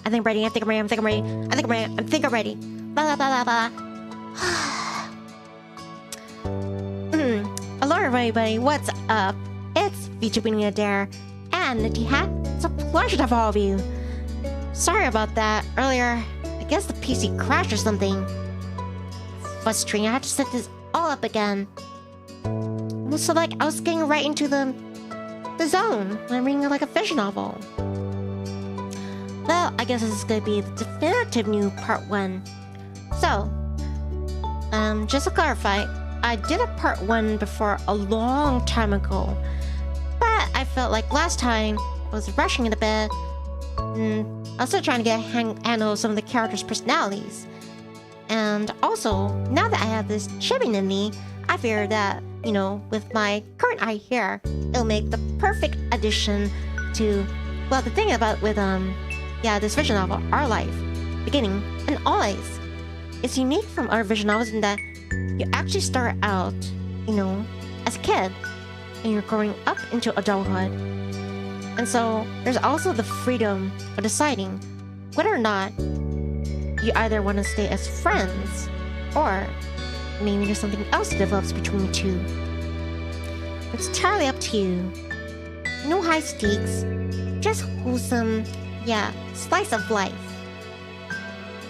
I think I'm ready. I think I'm ready. I think I'm ready. I think I'm ready. I think I'm ready. Blah, blah, blah, blah, blah. Hello, everybody. What's up? It's Vtuber Nivni, Adair, and Nifty Hat. It's a pleasure to have all of you. Sorry about that earlier. I guess the PC crashed or something. Frustrating. I had to set this all up again. So, like, I was getting right into the zone when I'm reading, like, a fiction novel. Well, I guess this is going to be the definitive new part 1. So, just to clarify, I did a part 1 before a long time ago. But I felt like last time I was rushing it a bit. And I was still trying to get a handle of some of the characters' personalities. And also, now that I have this chibi Nivni, I fear that, you know, with my current eye here, it'll make the perfect addition to, well, the thing about with, this visual novel, Our Life, Beginning, and Always. It's unique from other visual novels in that you actually start out, you know, as a kid, and you're growing up into adulthood. And so, there's also the freedom of deciding whether or not you either want to stay as friends, or maybe there's something else that develops between the two. It's entirely up to you. No high stakes, just wholesome, slice of life.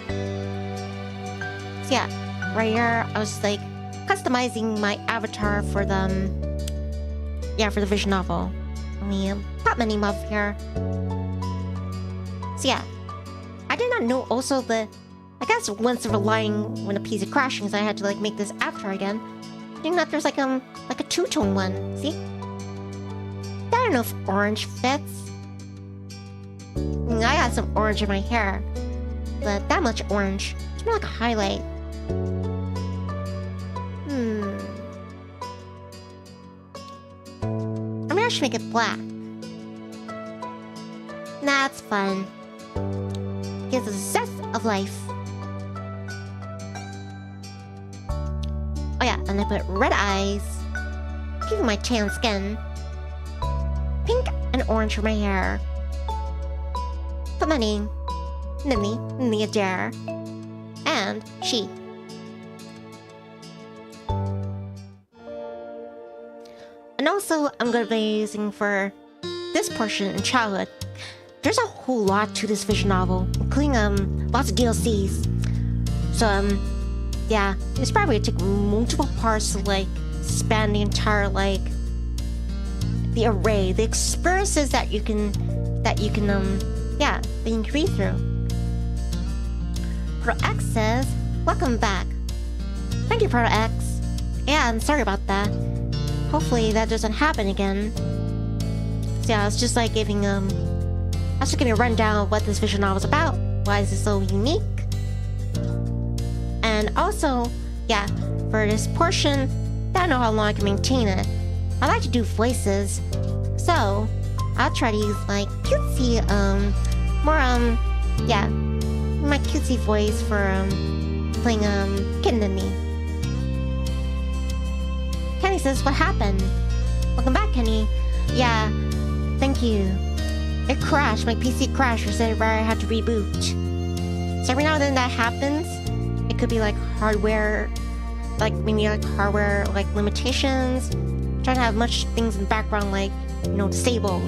So yeah, right here I was like customizing my avatar for the for the visual novel. Let me pop my name up here. So yeah, I did not know also that I guess once relying when a PC crashing, so I had to like make this avatar again. I think that there's like a two-tone one. See? I don't know if orange fits. I got some orange in my hair, but that much orange. It's more like a highlight. I mean, I should make it black. Nah, it's fun. Gives us a zest of life. Oh yeah, and I put red eyes, keeping my tan skin, pink and orange for my hair. Put my name, Nivni, Adair, and she. And also, I'm going to be using for this portion in childhood. There's a whole lot to this visual novel, including lots of DLCs. So yeah, it's probably gonna take multiple parts to like span the entire like the array, the experiences that you can read through. Proto X says, "Welcome back." Thank you, Proto X. Yeah, I'm sorry about that. Hopefully that doesn't happen again. So yeah, I was just like giving a rundown of what this visual novel is about. Why is it so unique? And also, yeah, for this portion, I don't know how long I can maintain it. I like to do voices, so I'll try to use like cutesy, my cutesy voice for playing Kid Nivni. Kenny says, "What happened?" Welcome back, Kenny. Yeah, thank you. It crashed. My PC crashed, or said I had to reboot. So every now and then that happens. It could be like hardware, like maybe like hardware like limitations. Trying to have much things in the background like, you know, disabled.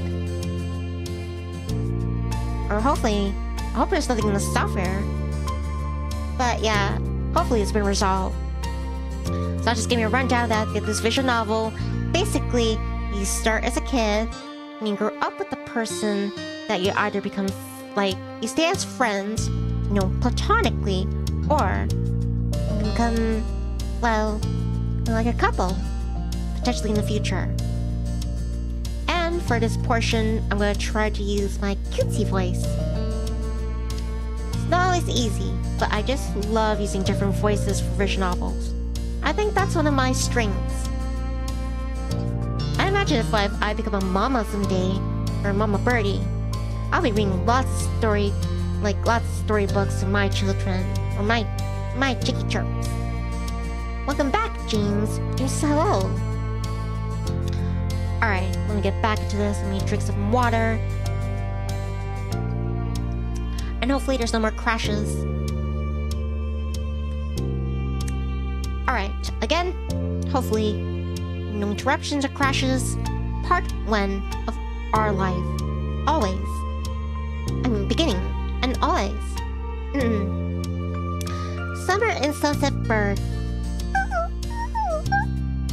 Or hopefully, I hope there's nothing in the software. But yeah, hopefully it's been resolved. So I'll just give you a rundown that this visual novel, basically, you start as a kid, and you grow up with the person that you either become, like, you stay as friends, you know, platonically, or you become, well, like a couple, potentially in the future. And for this portion, I'm going to try to use my cutesy voice. It's not always easy, but I just love using different voices for visual novels. I think that's one of my strengths. I imagine if I become a mama someday, or a mama birdie, I'll be reading lots of storybooks to my children, or my chicky chirps. Welcome back, James. James, hello. Alright, let me get back into this. Let me drink some water. And hopefully there's no more crashes. Alright, again, hopefully no interruptions or crashes. Part 1 of our life. Always. I mean, beginning and always. Summer in Sunset Bird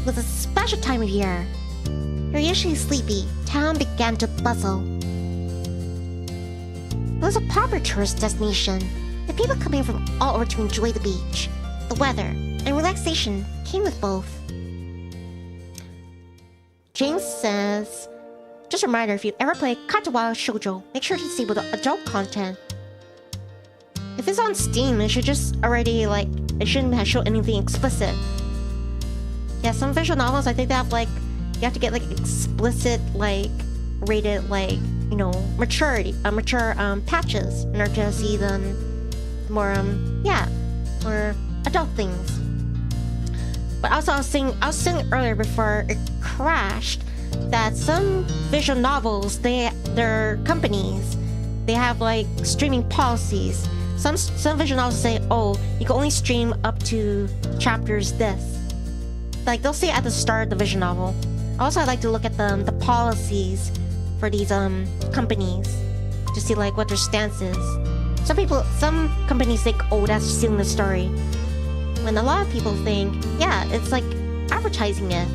was a special time of year. You're usually sleepy. Town began to bustle. It was a popular tourist destination, with people coming from all over to enjoy the beach. The weather and relaxation came with both. James says, just a reminder, if you ever play Katawa Shoujo, make sure to disable the adult content. If it's on Steam, it should just already, like, it shouldn't have shown anything explicit. Yeah, some visual novels, I think they have, like, you have to get, like, explicit, like, rated, like, you know, mature patches in order to see them more, more adult things. But also, I was saying earlier before it crashed that some visual novels, their companies, they have, like, streaming policies. Some visual novels say, oh, you can only stream up to chapters this. Like, they'll say at the start of the visual novel. Also, I like to look at the policies for these companies to see, like, what their stance is. Some companies think, oh, that's stealing the story. When a lot of people think, yeah, it's like advertising it.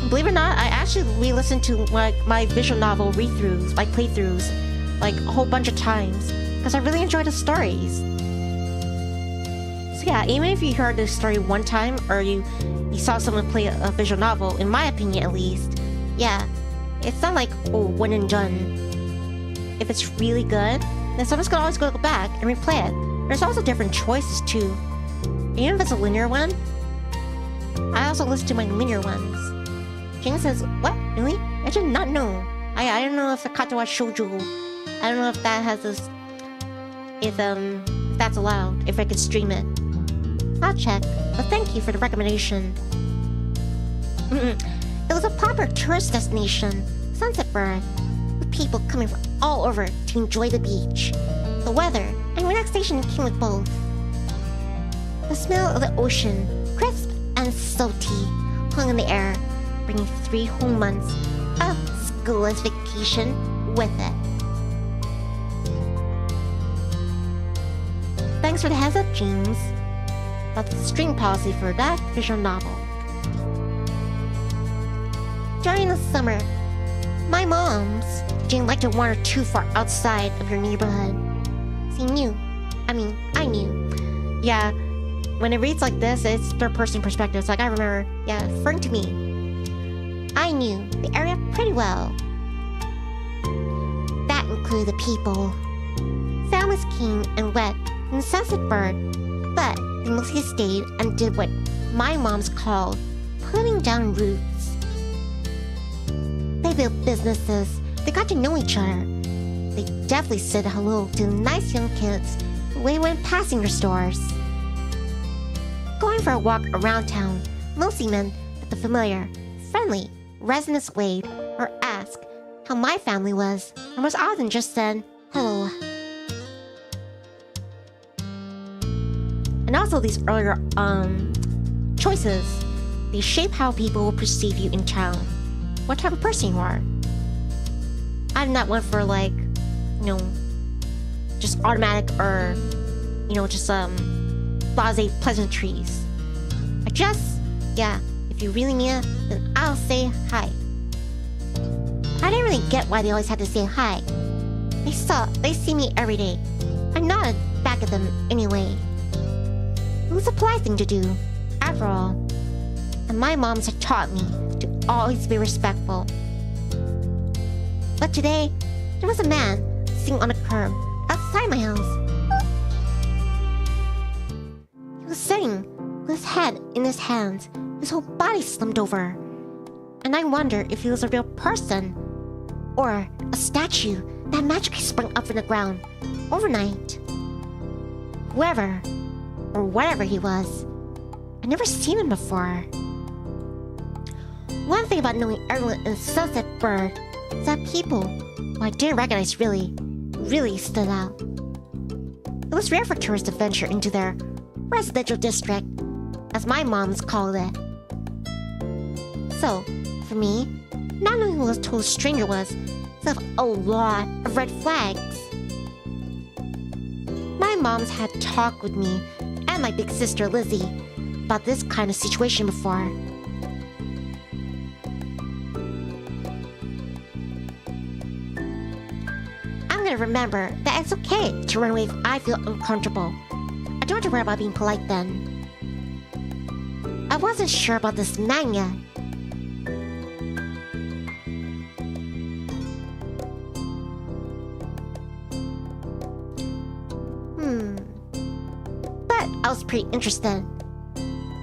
And believe it or not, I actually re-listened to my visual novel read-throughs, my playthroughs, like a whole bunch of times, because I really enjoy the stories. So yeah, even if you heard the story one time, or you saw someone play a visual novel, in my opinion at least, yeah, it's not like, oh, one and done. If it's really good, then someone's gonna always go back and replay it. There's also different choices too. Even if it's a linear one, I also listen to my linear ones. Jing says, what? Really? I did not know. I don't know if the Katawa Shoujo, I don't know if that has this, if that's allowed, if I could stream it. I'll check, but thank you for the recommendation. It was a popular tourist destination, Sunset Bird, with people coming from all over to enjoy the beach. The weather and relaxation came with both. The smell of the ocean, crisp and salty, hung in the air, bringing 3 whole months of schoolless vacation with it. Thanks for the heads up, James. That's the stream policy for that visual novel. During the summer, my moms didn't like to wander too far outside of your neighborhood. I knew. Yeah, when it reads like this, it's third-person perspective. It's like, I remember, yeah, referring to me. I knew the area pretty well. That included the people. Families came and went from Sunset Bird, but they mostly stayed and did what my moms called putting down roots. They built businesses, they got to know each other. They definitely said hello to nice young kids when they went passing their stores. Going for a walk around town mostly meant that the familiar, friendly residents waved or asked how my family was, and most often just said hello. And also these earlier choices, they shape how people will perceive you in town, what type of person you are. I'm not one for, like, you know, just automatic or, you know, just blasé pleasantries. I just, yeah, if you really mean it, then I'll say hi. I didn't really get why they always had to say hi. They see me every day. I nodded back at them anyway. It was a polite thing to do, after all. And my moms had taught me to always be respectful. But today, there was a man sitting on a curb outside my house. He was sitting with his head in his hands, his whole body slumped over. And I wondered if he was a real person or a statue that magically sprung up from the ground overnight. Whoever or whatever he was, I'd never seen him before. One thing about knowing everyone in Sunset Bird is that people, who I didn't recognize really, really stood out. It was rare for tourists to venture into their residential district, as my moms called it. So, for me, not knowing who this total stranger was set off a lot of red flags. My moms had talked with me and my big sister Lizzie about this kind of situation before. I'm gonna remember that it's okay to run away if I feel uncomfortable. I don't have to worry about being polite then. I wasn't sure about this man yet. But I was pretty interested.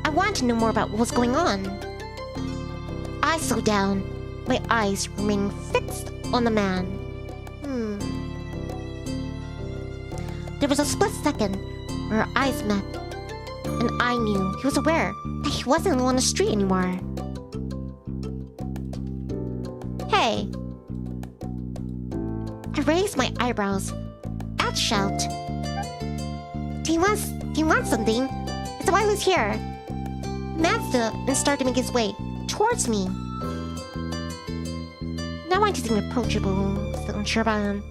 I wanted to know more about what was going on. I slowed down, my eyes remaining fixed on the man. There was a split second where our eyes met, and I knew he was aware that he wasn't on the street anymore. Hey! I raised my eyebrows. I'd shout. Do you want something? It's why I was here. The man stood up and started to make his way towards me. Not wanting to seem approachable, still unsure about him.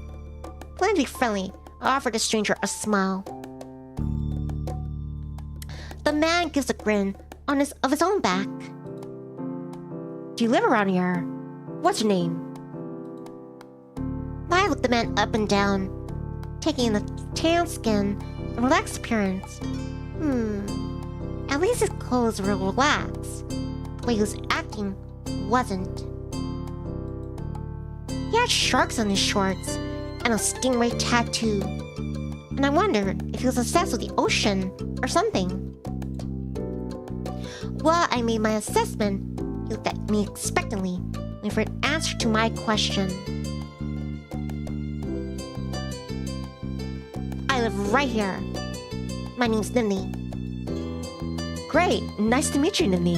Planning to be friendly, I offered the stranger a smile. The man gives a grin of his own back. Do you live around here? What's your name? I looked the man up and down, taking in the tan skin and relaxed appearance. At least his clothes were relaxed. The way he was acting wasn't. He had sharks on his shorts and a stingray tattoo. And I wondered if he was obsessed with the ocean or something. While I made my assessment, he looked at me expectantly, waiting for an answer to my question. I live right here. My name's Nivni. Great, nice to meet you, Nivni.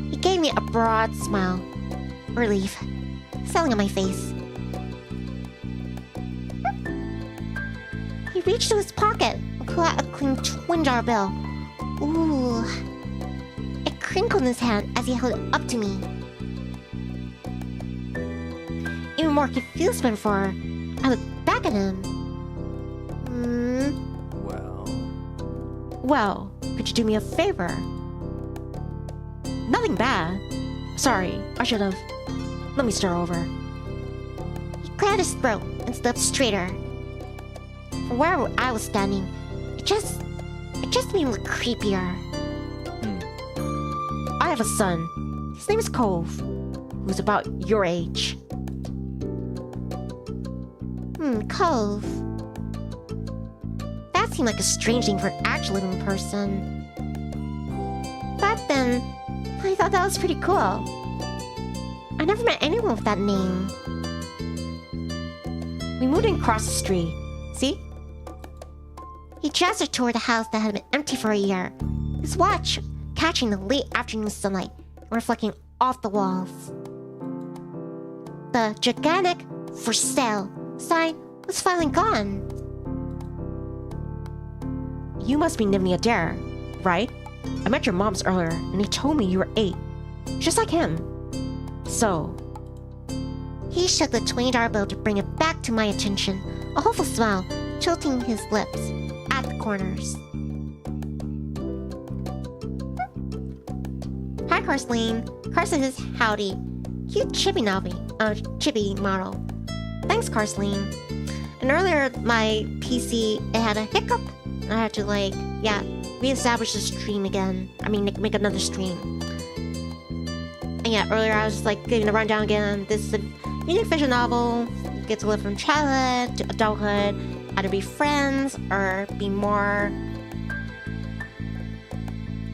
He gave me a broad smile. Relief, settling on my face. He reached into his pocket and pulled out a clean $20 bill. Ooh. It crinkled in his hand as he held it up to me. Even more confused than before, I looked back at him. Well, could you do me a favor? Nothing bad. Sorry, I should have. Let me start over. He cleared his throat and stood up straighter. From where I was standing, it just made him look creepier. I have a son. His name is Cove, who's about your age. Cove. That seemed like a strange thing for an actual living person. But then, I thought that was pretty cool. I never met anyone with that name. We moved in across the street. See? He gestured toward the house that had been empty for a year, his watch catching the late afternoon sunlight and reflecting off the walls. The gigantic "For Sale" sign was finally gone. You must be Nivni Adair, right? I met your moms earlier, and he told me you were 8. Just like him. So... He shook the $20 bill to bring it back to my attention, a hopeful smile tilting his lips at the corners. Hi, Carceline. Carson says howdy. Cute chibi model. Thanks, Carceline. And earlier, my PC, it had a hiccup. I had to reestablish the stream again. I mean, make another stream. And yeah, earlier I was just giving a rundown again. This is a unique fiction novel. You get to live from childhood to adulthood. Either be friends or be more...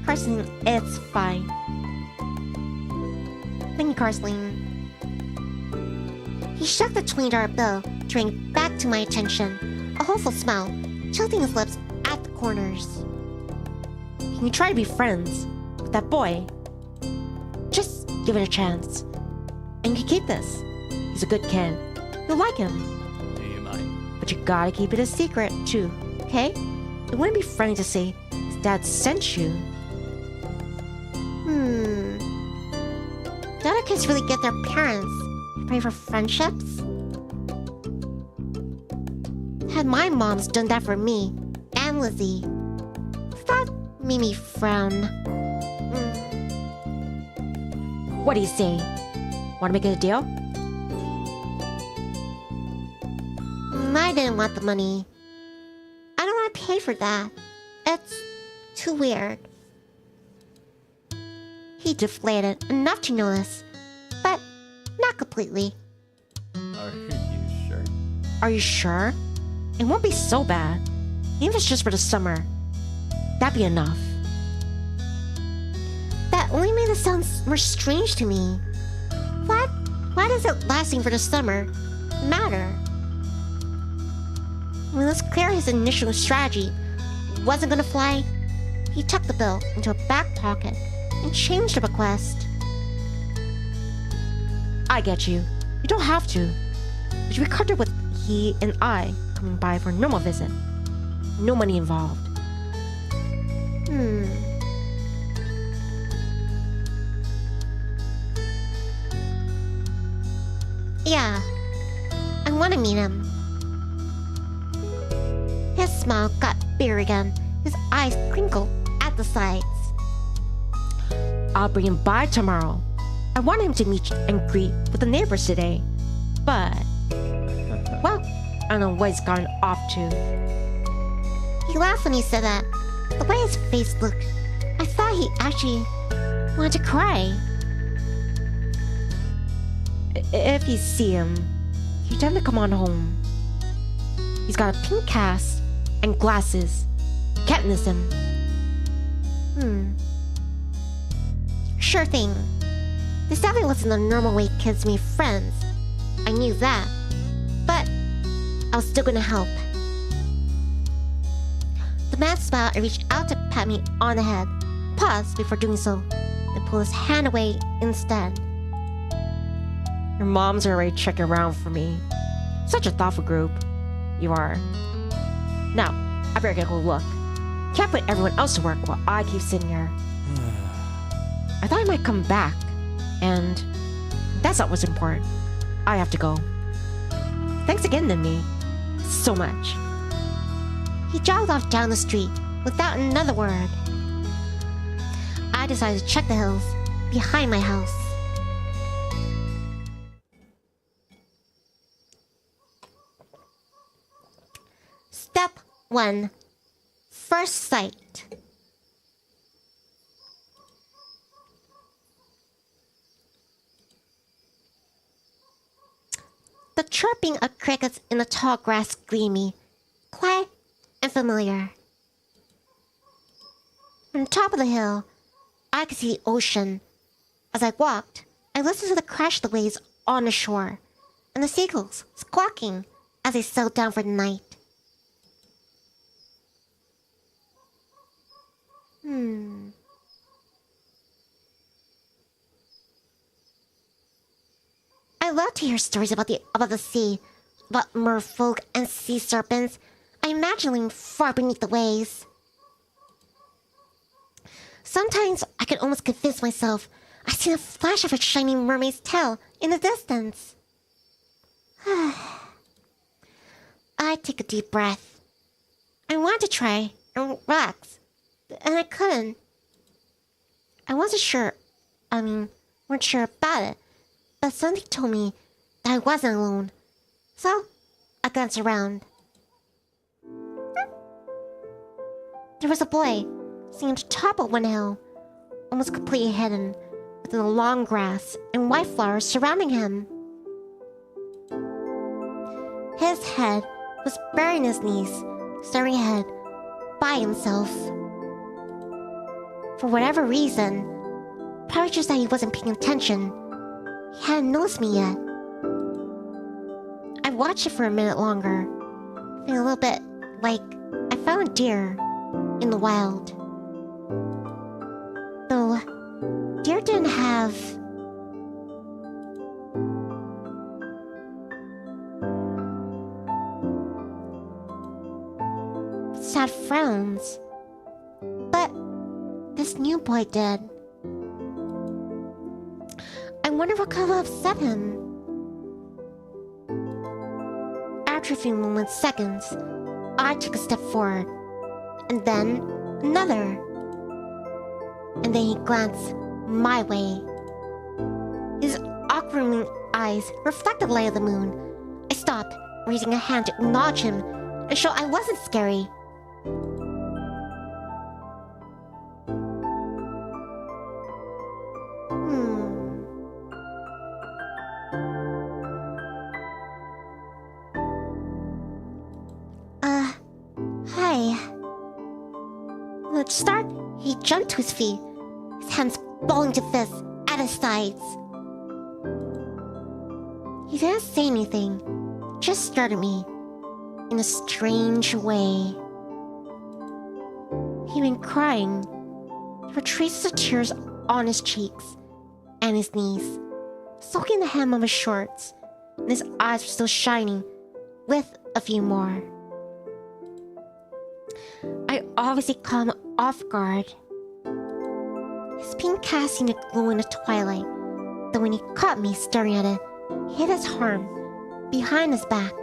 Carson, it's fine. Thank you, Carceline. He shook the $20 bill to bring it back to my attention. A hopeful smile, tilting his lips at the corners. Can you try to be friends with that boy? Just give it a chance. And you can keep this. He's a good kid. You'll like him. But you gotta keep it a secret, too, okay? It wouldn't be friendly to say his dad sent you. Do other kids really get their parents to pray for friendships? Had my moms done that for me and Lizzie, that made me frown. What do you say? Want to make it a deal? I didn't want the money. I don't want to pay for that. It's too weird. He deflated enough to notice, but not completely. Are you sure? Are you sure? It won't be so bad. Even if it's just for the summer. That'd be enough. That only made it sound more strange to me. What? Why does it lasting for the summer matter? When it was clear his initial strategy wasn't gonna fly, he tucked the bill into a back pocket and changed the request. I get you. You don't have to. But you recorded with he and I coming by for a normal visit. No money involved. Yeah. I want to meet him. His smile got bigger again. His eyes crinkled at the sides. I'll bring him by tomorrow. I want him to meet and greet with the neighbors today. But... well, I don't know what he's gotten off to. He laughed when he said that. The way his face looked, I thought he actually wanted to cry. If you see him, you tell him to come on home. He's got a pink cast and glasses. Can't miss him. Sure thing. This definitely wasn't the normal way kids meet friends. I knew that. But I was still gonna help. The man smiled and reached out to pat me on the head, paused before doing so, then pulled his hand away instead. Your moms are already checking around for me. Such a thoughtful group. You are. Now, I better get a look. Can't put everyone else to work while I keep sitting here. I thought I might come back, and that's not what's important. I have to go. Thanks again, Nivni. So much. He jogged off down the street without another word. I decided to check the hills behind my house. Step 1. First sight. The chirping of crickets in the tall grass greeted me, quiet and familiar. From the top of the hill, I could see the ocean. As I walked, I listened to the crash of the waves on the shore, and the seagulls squawking as they settled down for the night. I love to hear stories about the sea, about merfolk and sea serpents. I imagine living far beneath the waves. Sometimes I can almost convince myself I see the flash of a shining mermaid's tail in the distance. I take a deep breath. I wanted to try and relax, and I couldn't. I wasn't sure. Weren't sure about it, but something told me that I wasn't alone. So, I glanced around. There was a boy sitting at the top of one hill, almost completely hidden within the long grass and white flowers surrounding him. His head was buried in his knees, staring ahead by himself. For whatever reason, probably just that he wasn't paying attention, he hadn't noticed me yet. I watched it for a minute longer, feeling a little bit like I found a deer in the wild. Though, deer didn't have... sad frowns. But this new boy did. I wonder what could have upset him. After a few moments, seconds, I took a step forward, and then another. And then he glanced my way. His awkwardly eyes reflected the light of the moon. I stopped, raising a hand to acknowledge him and show I wasn't scary. Hi. Let's start. He jumped to his feet, his hands balling to fists at his sides. He didn't say anything, just stared at me in a strange way. He'd been crying. There were traces of tears on his cheeks and his knees, soaking the hem of his shorts, and his eyes were still shining with a few more. I obviously caught him off guard. His pink cast seemed to glow in the twilight, though when he caught me staring at it, he hit his arm behind his back.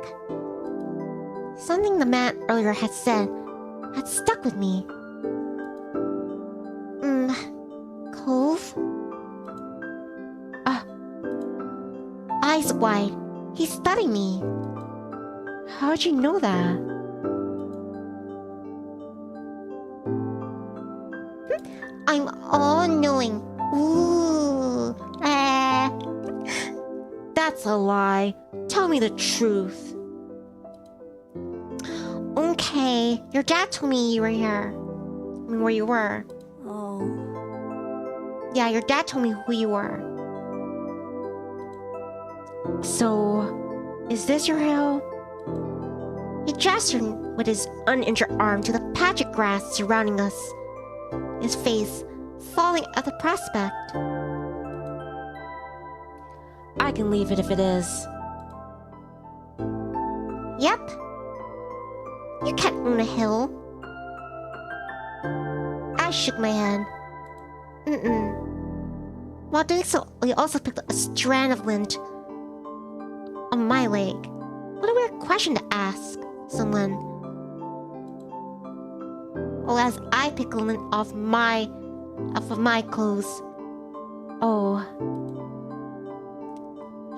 Something the man earlier had said had stuck with me. Cove? Eyes wide, he studied me. How'd you know that? I'm all-knowing. Ooh. That's a lie. Tell me the truth. Okay, your dad told me you were here. I mean, where you were. Oh. Yeah, your dad told me who you were. So, is this your hill? He gestured with his uninjured arm to the patch of grass surrounding us, his face falling at the prospect. I can leave it if it is. Yep. You can't own a hill. I shook my head. While doing so, we also picked up a strand of lint on my leg. What a weird question to ask someone. Well, as I picked lint off of my clothes. Oh.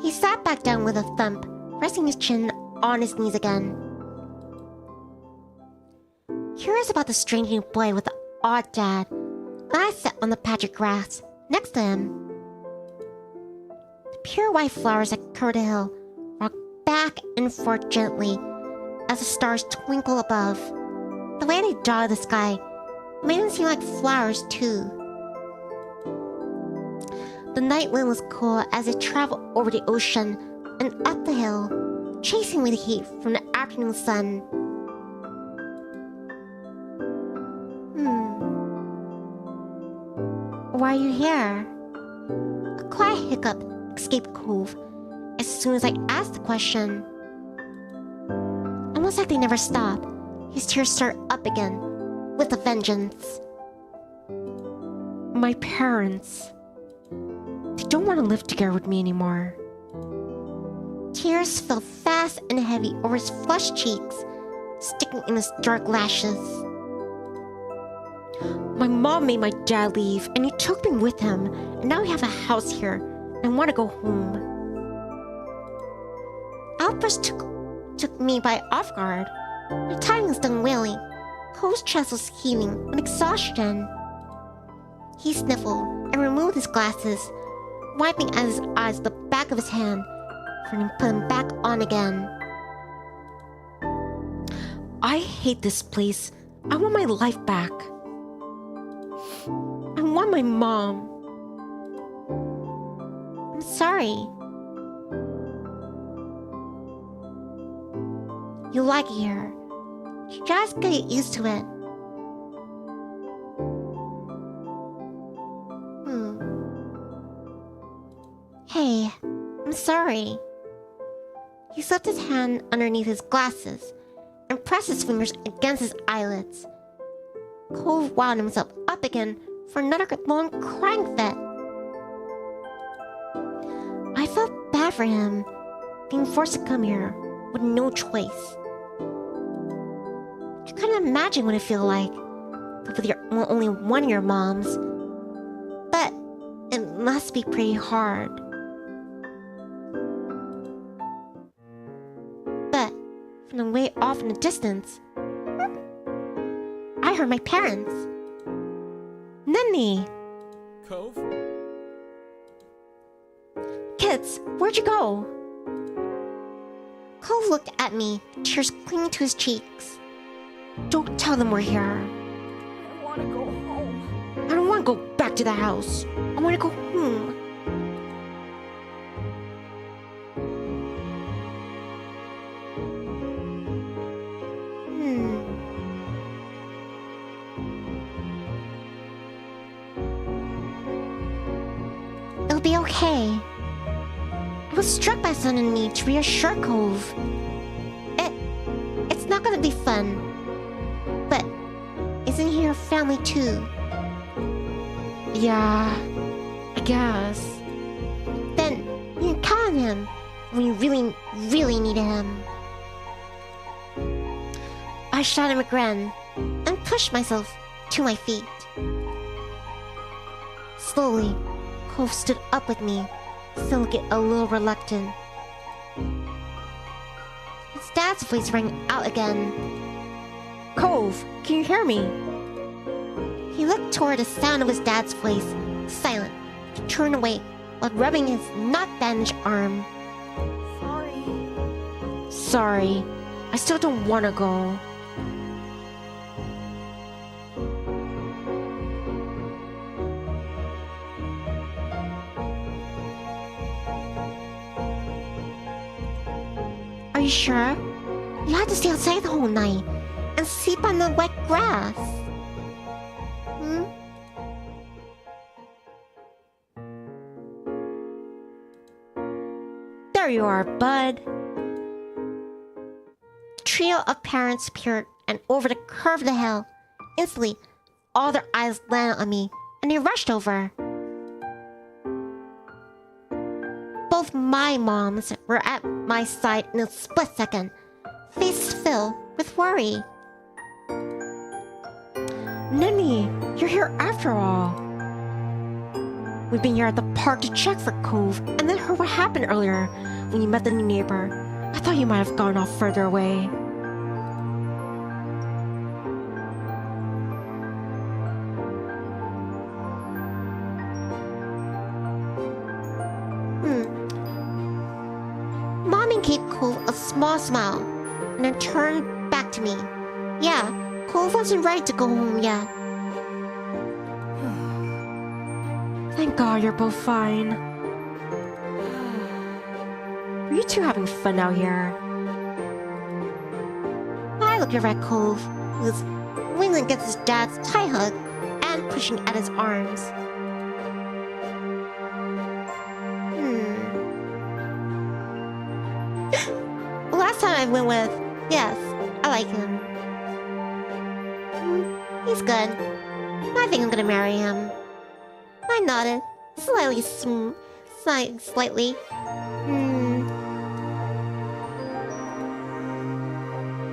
He sat back down with a thump, resting his chin on his knees again. Curious about the strange new boy with the odd dad, I sat on the patch of grass next to him. The pure white flowers that covered the hill rocked back and forth gently as the stars twinkled above. The way they dotted the sky made them seem like flowers too. The night wind was cool as it traveled over the ocean and up the hill, chasing away the heat from the afternoon sun. Why are you here? A quiet hiccup escaped Cove as soon as I asked the question. Almost like they never stopped, his tears started up again with a vengeance. My parents. They don't want to live together with me anymore. Tears fell fast and heavy over his flushed cheeks, sticking in his dark lashes. My mom made my dad leave, and he took me with him, and now we have a house here, and I want to go home. Outburst took me by off guard. My timing was done wailing. Cove's chest was heaving with exhaustion. He sniffled and removed his glasses, wiping at his eyes with the back of his hand, and then put them back on again. I hate this place. I want my life back. I want my mom. I'm sorry. You like it here. You just get used to it. Hey, I'm sorry. He slipped his hand underneath his glasses and pressed his fingers against his eyelids. Cove wound himself up again for another long crying fit. I felt bad for him, being forced to come here with no choice. I couldn't imagine what it feels like with only one of your moms, but it must be pretty hard. But from the way off in the distance, I heard my parents. Nivni! Cove? Kids, where'd you go? Cove looked at me, tears clinging to his cheeks. Don't tell them we're here. I want to go home. I don't want to go back to the house. I want to go home. It'll be okay. I was struck by sudden need to reassure Cove. It's not gonna be fun. But isn't he your family too? Yeah, I guess. Then you can count on him when you really, really need him. I shouted again and pushed myself to my feet. Slowly, Cove stood up with me, still looking a little reluctant. His dad's voice rang out again. Cove, can you hear me? He looked toward the sound of his dad's voice, silent, to turn away while rubbing his not-bandaged arm. Sorry. I still don't want to go. Are you sure? You had to stay outside the whole night and sleep on the wet grass. There you are, bud. The trio of parents appeared and over the curve of the hill. Instantly, all their eyes landed on me and they rushed over. Both my moms were at my side in a split second, faces filled with worry. Nivni, you're here after all. We've been here at the park to check for Cove and then heard what happened earlier when you met the new neighbor. I thought you might have gone off further away. Mommy gave Cove a small smile and then turned back to me. Yeah, Cove wasn't ready to go home yet. Thank God you're both fine. Are you two having fun out here? I looked over at Cove, who was leaning against his dad's tight hug and pushing at his arms. Last time I went with, yes, I like him. He's good. I think I'm gonna marry him. I nodded, slightly.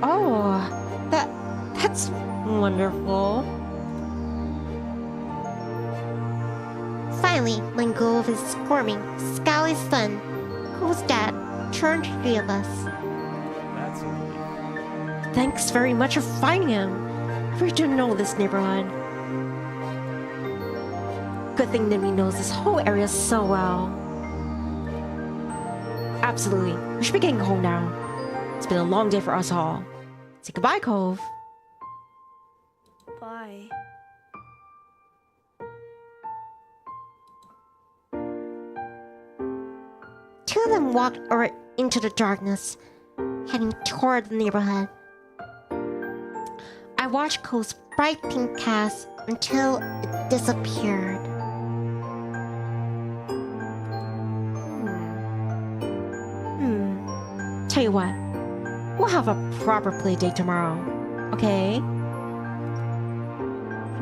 Oh, that's wonderful. Finally, letting go of his squirming, scowly son, Cove's dad turned to the three of us. That's a relief. Thanks very much for finding him. I really don't know this neighborhood. Good thing Nivni knows this whole area so well. Absolutely. We should be getting home now. It's been a long day for us all. Say goodbye, Cove. Bye. Two of them walked over into the darkness, heading toward the neighborhood. I watched Cove's bright pink cast until it disappeared. Tell you what We'll have a proper play date tomorrow, okay?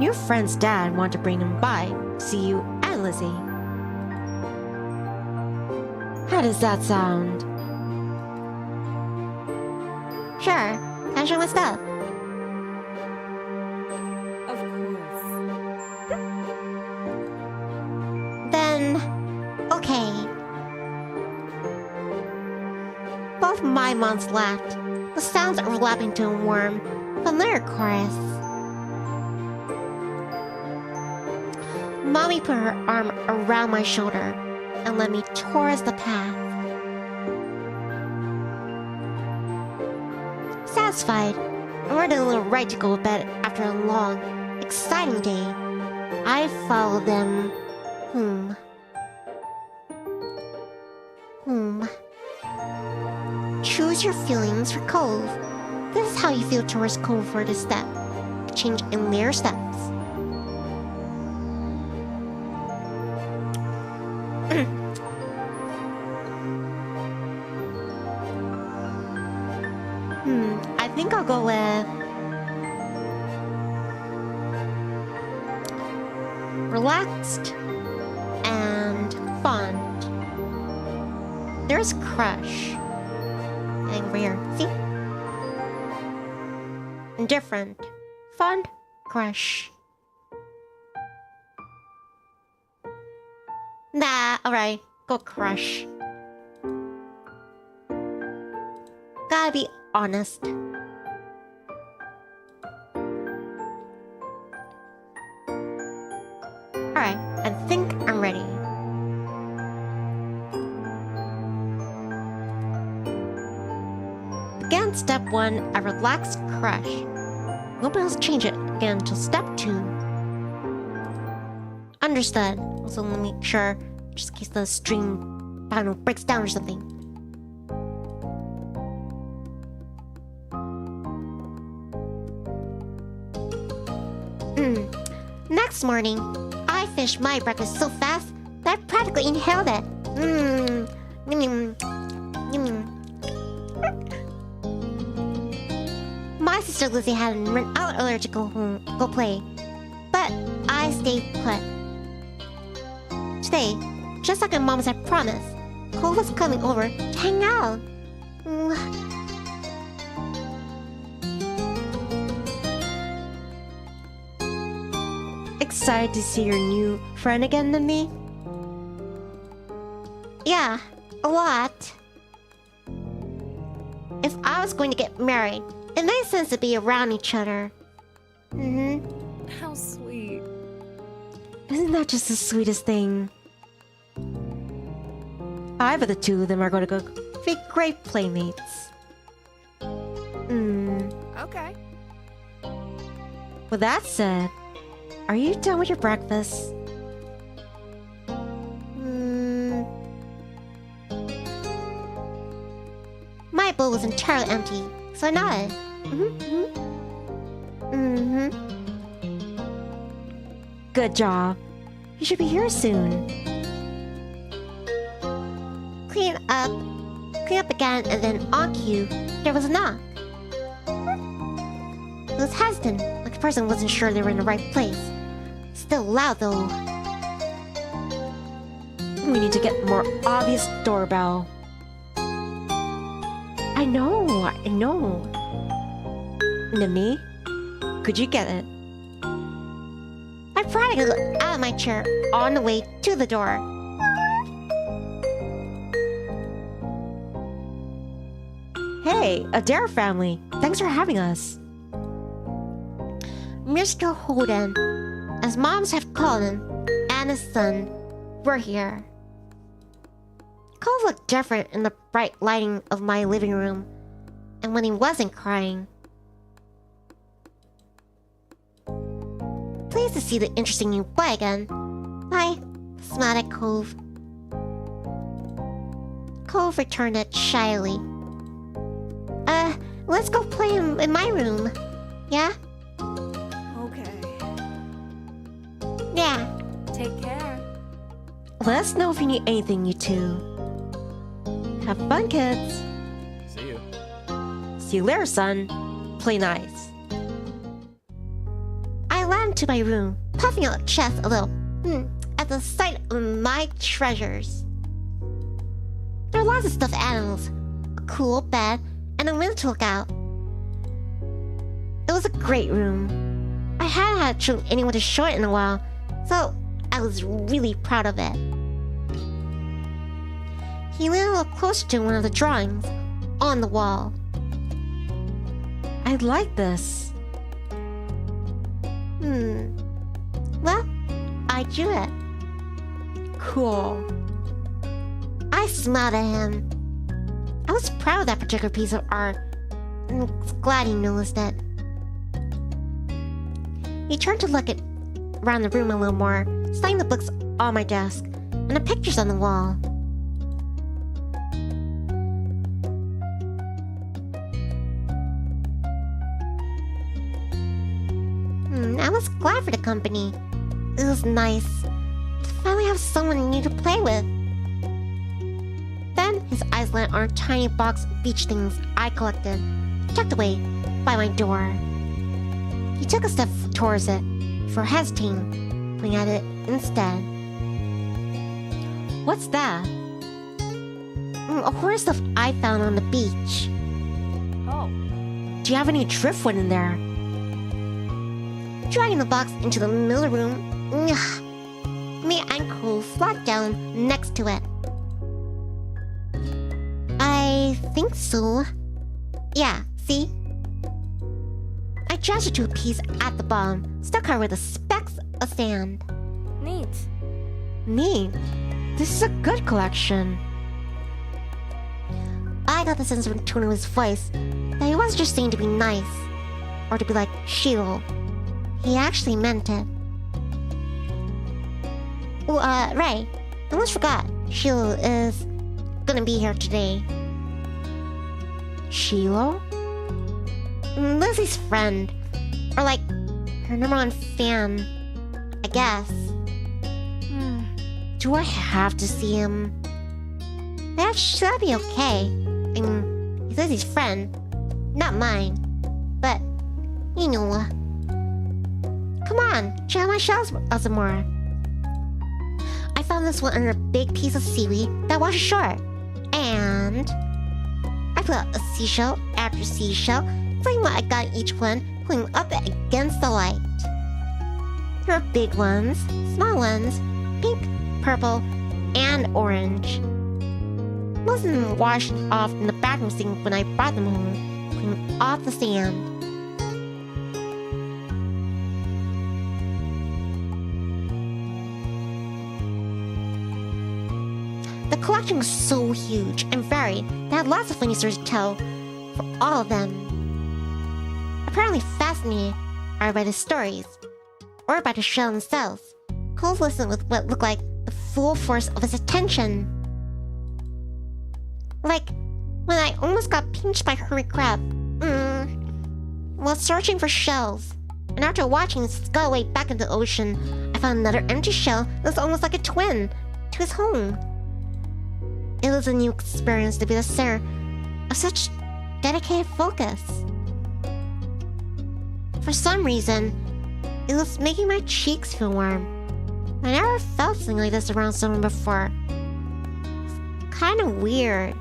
Your friend's dad wanted to bring him by to see you and Lizzie. How does that sound? Sure, casual with stuff. Of course. Then, okay. Both my moms laughed, the sounds overlapping to a warm, familiar chorus. Mommy put her arm around my shoulder and led me towards the path. Satisfied, and ready a little right to go to bed after a long, exciting day, I followed them home. Home. Choose your feelings for Cove. This is how you feel towards Cove for this step. A change in layer steps. I think I'll go with relaxed and fond. There's crush. And over here, see? Indifferent, fond, crush. Nah, alright, go crush. Gotta be honest. Alright, I think I'm ready. Again, step 1, a relaxed crush. Won't be able to change it again until step 2. Understood. Also, let me make sure, just in case the stream, I don't know, breaks down or something. Next morning, I finished my breakfast so fast that I practically inhaled it. My sister Lizzie had run out earlier to go play, but I stayed put. Today, just like my mom had promised, Cove was coming over to hang out. Excited to see your new friend again, Nivni? Yeah, a lot. If I was going to get married, it made sense to be around each other. How sweet. Isn't that just the sweetest thing? I bet the two of them are going to be great playmates. Okay. With that said, are you done with your breakfast? My bowl was entirely empty, so I nodded. Good job. You should be here soon. Clean up again, and then on cue, there was a knock. It was hesitant, like the person wasn't sure they were in the right place. Still loud though. We need to get a more obvious doorbell. I know. Nivni, could you get it? I practically got out of my chair on the way to the door. Hey, Adair family, thanks for having us. Mr. Holden, as moms have called him, and his son, were here. Cove looked different in the bright lighting of my living room, and when he wasn't crying. Pleased to see the interesting new boy again. I smiled at Cove. Cove returned it shyly. Let's go play in my room. Yeah? Okay. Yeah. Take care. Let us know if you need anything, you two. Have fun, kids. See you. See you later, son. Play nice. I landed into my room, puffing out chest a little, at the sight of my treasures. There are lots of stuffed animals, a cool bed, and a window to look out. It was a great room. I hadn't had shown anyone to show it in a while, so I was really proud of it. He leaned a little closer to one of the drawings on the wall. I like this. Well, I drew it. Cool. I smiled at him. I was proud of that particular piece of art, and was glad he noticed it. He turned to look around the room a little more, studying the books on my desk and the pictures on the wall. I was glad for the company. It was nice to finally have someone new to play with. Then his eyes landed on a tiny box of beach things I collected, tucked away by my door. He took a step towards it before hesitating, looking at it instead. What's that? A horse stuff I found on the beach. Oh. Do you have any driftwood in there? Dragging the box into the middle of the room, me and Cove flopped down next to it. I think so. Yeah, see? I gestured to a piece at the bottom, still covered with the specks of sand. Neat. Neat. This is a good collection. I got the sense from the tone of his voice that he wasn't just saying to be nice, or to be like Shiloh. He actually meant it. Oh, right. I almost forgot. Shiloh is gonna be here today. Shiloh? Lizzie's friend. Or like, her number one fan. I guess. Do I have to see him? That should be okay. I mean, he's Lizzie's friend. Not mine. But, you know. Come on, check out my shells some more. I found this one under a big piece of seaweed that washed ashore. And I put out a seashell after seashell, putting what I got in each one, putting them up against the light. There are big ones, small ones, pink, purple, and orange. Most of them washed off in the bathroom sink when I brought them home, cleaning off the sand. The collection was so huge and varied that I had lots of funny stories to tell for all of them. Apparently fascinated either by the stories or by the shell themselves, Cove listened with what looked like the full force of his attention. Like when I almost got pinched by Hermit Crab while searching for shells, and after watching it scuttle away back into the ocean, I found another empty shell that was almost like a twin to his home. It was a new experience to be the center of such dedicated focus. For some reason, it was making my cheeks feel warm. I never felt something like this around someone before. It's kind of weird.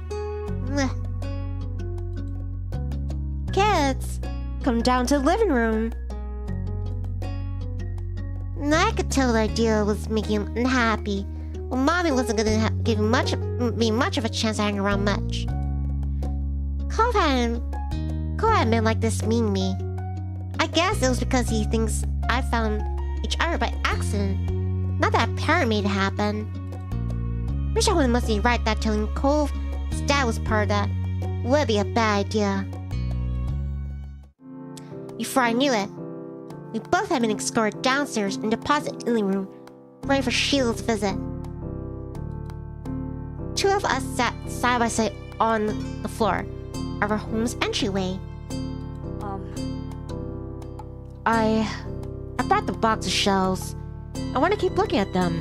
Kids, come down to the living room. I could tell the idea was making him unhappy. Well, Mommy wasn't going to give me much of a chance to hang around much. Cove had men like this mean me. I guess it was because he thinks I found each other by accident. Not that a parent made it happen. Wish I must be right that telling Cove's dad was part of that would be a bad idea. Before I knew it, we both had been escorted downstairs and deposited in the living room, ready for Sheila's visit. Two of us sat side by side on the floor of our home's entryway. I brought the box of shells. I want to keep looking at them.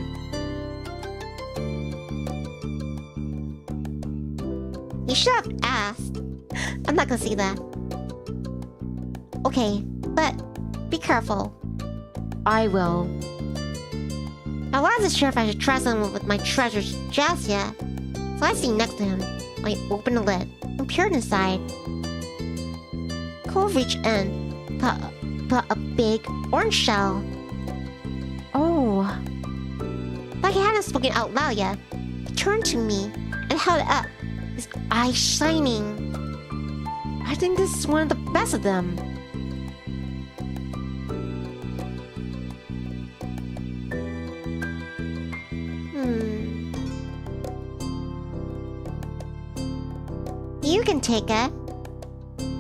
You should have asked. I'm not gonna say that. Okay, but be careful. I will. I wasn't sure if I should trust him with my treasures just yet. So I sit next to him. I open the lid and peered inside. Cove reached in, put a big orange shell. Oh. Like he hadn't spoken out loud yet, he turned to me and held it up, his eyes shining. I think this is one of the best of them. You can take it.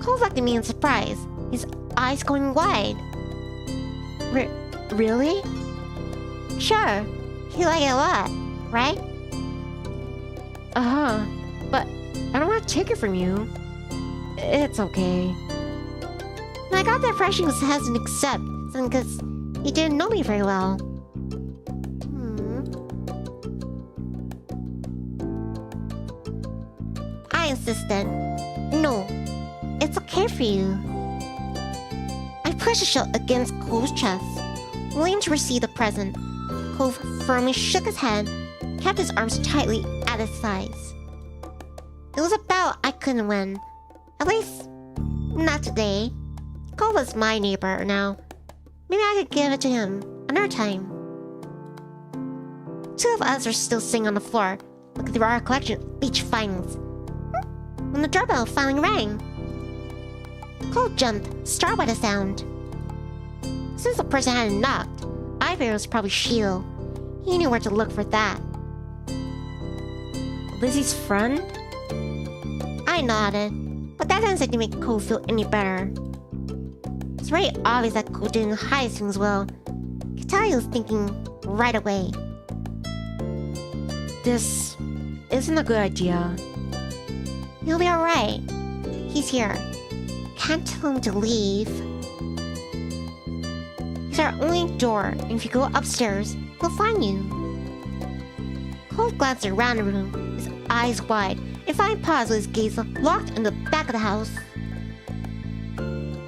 Cove looked at me in surprise, his eyes going wide. Really? Sure, you like it a lot, right? Uh-huh, but I don't want to take it from you. It's okay. I got the impression he was hesitant to accept, because he didn't know me very well. I insisted. No, it's okay for you. I pushed the shell against Cove's chest, willing to receive the present. Cove firmly shook his head, kept his arms tightly at his sides. It was a battle I couldn't win. At least, not today. Cove was my neighbor now. Maybe I could give it to him another time. Two of us are still sitting on the floor, looking through our collection of beach finds, when the doorbell finally rang. Cole jumped, startled by the sound. Since the person hadn't knocked, I figured it was probably Shield. He knew where to look for that. Lizzie's friend? I nodded, but that didn't seem to make Cole feel any better. It's very obvious that Cole didn't hide things well. I could tell he was thinking right away. This isn't a good idea. He'll be alright. He's here. Can't tell him to leave. He's our only door, and if you go upstairs, he'll find you. Cole glanced around the room, his eyes wide, and finally paused with his gaze locked in the back of the house.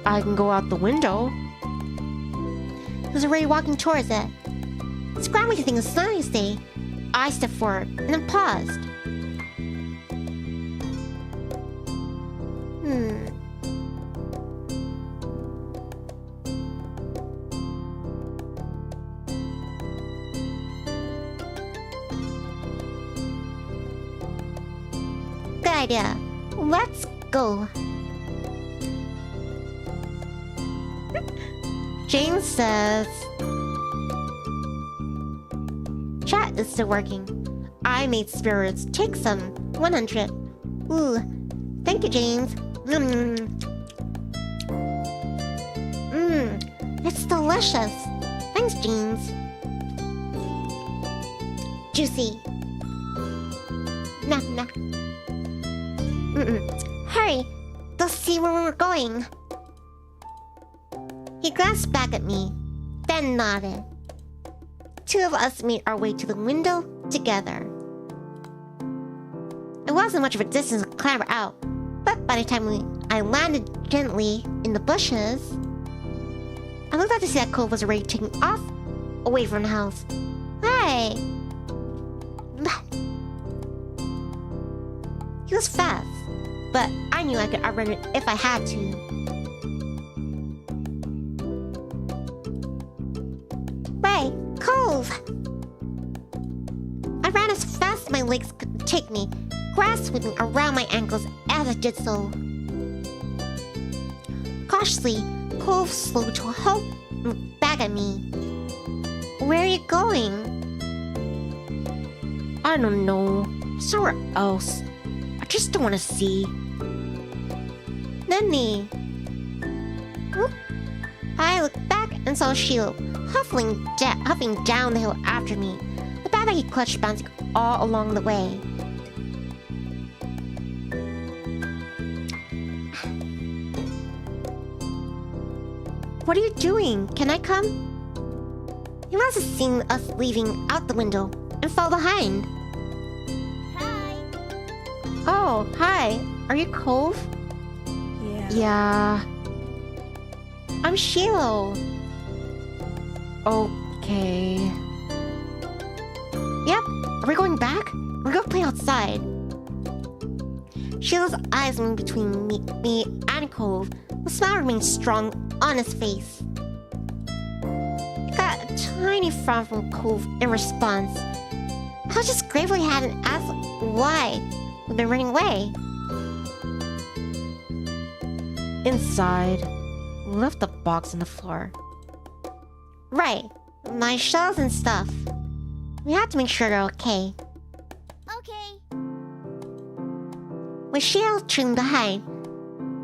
I can go out the window. He was already walking towards it. Scrambling to think of something to say, I stepped forward and then paused. Good idea. Let's go. James says... Chat is still working. I made spirits. Take some. 100. Ooh. Thank you, James. It's delicious. Thanks, James. Juicy. Nah. Hurry. They'll see where we're going. He glanced back at me, then nodded. Two of us made our way to the window together. It wasn't much of a distance to clamber out, but by the time I landed gently in the bushes, I looked out to see that Cove was already taking off away from the house. Hey! He was fast, but I knew I could outrun it if I had to. Right, Cove! I ran as fast as my legs could take me, grass sweeping around my ankles as I did so. Cautiously, Cove slowed to a halt and looked back at me. Where are you going? I don't know. Somewhere else. I just don't want to see. Nani? I looked back and saw Shield huffing down the hill after me, the backpack he clutched bouncing all along the way. What are you doing? Can I come? He must have seen us leaving out the window and fell behind. Hi. Oh, hi. Are you Cove? Yeah. Yeah. I'm Shiloh. Okay. Yep, are we going back? We're gonna play outside. Sheila's eyes move between me and Cove. The smile remains strong on his face. I got a tiny frown from Cove in response. I was just grateful he hadn't asked why we've been running away. Inside, left the box on the floor. Right, my shells and stuff. We have to make sure they're okay. Okay. With Shiel trailing behind,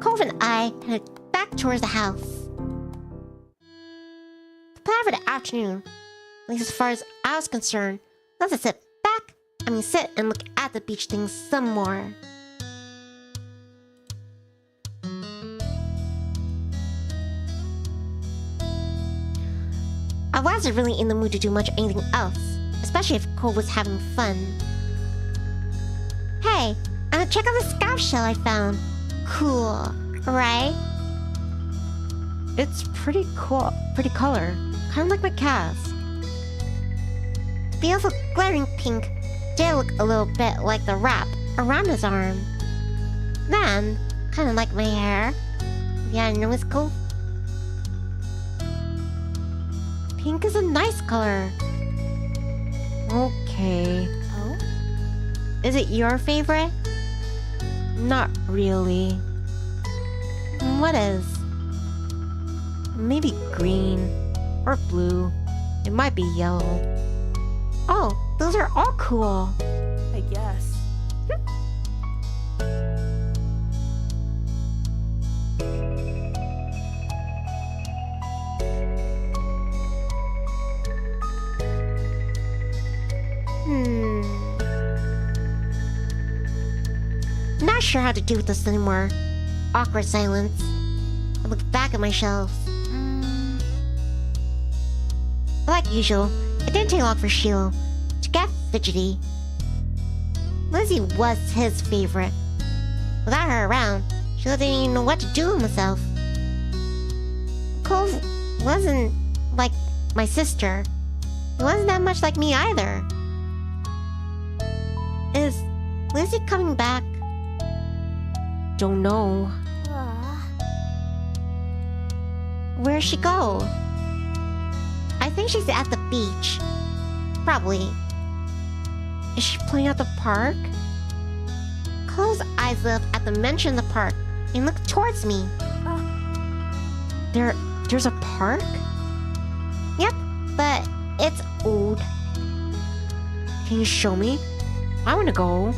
Cove and I headed back towards the house. The plan for the afternoon, at least as far as I was concerned, was to sit and look at the beach things some more. I wasn't really in the mood to do much anything else, especially if Cove was having fun. Hey, I'm gonna check out the scout shell I found. Cool, right? It's pretty cool, pretty color, kind of like my cast. The beautiful glaring pink did look a little bit like the wrap around his arm. Then, kind of like my hair. Yeah, I know it's cool. Pink is a nice color. Okay. Oh? Is it your favorite? Not really. What is? Maybe green or blue. It might be yellow. Oh, those are all cool. I guess. Not sure how to deal with this anymore. Awkward silence. I look back at my shelves. Like usual, it didn't take long for Shiloh to get fidgety. Lizzie was his favorite. Without her around, Shiloh didn't even know what to do with himself. Cove wasn't like my sister. He wasn't that much like me either. Is Lizzie coming back? Don't know. Where'd she go? I think she's at the beach. Probably. Is she playing at the park? Cove's eyes lit up at the mention of the park and looked towards me. There's a park? Yep, but it's old. Can you show me? I want to go.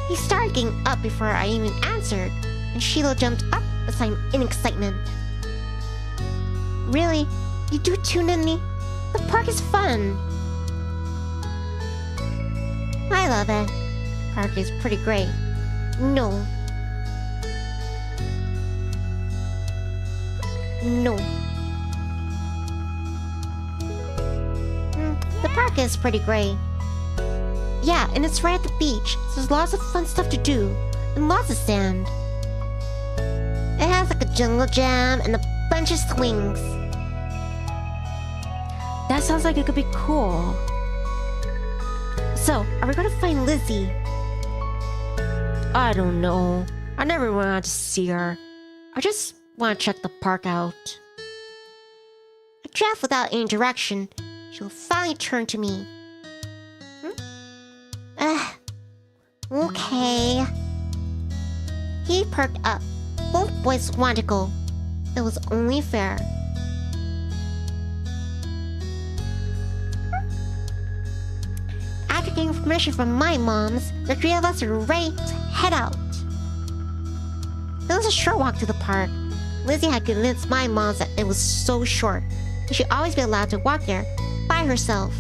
He started getting up before I even answered, and Shiloh jumped up beside him in excitement. Really? You do too, Nivni? The park is fun. I love it. Park is pretty great. No. No. The park is pretty great. Yeah, and it's right at the beach, so there's lots of fun stuff to do, and lots of sand. It has like a jungle gym and a bunch of swings. That sounds like it could be cool. So, are we gonna find Lizzie? I don't know. I never went out to see her. I just want to check the park out. I draft without any direction. She'll finally turn to me. Okay. He perked up. Both boys wanted to go. It was only fair. After getting permission from my moms, the three of us were ready to head out. It was a short walk to the park. Lizzie had convinced my moms that it was so short, and she'd always be allowed to walk there by herself.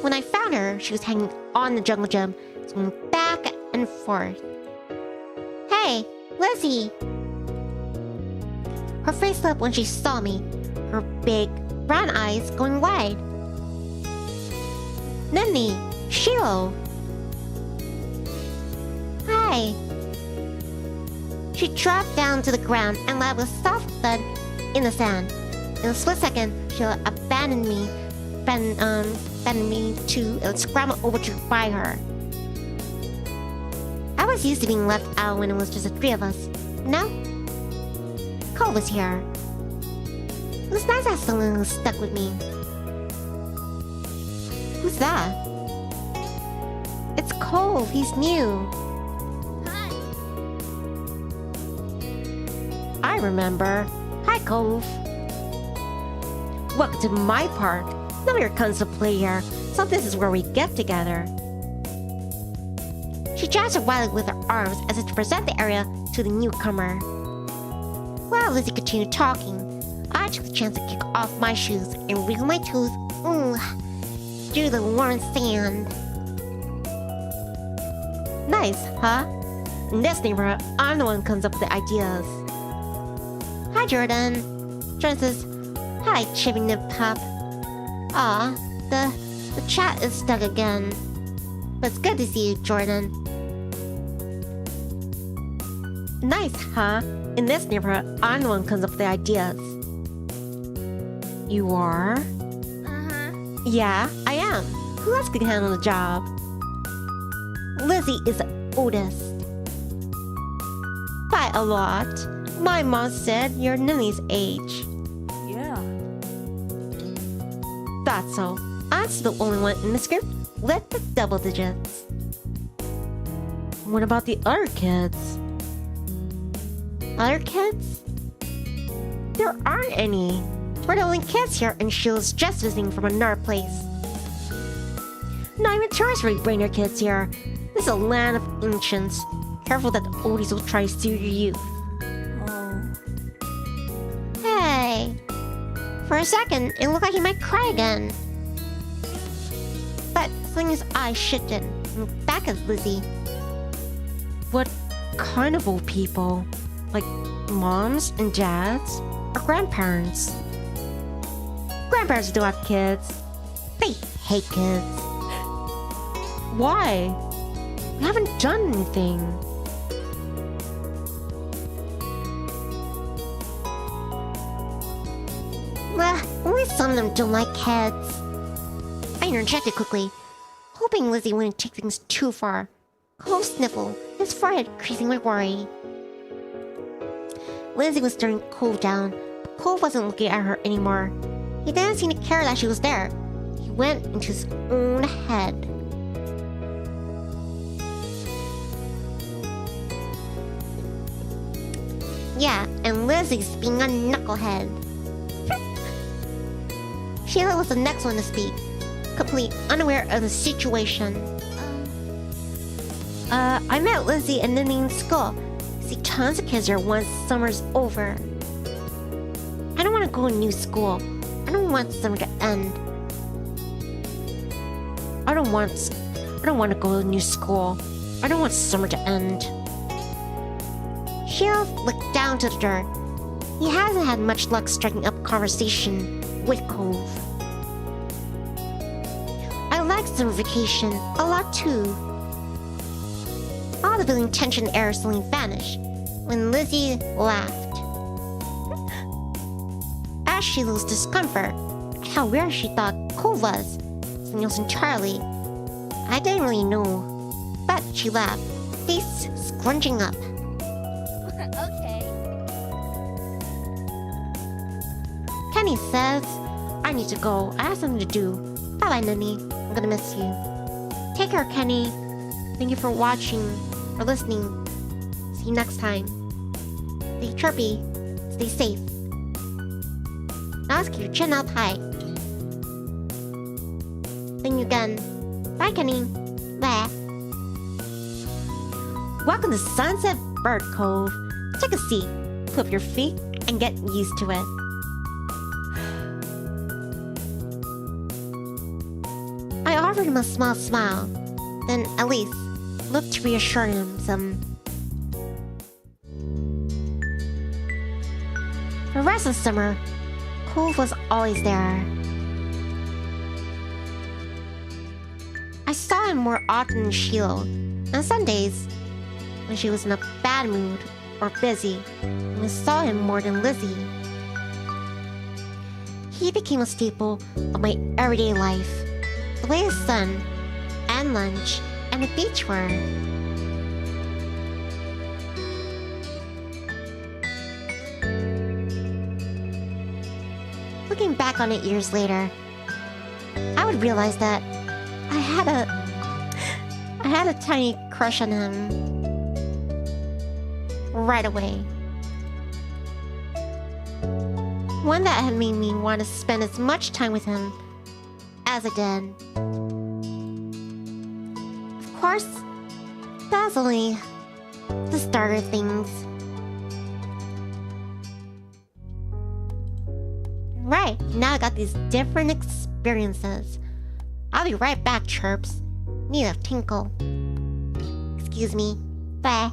When I found her, she was hanging on the jungle gym, swinging back and forth. Hey, Lizzie! Her face lit up when she saw me, her big, brown eyes going wide. Nivni, Shiloh. Hi. She dropped down to the ground and left with a soft thud in the sand. In a split second, she abandoned me to scramble over to find her. I was used to being left out when it was just the three of us. No? Cove was here. It was nice to have someone who stuck with me. Who's that? It's Cove. He's new. Hi. I remember. Hi, Cove. Welcome to my park. Nobody comes to play here, so this is where we get together. She gestured wildly with her arms as if to present the area to the newcomer. While Lizzie continued talking, I took the chance to kick off my shoes and wriggle my toes through the warm sand. Nice, huh? In this neighborhood, I'm the one who comes up with the ideas. Hi, Jordan. Jordan says, hi, Chippy Nip Pup. Aw, the chat is stuck again. But it's good to see you, Jordan. Nice, huh? In this neighborhood, I'm the one who comes up with the ideas. You are? Uh-huh. Yeah, I am. Who else can handle the job? Lizzie is the oldest. By a lot. My mom said you're Nini's age. Yeah. That's so. I'm still the only one in this group with the double digits. What about the other kids? Other kids? There aren't any. We're the only kids here, and Sheila's just visiting from another place. Not even tourists really bring their kids here. This is a land of ancients. Careful that the oldies will try to steal your youth. Oh. Hey. For a second, it looked like he might cry again. But Slinger's eyes shifted, and back at Lizzie. What kind of old people? Like moms and dads? Or grandparents? Grandparents don't have kids. They hate kids. Why? We haven't done anything. Well, only some of them don't like kids. I interjected quickly, hoping Lizzie wouldn't take things too far. Cole sniffled, his forehead creasing with worry. Lizzie was staring Cole down, but Cole wasn't looking at her anymore. He didn't seem to care that she was there. He went into his own head. Yeah, and Lizzie's being a knucklehead. Sheila was the next one to speak, completely unaware of the situation. I met Lizzie and Nini in school. See tons of kids here once summer's over. I don't want to go to new school. I don't want summer to end. I don't want to go to new school. I don't want summer to end. Sheila looked down to the dirt. He hasn't had much luck striking up conversation with Cove. I liked summer vacation a lot too. All the building tension in the air suddenly vanished when Lizzie laughed. As Sheila's discomfort, how weird she thought Cove was, something else entirely. I didn't really know, but she laughed, face scrunching up. Okay. Kenny says, I need to go. I have something to do. Bye-bye, Nini. I'm gonna miss you. Take care, Kenny. Thank you for watching or listening. See you next time. Stay chirpy. Stay safe. Now let's keep your chin up high. Thank you again. Bye, Kenny. Bye. Welcome to Sunset Bird Cove. Take a seat, put up your feet, and get used to it. I offered him a small smile, then at least looked to reassure him some. For the rest of the summer, Cove was always there. I saw him more often than Sheila. On Sundays, when she was in a bad mood or busy, and we saw him more than Lizzie. He became a staple of my everyday life, the way his sun, and lunch, and the beach were. Looking back on it years later, I would realize that I had a tiny crush on him right away. One that had made me want to spend as much time with him as I did. Of course, that's only the start of things. Right, now I got these different experiences. I'll be right back, Chirps. Need a tinkle. Excuse me. Bye.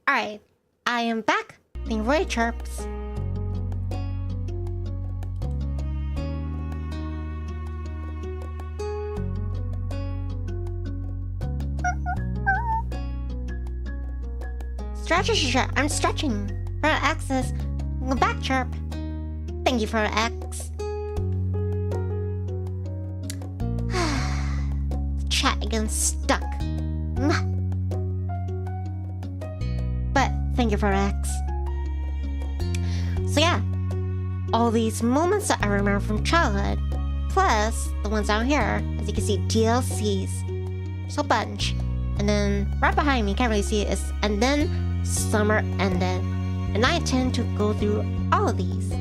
Alright, I am back. And Roy Chirps. I'm stretching. For access. Go back, Chirp. Thank you for X. Chat again stuck. Thank you for X. So yeah, all these moments that I remember from childhood, plus the ones down here, as you can see, DLCs. There's a bunch. And then right behind me, can't really see it, is and then summer ended. And I intend to go through all of these.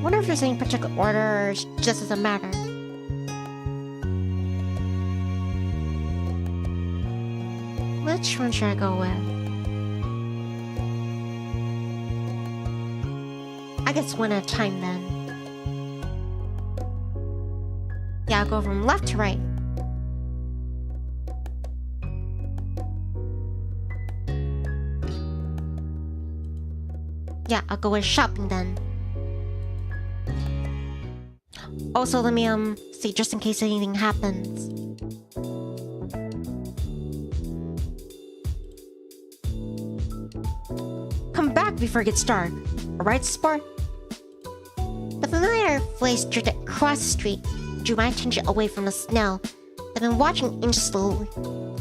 Wonder if there's any particular order or just doesn't matter. Which one should I go with? I guess one at a time then. Yeah, I'll go from left to right. Yeah, I'll go with shopping then. Also, let me see just in case anything happens. Come back before it gets dark. Alright, sport? The familiar voice drifted across the street drew my attention away from the snail that had been watching inch slowly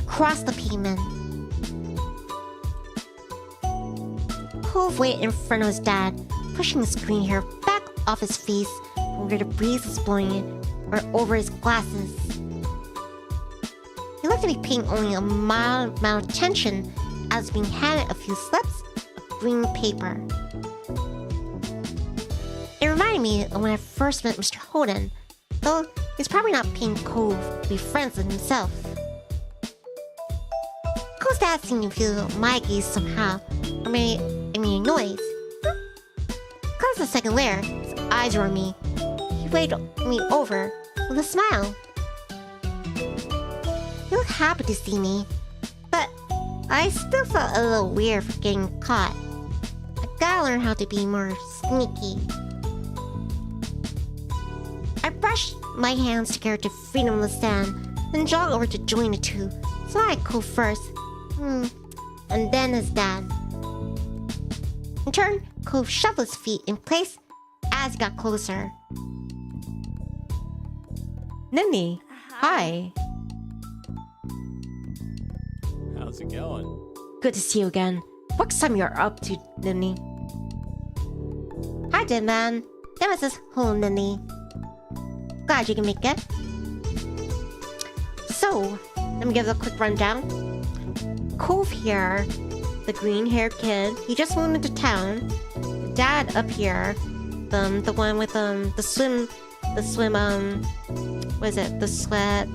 across the pavement. Cove waited in front of his dad, pushing his green hair back off his face from where the breeze was blowing it or over his glasses. He looked to be paying only a mild amount of attention as being handed a few slips of green paper. It reminded me of when I first met Mr. Holden, though he's probably not paying Cove to be friends with himself. Cove's dad seemed to feel my gaze somehow, or maybe it made a noise. Cove's the second layer, his eyes were on me. He waved me over with a smile. He looked happy to see me, but I still felt a little weird for getting caught. I gotta learn how to be more sneaky. I brushed my hands together to freedom of the stand, then jogged over to join the two, so I Cove first, and then his dad. In turn, Cove shuffled his feet in place as he got closer. Nivni, hi. How's it going? Good to see you again. What's time you're up to, Nivni? Hi, dead man. That was his whole Nini. Glad you can make it. So, let me give a quick rundown. Cove here, the green-haired kid, he just moved into town. Dad up here, the one with the swim, what is it? The sweat.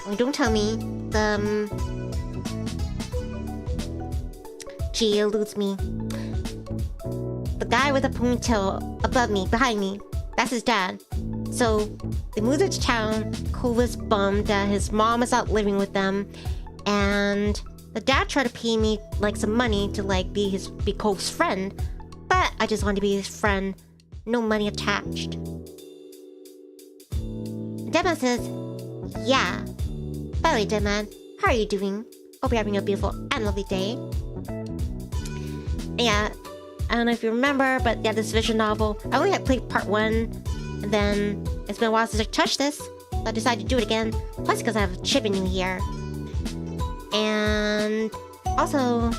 Oh, don't tell me. Gee, it eludes me. The guy with the ponytail above me, behind me. That's his dad. So, they moved into town. Cove was bummed that his mom is out living with them. And the dad tried to pay me, like, some money to, like, be Cove's friend. But I just wanted to be his friend. No money attached. Deadman says, yeah. By the way, Deadman, how are you doing? Hope you're having a beautiful and lovely day. Yeah, I don't know if you remember, but yeah, this visual novel, I only had played part 1, and then it's been a while since I touched this, so I decided to do it again, plus because I have a chip in here. And also,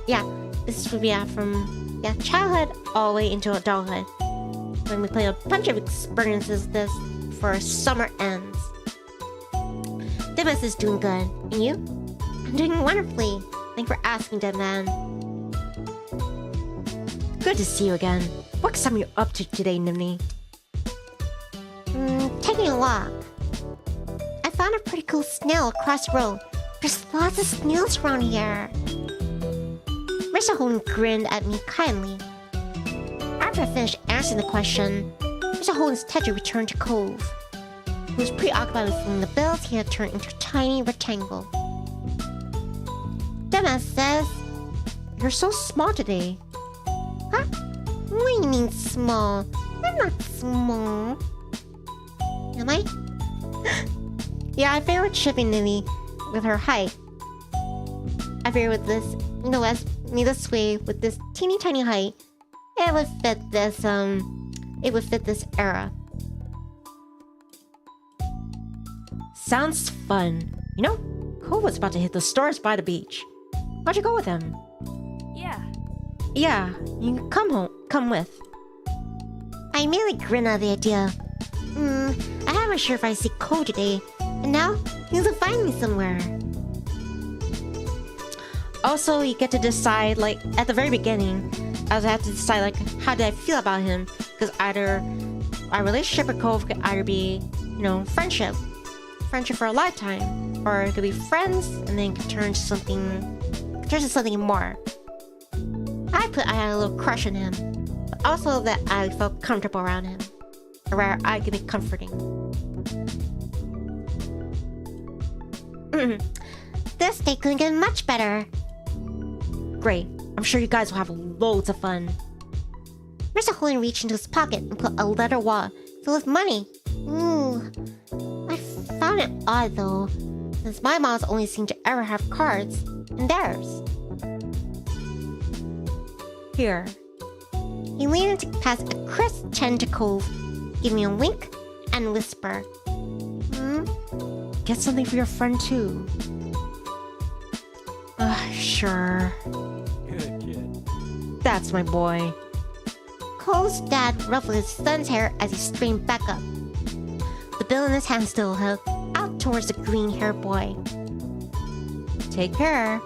yeah, this would be from childhood all the way into adulthood, when we play a bunch of experiences this before summer ends. Deadman is doing good, and you? I'm doing wonderfully. Thanks for asking, Deadman. Good to see you again. What's time you're up to today, Nivni? Taking a walk. I found a pretty cool snail across the road. There's lots of snails around here. Mr. Holden grinned at me kindly. After I finished answering the question, Mr. Holden's attention returned to Cove, who was preoccupied with filling the bills he had turned into a tiny rectangle. Deadman says, You're so small today. huh? What do you mean small? I'm not small. Am I? Yeah, I figured chipping Nini with her height. I figured with this, this way, with this teeny tiny height, it would fit this era. Sounds fun. You know, Cove was about to hit the stores by the beach. Why'd you go with him? Yeah. Yeah, you can come with. I merely grin at the idea. I haven't sure if I see Cove today, and now he's to find me somewhere. Also, you get to decide, like, at the very beginning, I have to decide, like, how did I feel about him? Because either our relationship with Cove could either be, you know, friendship for a lifetime, or it could be friends, and then it could turn to something more. I had a little crush on him, but also that I felt comfortable around him, or where I could be comforting. This day couldn't get much better. Great. I'm sure you guys will have loads of fun. Mr. Holden reached into his pocket and pulled a leather wallet filled with money. I found it odd though, since my mom's only seemed to ever have cards, and theirs. Here. He leaned to pass a crisp 10 to Cove, give me a wink and whisper. Get something for your friend too. Sure. Good kid. That's my boy. Cove's dad ruffled his son's hair as he straightened back up. The bill in his hand still held out towards the green-haired boy. Take care.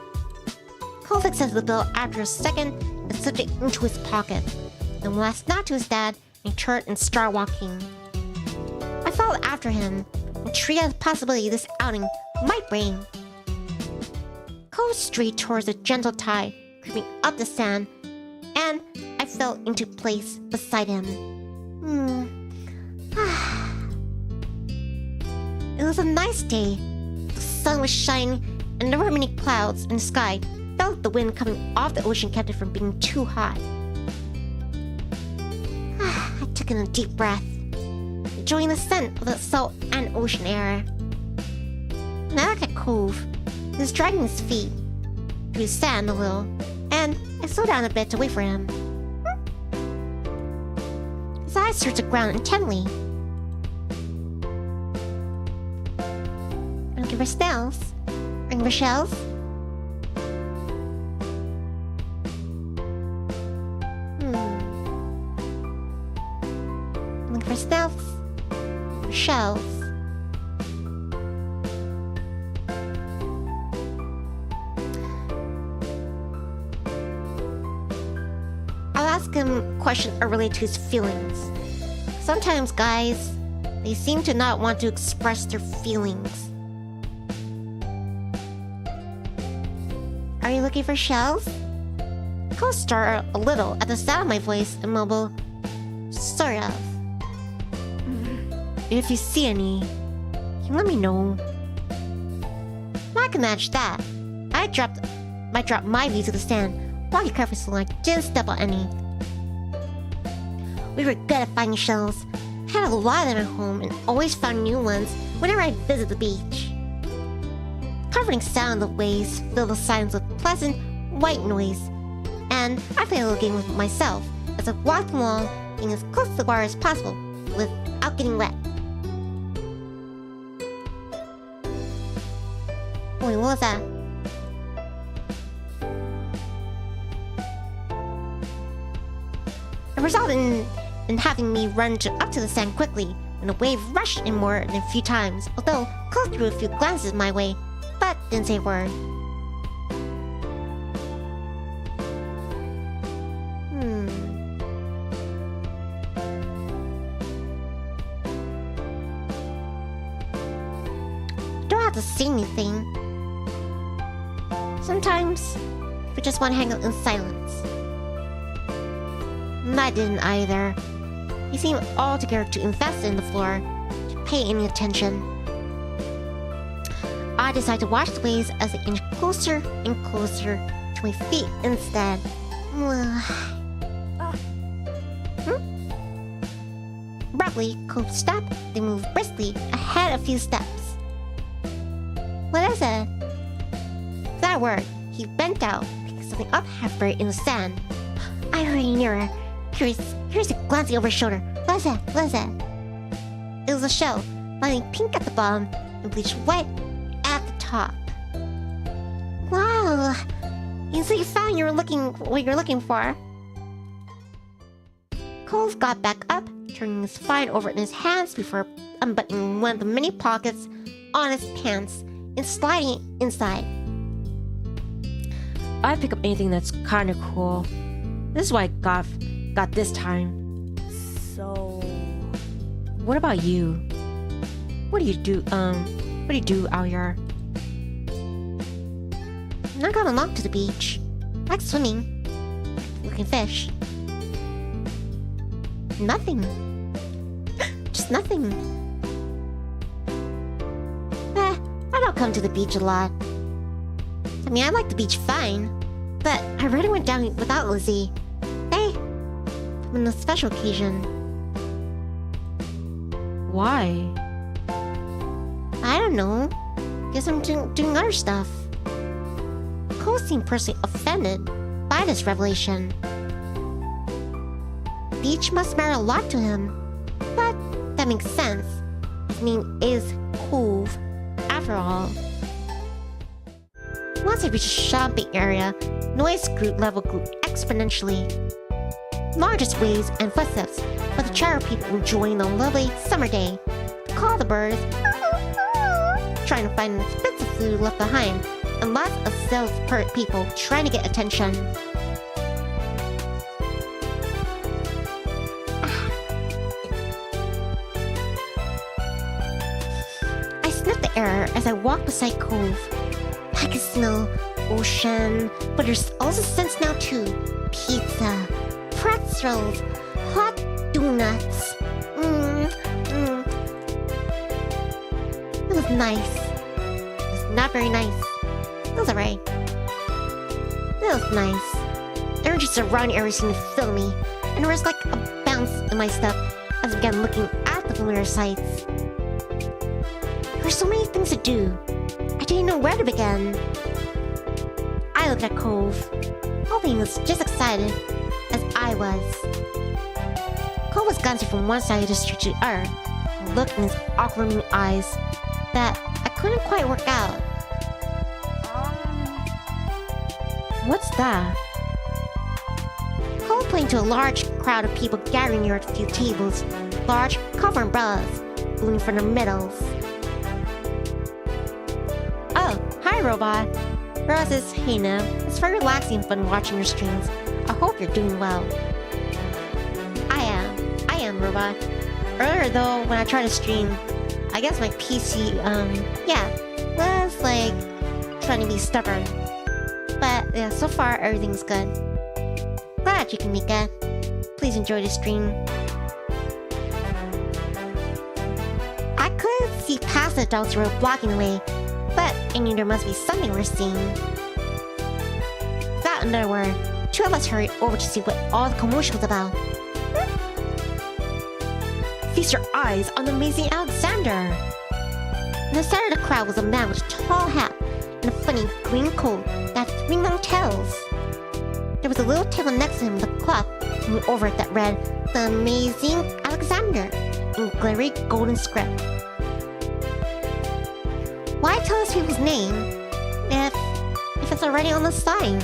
Cove accepted the bill after a second and slipped it into his pocket. Then last not to his dad, he turned and started walking. I followed after him, and treated the possibility this outing might bring. Cove strayed towards a gentle tide, creeping up the sand, and I fell into place beside him. It was a nice day. The sun was shining, and there were many clouds in the sky. Felt the wind coming off the ocean kept it from being too hot. I took in a deep breath, enjoying the scent of the salt and ocean air. And I looked at Cove. He was dragging his feet through sand a little, and I slowed down a bit to wait for him. His eyes searched the ground intently. Looking for snails? Looking for shells? Looking for snails? Or shells? Ask him questions are related to his feelings. Sometimes guys, they seem to not want to express their feelings. Are you looking for shells? Cove startled a little at the sound of my voice and mumbled, sort of. If you see any, can you let me know? I can manage that. I dropped my view to the sand, walking carefully so I didn't step on any. We were good at finding shells. I had a lot of them at home and always found new ones whenever I visit the beach. The comforting sound of the waves filled the silence with pleasant, white noise, and I played a little game with myself as I walked along, getting as close to the water as possible without getting wet. Wait, what was that? It resulted in having me run up to the sand quickly when the wave rushed in more than a few times, although Cove threw a few glances my way, but didn't say a word. Don't have to say anything. Sometimes we just want to hang out in silence. I didn't either. He seemed altogether too invested in the floor to pay any attention. I decided to watch the waves as they inched closer and closer to my feet instead. Abruptly, Cove stopped, then moved briskly ahead a few steps. What is it? Without a word, he bent down, picking something up half buried in the sand. I hurried nearer. Here's a glancing over his shoulder. What is it? What is it? It was a shell, lining pink at the bottom and bleached white at the top. Wow. So you found what you're looking for. Cove got back up, turning his fine over in his hands before unbuttoning one of the many pockets on his pants and sliding inside. I pick up anything that's kind of cool. This is what I got this time. So, What about you? What do you do out here? I got along to the beach. I like swimming. Looking fish. Nothing. Just nothing. I don't come to the beach a lot. I mean, I like the beach fine, but I rarely went down without Lizzie. Hey, on a special occasion. Why? I don't know. Guess I'm doing other stuff. Cole seemed personally offended by this revelation. Beach must matter a lot to him, but that makes sense. His name is Cove, after all. Once I reached the shopping area, noise level grew exponentially. Largest waves and footsteps, but the chatter of people enjoying the lovely summer day. Call the birds, trying to find bits of food left behind, and lots of sales people trying to get attention. I sniffed the air as I walked beside Cove. I can smell ocean, but there's also scents now too. Pizza, pretzels, hot donuts. It was nice. It was not very nice. It was alright. It was nice. Energy surrounding everything seemed to fill me, and there was like a bounce in my step as I began looking at the familiar sights. There were so many things to do. I didn't know where to begin. I looked at Cove, hoping he was just excited as I was. Cove was glancing from one side of the street to the other, a look in his awkward eyes that I couldn't quite work out. What's that? Cove pointed to a large crowd of people gathering near a few tables, large cover umbrellas blooming from their middles. Oh, hi, Robot. Rose says, hey, Nev. It's very relaxing and fun watching your streams. I hope you're doing well. I am, Robot. Earlier, though, when I tried to stream, I guess my PC, was, like, trying to be stubborn. But, yeah, so far, everything's good. Glad you can make it. Please enjoy the stream. I could see past the adults who were blocking the way, but I knew there must be something we're seeing. Without another word, two of us hurried over to see what all the commotion was about. Feast your eyes on the amazing Alexander! In the center of the crowd was a man with a tall hat and a funny green coat that had three long tails. There was a little table next to him with a cloth hanging over it that read, "The Amazing Alexander," in glittery golden script. Why tell us people's name if it's already on the sign?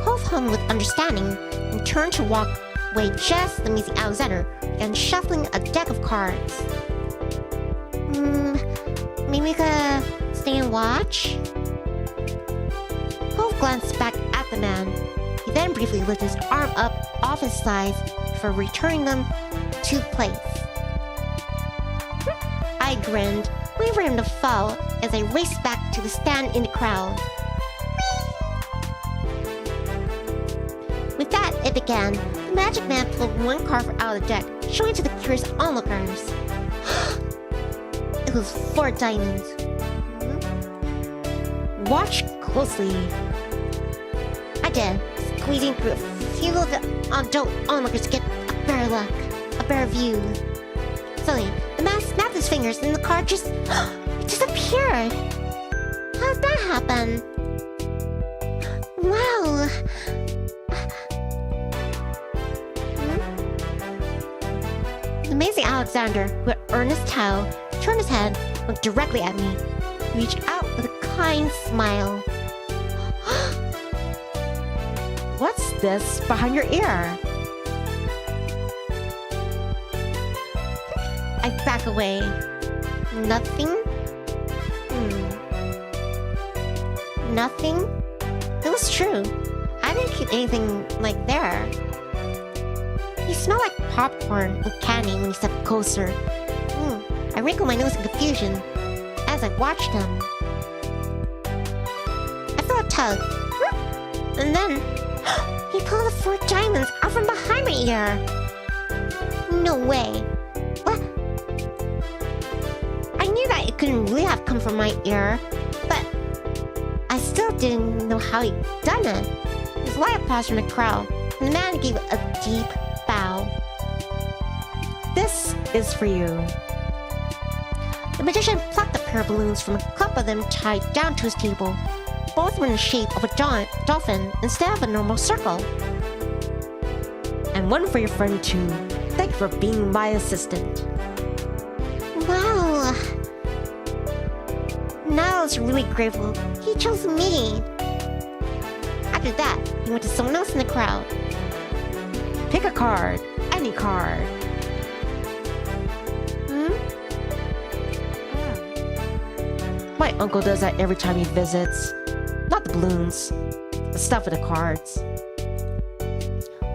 Cove hung with understanding and turned to walk away just as the amazing Alexander began shuffling a deck of cards. Maybe we could stay and watch? Cove glanced back at the man. He then briefly lifted his arm up off his sides before returning them to place. I grinned, waiting for him to follow as I raced back to the stand in the crowd. With that, it began. The magic man pulled one card out of the deck, showing it to the curious onlookers. It was 4 diamonds. Watch closely. I did, squeezing through a few of the adult onlookers to get a better look, a better view. Suddenly, the man snapped his fingers and the card just disappeared. How did that happen? Wow. The amazing Alexander, who had earned his towel, turned his head, looked directly at me. He reached out with a kind smile. What's this behind your ear? I back away. Nothing? Nothing? It was true. I didn't keep anything like there. He smelled like popcorn and candy when he stepped closer. I wrinkled my nose in confusion as I watched him. I felt a tug. And then he pulled the 4 diamonds out from behind my ear. No way. What? I knew that it couldn't really have come from my ear, but I still didn't know how he'd done it. There's a lot of applause from the crowd, and the man gave a deep bow. This is for you. The magician plucked a pair of balloons from a clump of them tied down to his table. Both were in the shape of a dolphin instead of a normal circle. And one for your friend too. Thank you for being my assistant. Wow. Now I was really grateful. He chose me. After that, he went to someone else in the crowd. Pick a card. Any card. My uncle does that every time he visits. Not the balloons. The stuff with the cards.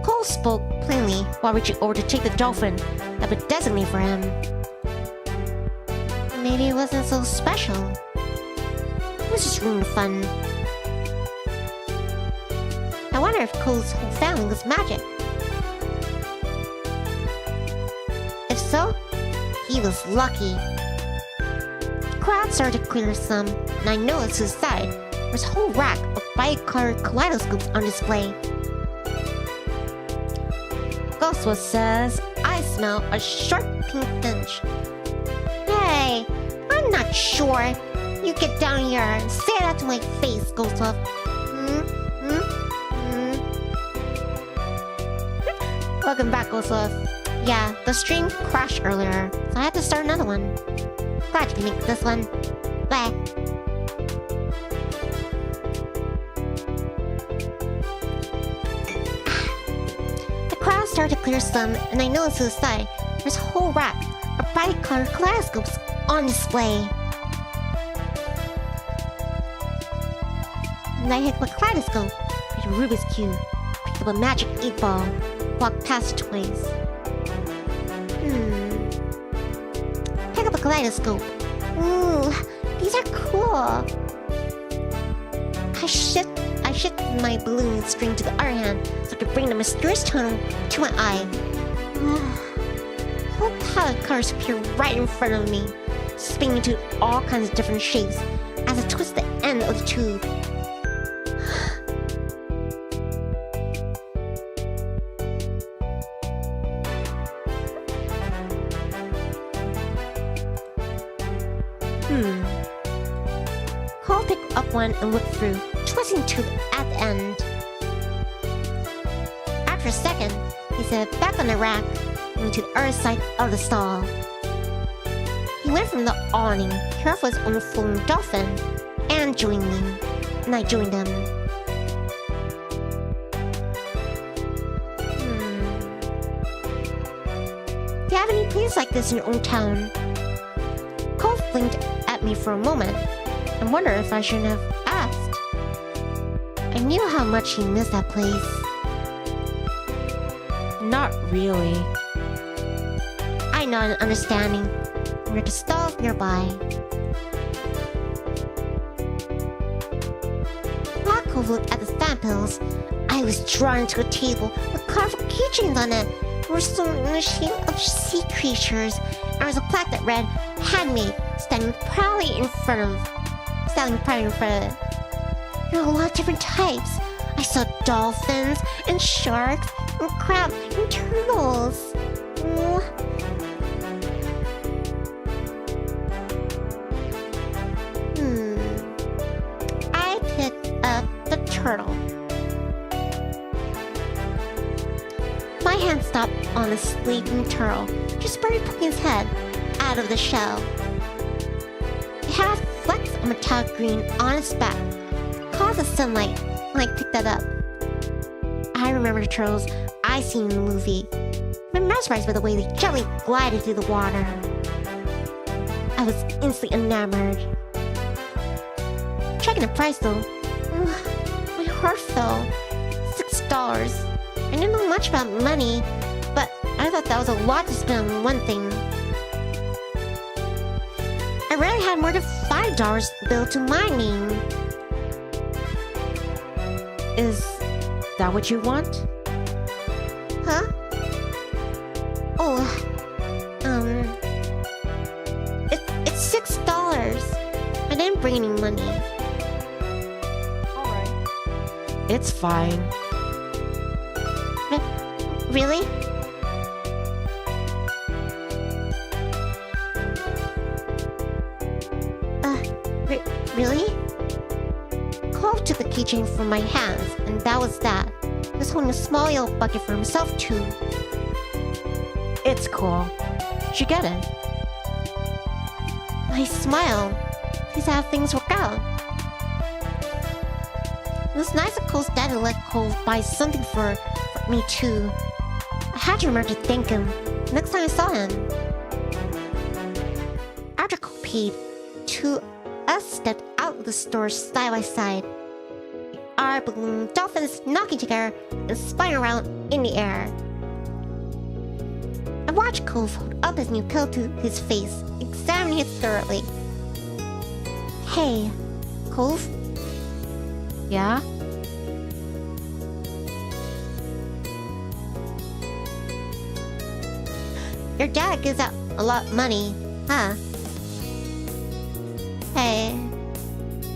Cole spoke plainly while reaching over to take the dolphin that was designated for him. Maybe it wasn't so special. It was just ruining the fun. I wonder if Cole's whole family was magic. If so, he was lucky. The crowd started to clear some, and I noticed to the side there was a whole rack of bright-colored kaleidoscopes on display. Ghostwood says, I smell a sharp pink finch. Hey, I'm not sure. You get down here and say that to my face, Ghostwood. Welcome back, Ghostwood. Yeah, the stream crashed earlier, so I had to start another one. Glad you can make this one. Bye. The crowd started to clear some, and I noticed to the side there's a whole rack of bright-colored kaleidoscopes on display. And I hit the kaleidoscope with a Rubik's Cube, picked up a magic 8-ball, walked past it twice. Pick up a kaleidoscope. Ooh, these are cool. I shifted my balloon string to the other hand so I could bring the mysterious tunnel to my eye. A whole pile of colors appeared right in front of me, spinning into all kinds of different shapes as I twisted the end of the tube. Cole picked up one and looked through, twisting the tube at the end. After a second, he set it back on the rack and went to the other side of the stall. He went from the awning, here was his own floating dolphin, and joined me, and I joined him. Do you have any places like this in your own town? Cole blinked at me for a moment and wondered if I shouldn't have asked. I knew how much he missed that place. Not really. I nodded understanding and were to stall nearby. While Cole looked at the stamp pills, I was drawn to a table with colorful keychains on it. They were sewn in the shape of sea creatures, and there was a plaque that read, "Handmade," standing proudly in front of it. There were a lot of different types. I saw dolphins and sharks and crabs and turtles. I picked up the turtle. My hand stopped on the sleeping turtle, just barely poking his head out of the shell. It had flecks of metallic green on its back, caught the sunlight when I picked that up. I remember the turtles I seen in the movie. I'm mesmerized by the way they gently glided through the water. I was instantly enamored. Checking the price though. My heart fell. $6. I didn't know much about money, but I thought that was a lot to spend on one thing. I rarely had more than $5 billed to my name. Is that what you want? Huh? Oh, it's $6. I didn't bring any money. Alright. It's fine. Really? Really? Cove took the keychain from my hands, and that was that. He was holding a small yellow bucket for himself too. It's cool. Did you get it? I smiled. He's how things work out. It was nice of Cove's dad to let Cove buy something for me too. I had to remember to thank him next time I saw him. After Cove paid, two of us stepped out of the store side by side. Our balloon dolphins knocking together and spinning around in the air. I watched Cove hold up his new pill to his face, examining it thoroughly. Hey, Cove? Yeah? Your dad gives out a lot of money, huh? Hey,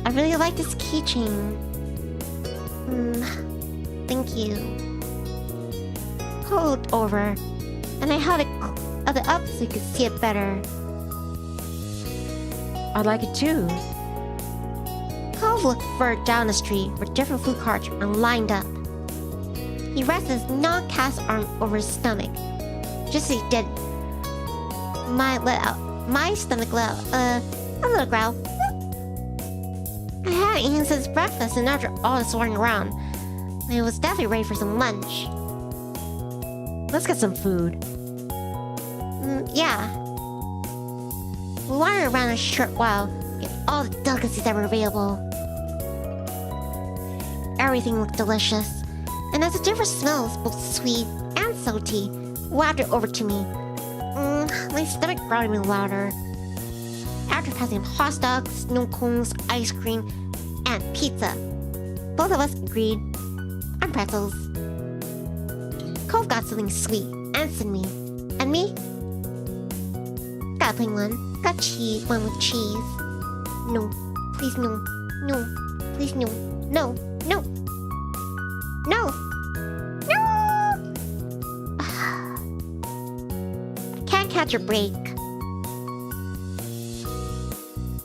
I really like this keychain. Thank you. Hold over, and I held it up so you could see it better. I like it too. Cove looked further down the street where different food carts are lined up. He rested his non-cast arm over his stomach. Just as he did, my stomach let out a little growl. I hadn't eaten since breakfast, and after all this running around, I was definitely ready for some lunch. Let's get some food. Yeah. We wandered around a short while, get all the delicacies that were available. Everything looked delicious, and as the different smells, both sweet and salty, wafted over to me. My stomach growled me louder. After passing hot dogs, snow cones, ice cream, and pizza, both of us agreed on pretzels. Cove got something sweet and cinnamon, and me got a plain one. Got one with cheese. No, please no, no, please no, no, no, no, no. I can't catch a break.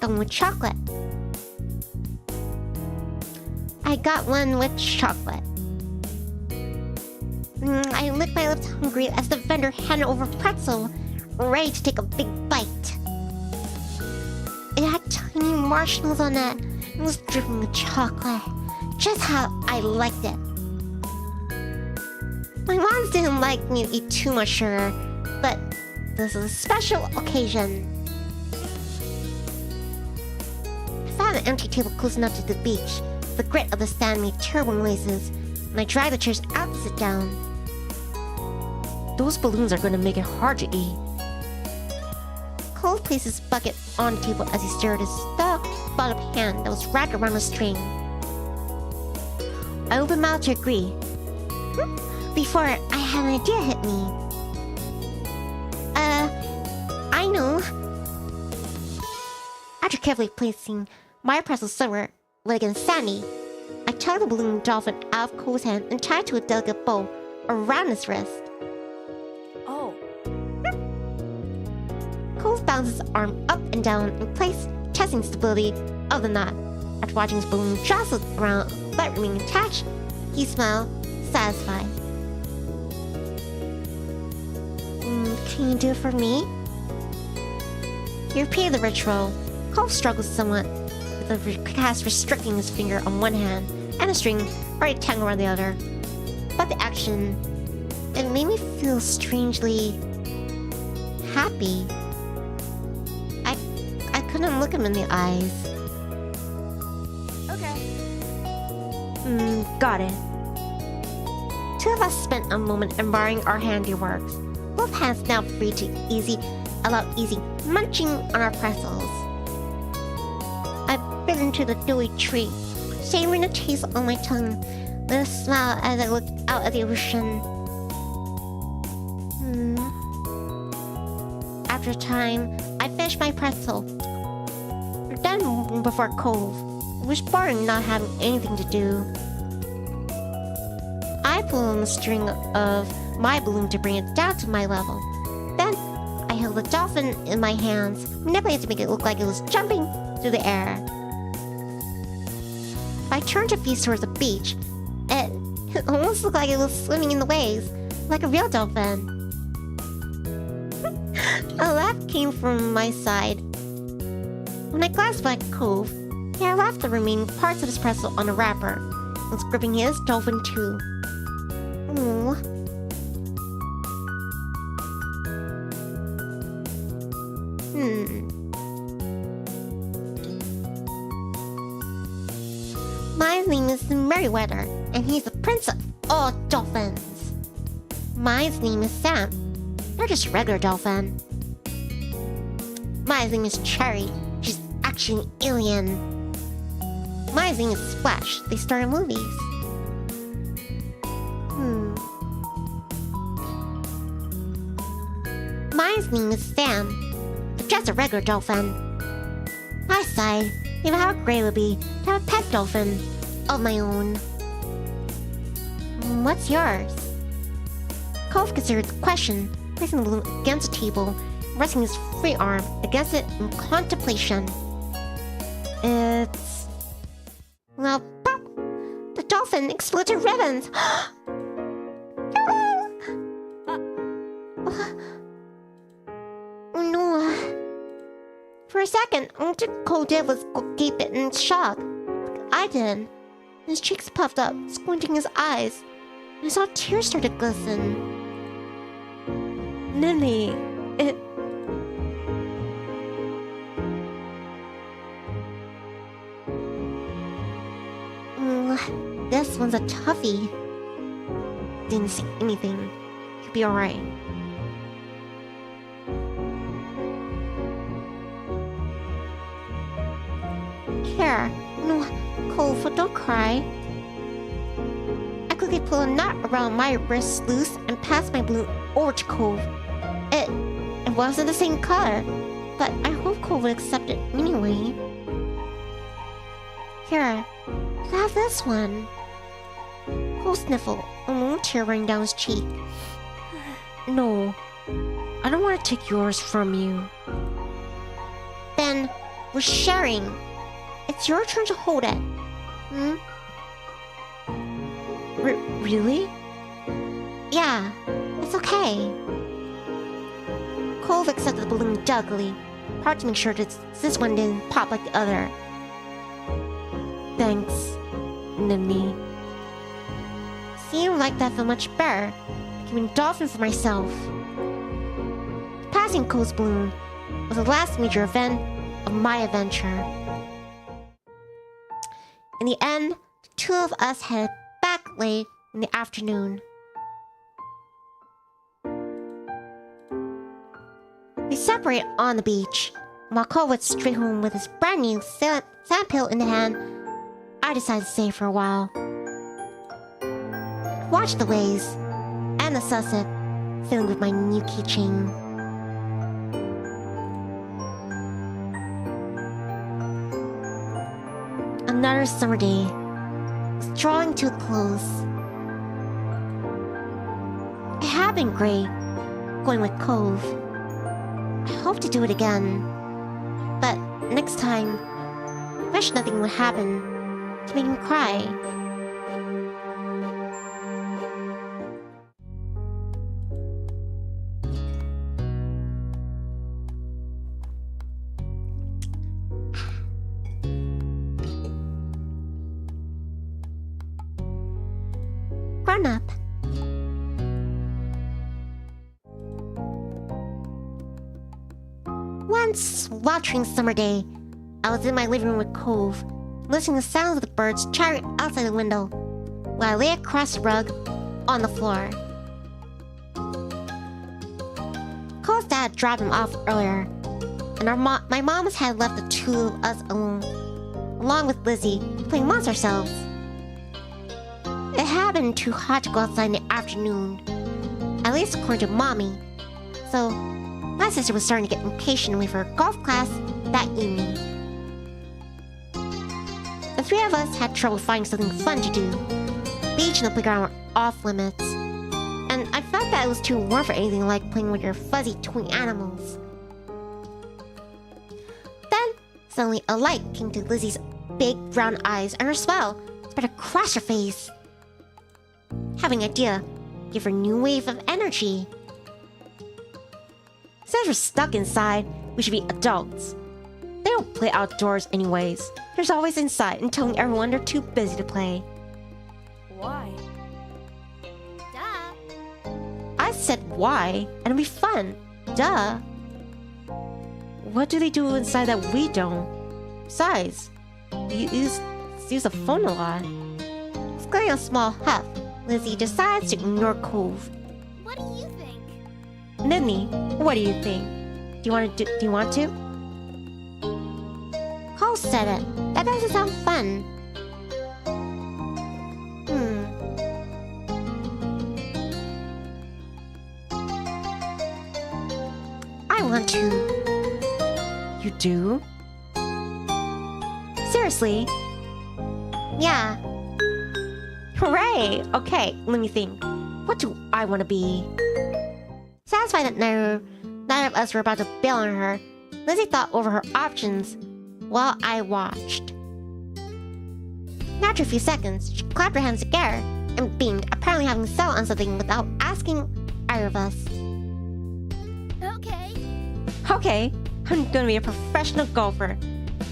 Done with chocolate. I got one with chocolate. I licked my lips hungry as the vendor handed over a pretzel, ready to take a big bite. It had tiny marshmallows on it and was dripping with chocolate, just how I liked it. My mom didn't like me to eat too much sugar, but this was a special occasion. I found an empty table close enough to the beach. The grit of the sand made terrible noises, and I dragged the chairs out to sit down. Those balloons are going to make it hard to eat. Cove placed his bucket on the table as he stared at his stuffed bottom hand that was wrapped around a string. I opened my mouth to agree. Before I had an idea hit me. I know. After carefully placing my pretzel somewhere against Sandy, I tugged the balloon dolphin out of Cove's hand and tied to a delicate bow around his wrist. Oh. Cove bounced his arm up and down in place, testing the stability of the knot. After watching his balloon jostle around but remain attached, he smiled, satisfied. Can you do it for me? He repeated the ritual, Cove struggles somewhat, with the cast restricting his finger on one hand and a string already tangled around the other. But the action, it made me feel strangely happy. I couldn't look him in the eyes. Okay. Got it. Two of us spent a moment admiring our handiworks, both hands now free to allow easy munching on our pretzels. I bit into the dewy treat, savoring the taste on my tongue, with a smile as I looked out at the ocean. After a time, I finished my pretzel. We're done before Cove. It was boring not having anything to do. I pulled on the string of my balloon to bring it down to my level. Then, I held the dolphin in my hands, manipulated to make it look like it was jumping through the air. I turned to face towards the beach. It almost looked like it was swimming in the waves, like a real dolphin. A laugh came from my side. When I glanced back at Cove, he had left the remaining parts of his pretzel on a wrapper and was gripping his dolphin too. Aww. My name is Merryweather, and he's the prince of all dolphins. My name is Sam. You're just a regular dolphin. My name is Cherry. She's actually an alien. My name is Splash. They star in movies. My name is Sam. I'm just a regular dolphin. I sighed, thinking how great it would be to have a pet dolphin of my own. What's yours? Cove considered the question, placing the balloon against the table, resting his free arm against it in contemplation. It's... Well, pop! The dolphin exploded ribbons! Oh no. For a second, all Cole did was gape it in shock. I did. His cheeks puffed up, squinting his eyes. I saw tears start to glisten. Nivni, it... This one's a toughie. Didn't say anything. He'll be alright. Here. No, Cove, don't cry. I quickly pulled a knot around my wrist loose and passed my balloon over to Cove. It wasn't the same color, but I hope Cove would accept it anyway. Here, you have this one. Cole sniffled, a little tear running down his cheek. No, I don't want to take yours from you. Then, we're sharing. It's your turn to hold it. Really? Yeah, it's okay. Cove accepted the balloon duggily, hard to make sure that this one didn't pop like the other. Thanks, Nivni. Seeing like that felt much better, becoming a dolphin for myself. Passing Cove's balloon was the last major event of my adventure. In the end, the two of us headed back late in the afternoon. We separated on the beach. While Cove went straight home with his brand new sandpail in hand, I decided to stay for a while. Watch the waves and the sunset, filling with my new keychain. Another summer day was drawing to a close. It had been great going with Cove. I hope to do it again, but next time, I wish nothing would happen to make him cry. grown-up. One sweltering summer day, I was in my living room with Cove, listening to the sounds of the birds chattering outside the window, while I lay across the rug on the floor. Cove's dad dropped him off earlier, and my moms had left the two of us alone, along with Lizzie, playing amongst ourselves. It had been too hot to go outside in the afternoon, at least according to Mommy, so my sister was starting to get impatient with her golf class that evening. The three of us had trouble finding something fun to do. Beach and the playground were off limits, and I felt that it was too warm for anything like playing with your fuzzy toy animals. Then, suddenly a light came to Lizzie's big brown eyes, and her smile spread across her face. Having an idea gave her a new wave of energy. Since we're stuck inside, we should be adults. They don't play outdoors anyways. There's always inside and telling everyone they're too busy to play. Why? Duh. I said why, and it'll be fun. Duh. What do they do inside that we don't? Besides, we use the phone a lot. Exclaiming a small huff, Lizzie decides to ignore Cove. What do you think? Nivni, what do you think? Do you want to? Cole said it. That doesn't sound fun. I want to. You do? Seriously? Yeah. Hooray! Okay, let me think. What do I want to be? Satisfied that neither of us were about to bail on her, Lizzie thought over her options while I watched. After a few seconds, she clapped her hands together and beamed, apparently having settled on something without asking either of us. Okay, I'm gonna be a professional golfer.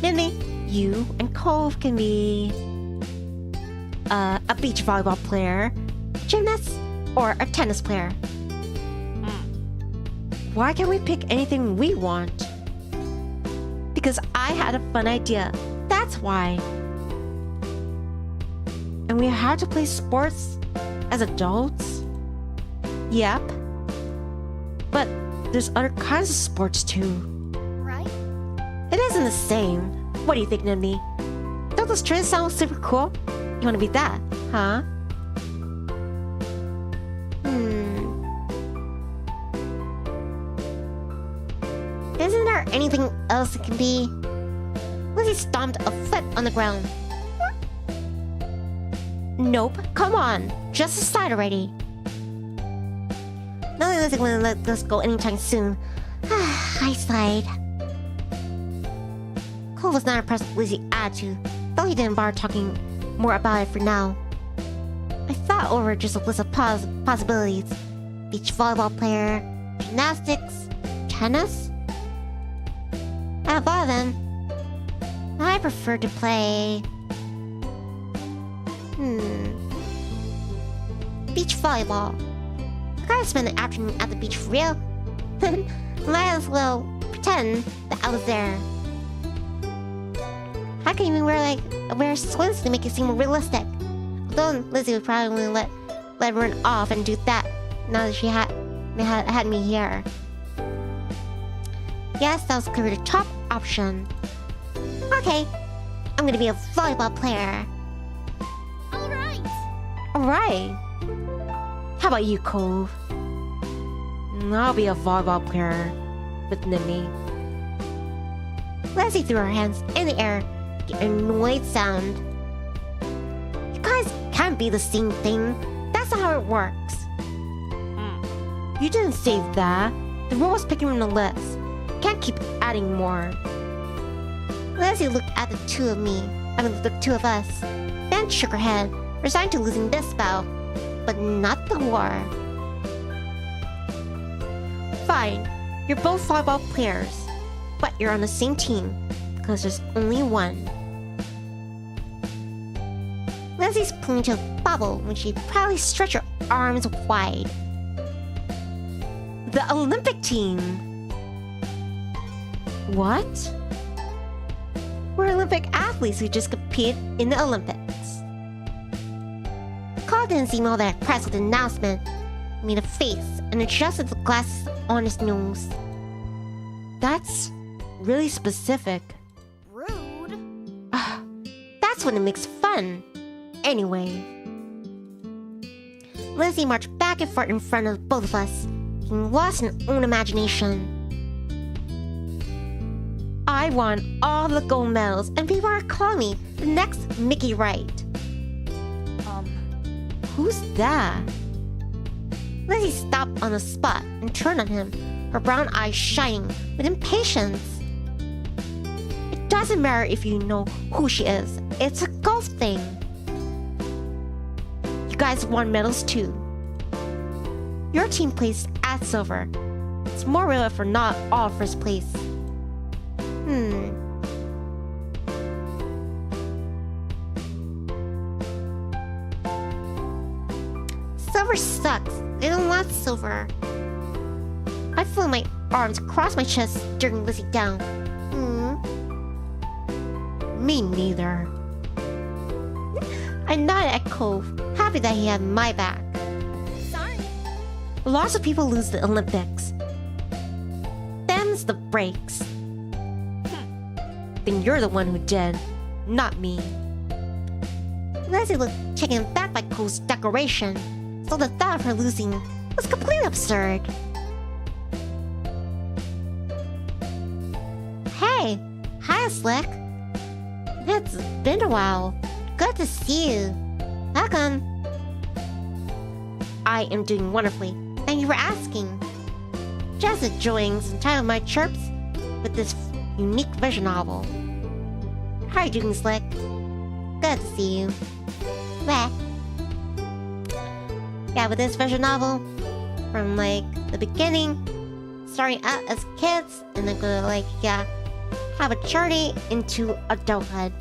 Nivni, you and Cove can be a beach volleyball player, gymnast, or a tennis player. Why can't we pick anything we want? Because I had a fun idea. That's why. And we had to play sports as adults? Yep. But there's other kinds of sports too. Right? It isn't the same. What do you think, Nivni? Don't those trains sound super cool? You want to be that, huh? Isn't there anything else it can be? Lizzie stomped a foot on the ground. Nope, come on. Just decide already. Not that Lizzie wouldn't let this go anytime soon. I sighed. Cole was not impressed with Lizzie's attitude, though he didn't bother talking more about it for now. I thought over just a list of possibilities. Beach volleyball player, gymnastics, tennis. Out of all of them, I prefer to play... beach volleyball. I gotta spend the afternoon at the beach for real. Might as well pretend that I was there. I can even wear swimsuits to make it seem more realistic. Although Lizzie would probably let everyone off and do that now that she had me here. Yes, that was clearly the top option. Okay, I'm gonna be a volleyball player. Alright. How about you, Cove? I'll be a volleyball player with Nivni. Leslie threw her hands in the air, the annoyed sound. You guys can't be the same thing. That's not how it works. You didn't say that. The rule was picking from the list. Can't keep adding more. Leslie looked at the two of us, then shook her head, resigned to losing this battle, but not the war. Fine, you're both volleyball players, but you're on the same team, because there's only one. Lizzie's pointing to a bubble when she proudly stretched her arms wide. The Olympic team! What? We're Olympic athletes who just compete in the Olympics. Cole didn't seem all that impressed with the announcement. He made a face and adjusted the glasses on his nose. That's really specific. Rude. That's when it makes fun. Anyway. Lizzie marched back and forth in front of both of us, getting lost in her own imagination. I won all the gold medals, And people are calling me the next Mickey Wright. who's that? Lizzie stopped on the spot and turned on him, her brown eyes shining with impatience. It doesn't matter if you know who she is. It's a golf thing. You guys won medals too. Your team placed at silver. It's more real if we're not all first place. Silver sucks. I don't want silver. I feel my arms across my chest, staring Lizzie down. Me neither. I nodded at Cove, happy that he had my back. Sorry. Lots of people lose the Olympics. Them's the breaks. Then you're the one who did, not me. Lizzie looked taken aback by Cove's declaration, so the thought of her losing was completely absurd. Hey, hi Slick. It's been a while. Good to see you. Welcome. I am doing wonderfully. Thank you for asking. Just enjoying some time with my chirps with this unique visual novel. How are you doing, Slick? Good to see you. Bleh. Yeah, with this visual novel, from like the beginning, starting out as kids, and then go like, yeah, have a journey into adulthood.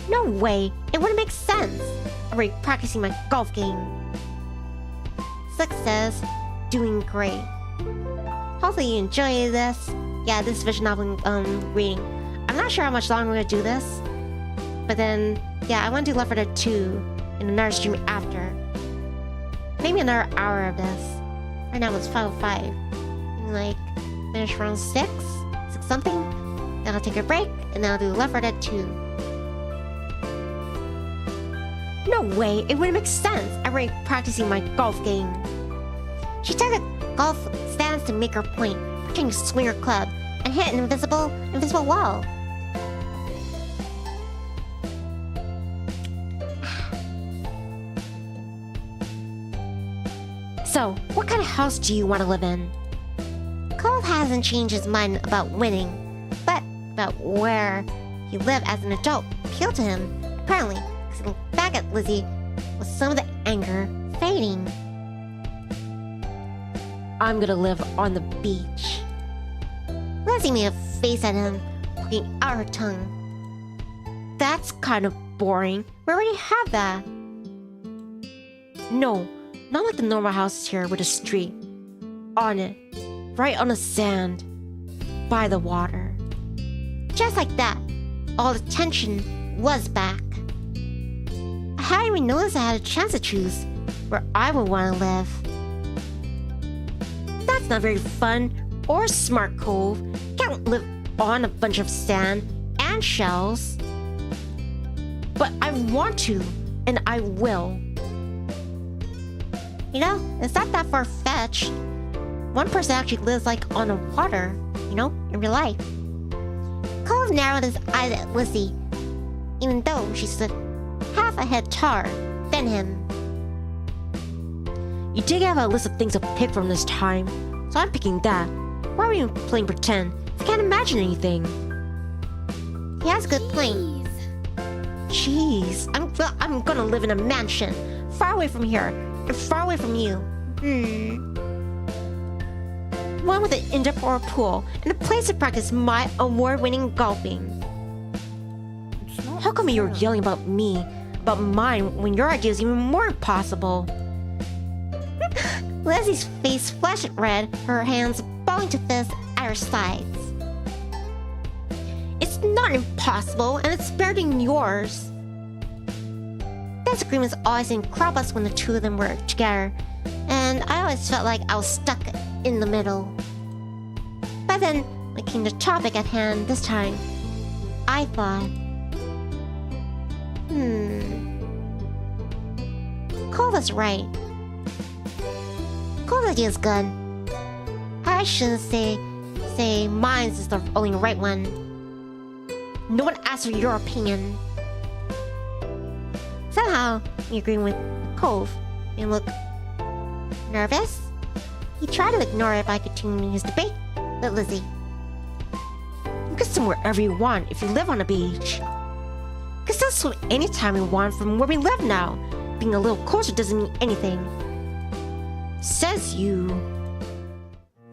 No way, it wouldn't make sense. I'm already practicing my golf game. Slick says, doing great. Hopefully you enjoy this. Yeah, this visual novel reading. I'm not sure how much longer I'm gonna do this, but then yeah, I want to do Left 4 Dead 2 in another stream after. Maybe another hour of this. Right now it's 5:05. And like finish around 6 something. Then I'll take a break and then I'll do Left 4 Dead 2. No way, it wouldn't make sense. I'm already practicing my golf game. She took a golf stance to make her point, pretending to swing her club and hit an invisible wall. So, what kind of house do you want to live in? Cove hasn't changed his mind about winning, but about where he lived as an adult appealed to him, apparently, because he looked back at Lizzie with some of the anger fading. I'm gonna live on the beach. Lizzie made a face at him, poking out her tongue. That's kind of boring. We already have that. No, not like the normal houses here with a street. On it. Right on the sand. By the water. Just like that, all the tension was back. I hadn't even noticed I had a chance to choose where I would want to live. That's not very fun or smart, Cove. Can't live on a bunch of sand and shells. But I want to, and I will. You know, it's not that far-fetched. One person actually lives like on the water, you know, in real life. Cove narrowed his eyes at Lizzie, even though she stood half a head taller than him. You did have a list of things to pick from this time, so I'm picking that. Why are we even playing pretend? I can't imagine anything. He has a good point. Jeez, I'm gonna live in a mansion, far away from here, and far away from you. One with an indoor pool and a place to practice my award-winning golfing. How come come you're yelling about me, about mine, when your idea is even more impossible? Lizzie's face flushed red, her hands balling to fists at her sides. It's not impossible, and it's better than yours. Disagreements always seemed crop-ups when the two of them were together, and I always felt like I was stuck in the middle. But then, when it came to the topic at hand this time, I thought, Cove was right. Cove's idea is good. I shouldn't say mine is the only right one. No one asked for your opinion. Somehow, you agree with Cove and look nervous. He tried to ignore it by continuing his debate with Lizzie. You can swim wherever you want if you live on a beach. You can still swim anytime you want from where we live now. Being a little closer doesn't mean anything. Says you.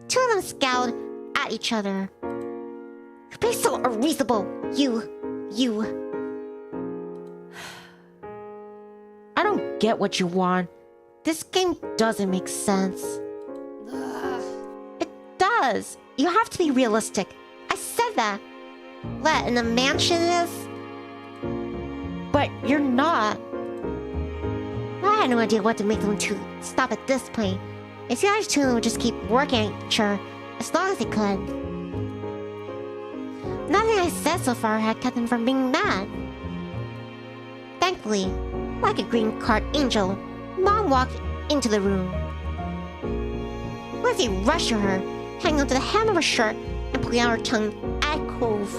Two of them scowled at each other. You're being so unreasonable. You. I don't get what you want. This game doesn't make sense. It does. You have to be realistic. I said that. What, in a mansion is? But you're not. I had no idea what to make them two stop at this point. If you guys two would just keep working at each other as long as they could. Nothing I said so far had kept them from being mad. Thankfully, like a green card angel, Mom walked into the room. Lizzie rushed to her, hanging onto the hem of her shirt and pulling out her tongue at Cove.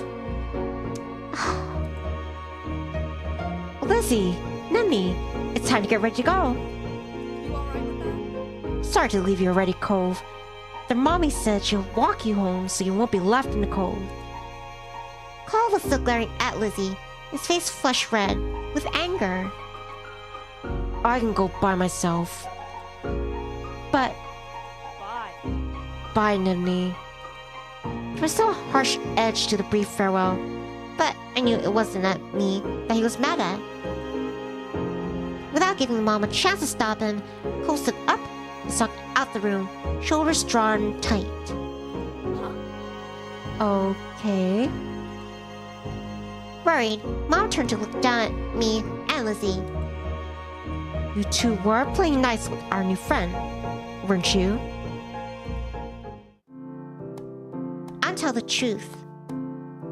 Lizzie, Nivni, it's time to get ready to go. You alright with that? Sorry to leave you already, Cove. The mommy said she'll walk you home so you won't be left in the cold. Cove was still glaring at Lizzie, his face flushed red with anger. I can go by myself. But... Bye. Bye, Nivni. There was still a harsh edge to the brief farewell, but I knew it wasn't at me that he was mad at. Without giving Mom a chance to stop him, Cove stood up and stalked out the room, shoulders drawn tight. Okay. Worried, Mom turned to look down at me and Lizzie. You two were playing nice with our new friend, weren't you? I'll tell the truth.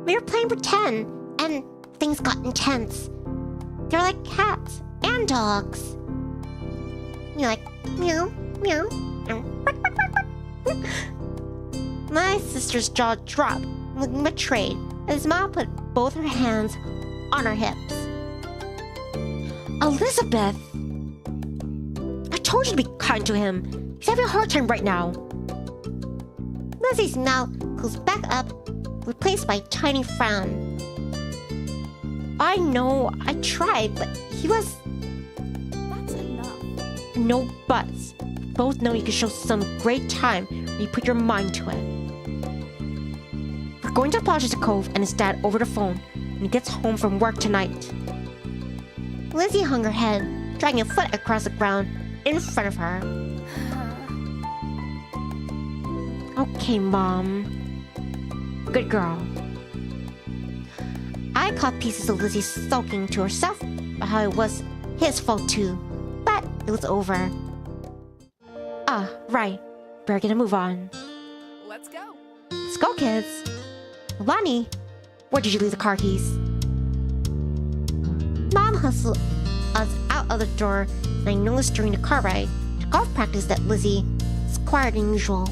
We were playing pretend, and things got intense. They're like cats and dogs. You're like, meow, meow, and bark, bark, bark, bark. My sister's jaw dropped, looking betrayed, as Mom put both her hands on her hips. Elizabeth! I told you to be kind to him. He's having a hard time right now. Lizzie's mouth closed back up, replaced by a tiny frown. I know, I tried, but he was... That's enough. No buts. Both know you can show some great time when you put your mind to it. We're going to apologize to Cove and his dad over the phone when he gets home from work tonight. Lizzie hung her head, dragging a foot across the ground in front of her. Okay, Mom. Good girl. I caught pieces of Lizzie sulking to herself about how it was his fault too, but it was over. Ah, right. We're gonna move on. Let's go. Let's go, kids. Lonnie, where did you leave the car keys? Mom hustled us out of the door, and I noticed during the car ride to golf practice that Lizzie was quieter than usual.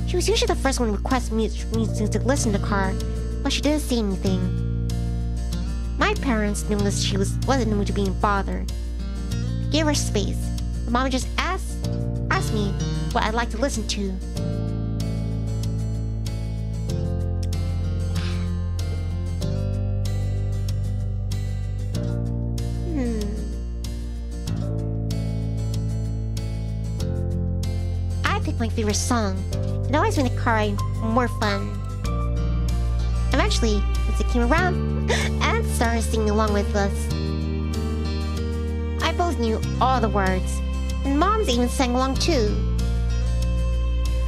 She was usually the first one to request music to listen to the car, but she didn't say anything. My parents noticed she wasn't in the mood to being bothered. I gave her space, but Mom just asked me what I'd like to listen to. I picked my favorite song. It always made the car ride more fun. Eventually, Lizzie came around and started singing along with us. I both knew all the words, and Moms even sang along too.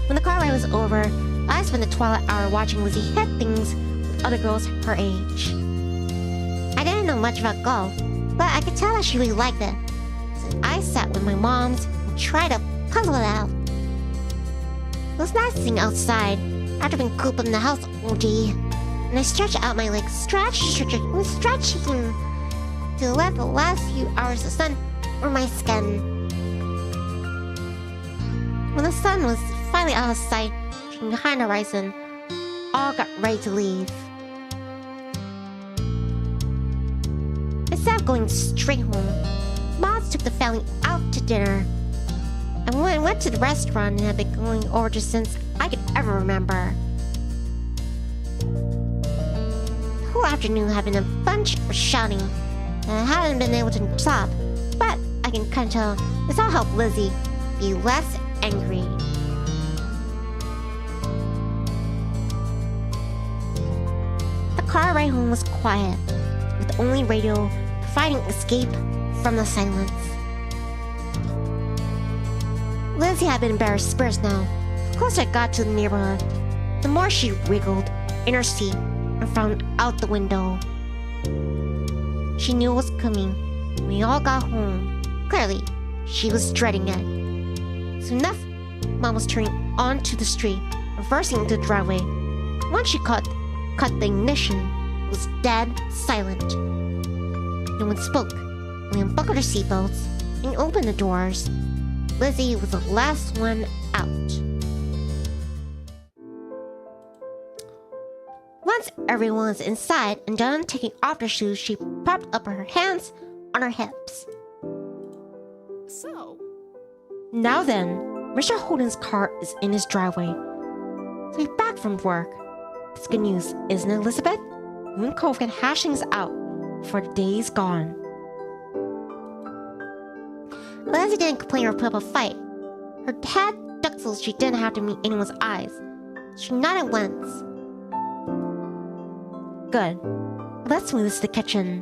When the car ride was over, I spent the twilight hour watching Lizzie hit things with other girls her age. I didn't know much about golf, but I could tell that she really liked it. So I sat with my moms and tried to puzzle it out. It was nice sitting outside after being cooped up in the house all day, and I stretched out my legs, stretching to let the last few hours of sun on my skin. When the sun was finally out of sight, behind the horizon, all got ready to leave. Instead of going straight home, Moms took the family out to dinner. And when I went to the restaurant and had been going over just since I could ever remember. The whole afternoon had been a bunch of shouting, and I hadn't been able to stop, but I can kind of tell this all helped Lizzie be less angry. The car ride home was quiet, with the only radio providing escape from the silence. Lizzie had been in better spirits now. The closer I got to the neighborhood, the more she wriggled in her seat and frowned out the window. She knew it was coming when we all got home. Clearly, she was dreading it. Soon enough, Mom was turning onto the street, reversing into the driveway. Once she cut the ignition, it was dead silent. No one spoke. We unbuckled our seatbelts and opened the doors. Lizzie was the last one out. Once everyone was inside and done taking off their shoes, she propped up her hands on her hips. So, Now then, Mr. Holden's car is in his driveway. So he's back from work. It's good news, isn't it, Elizabeth? You and Cove can hash things out before the day's gone. Lizzie didn't complain or put up a fight. Her head ducked so she didn't have to meet anyone's eyes. She nodded once. Good. Let's move this to the kitchen.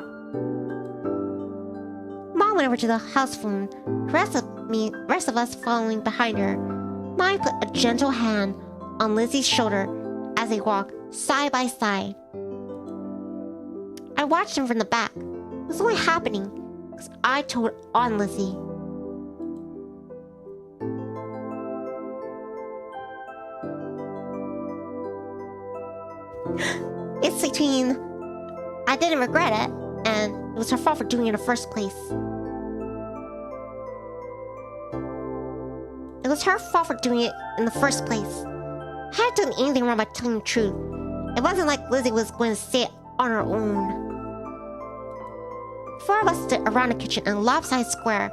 Mom went over to the house phone, the rest of us following behind her. Mom put a gentle hand on Lizzie's shoulder as they walked side by side. I watched them from the back. It was only happening because I told on Lizzie. It's between I didn't regret it and it was her fault for doing it in the first place. It was her fault for doing it in the first place. I hadn't done anything wrong by telling the truth. It wasn't like Lizzie was going to say it on her own. Four of us stood around the kitchen in a lopsided square.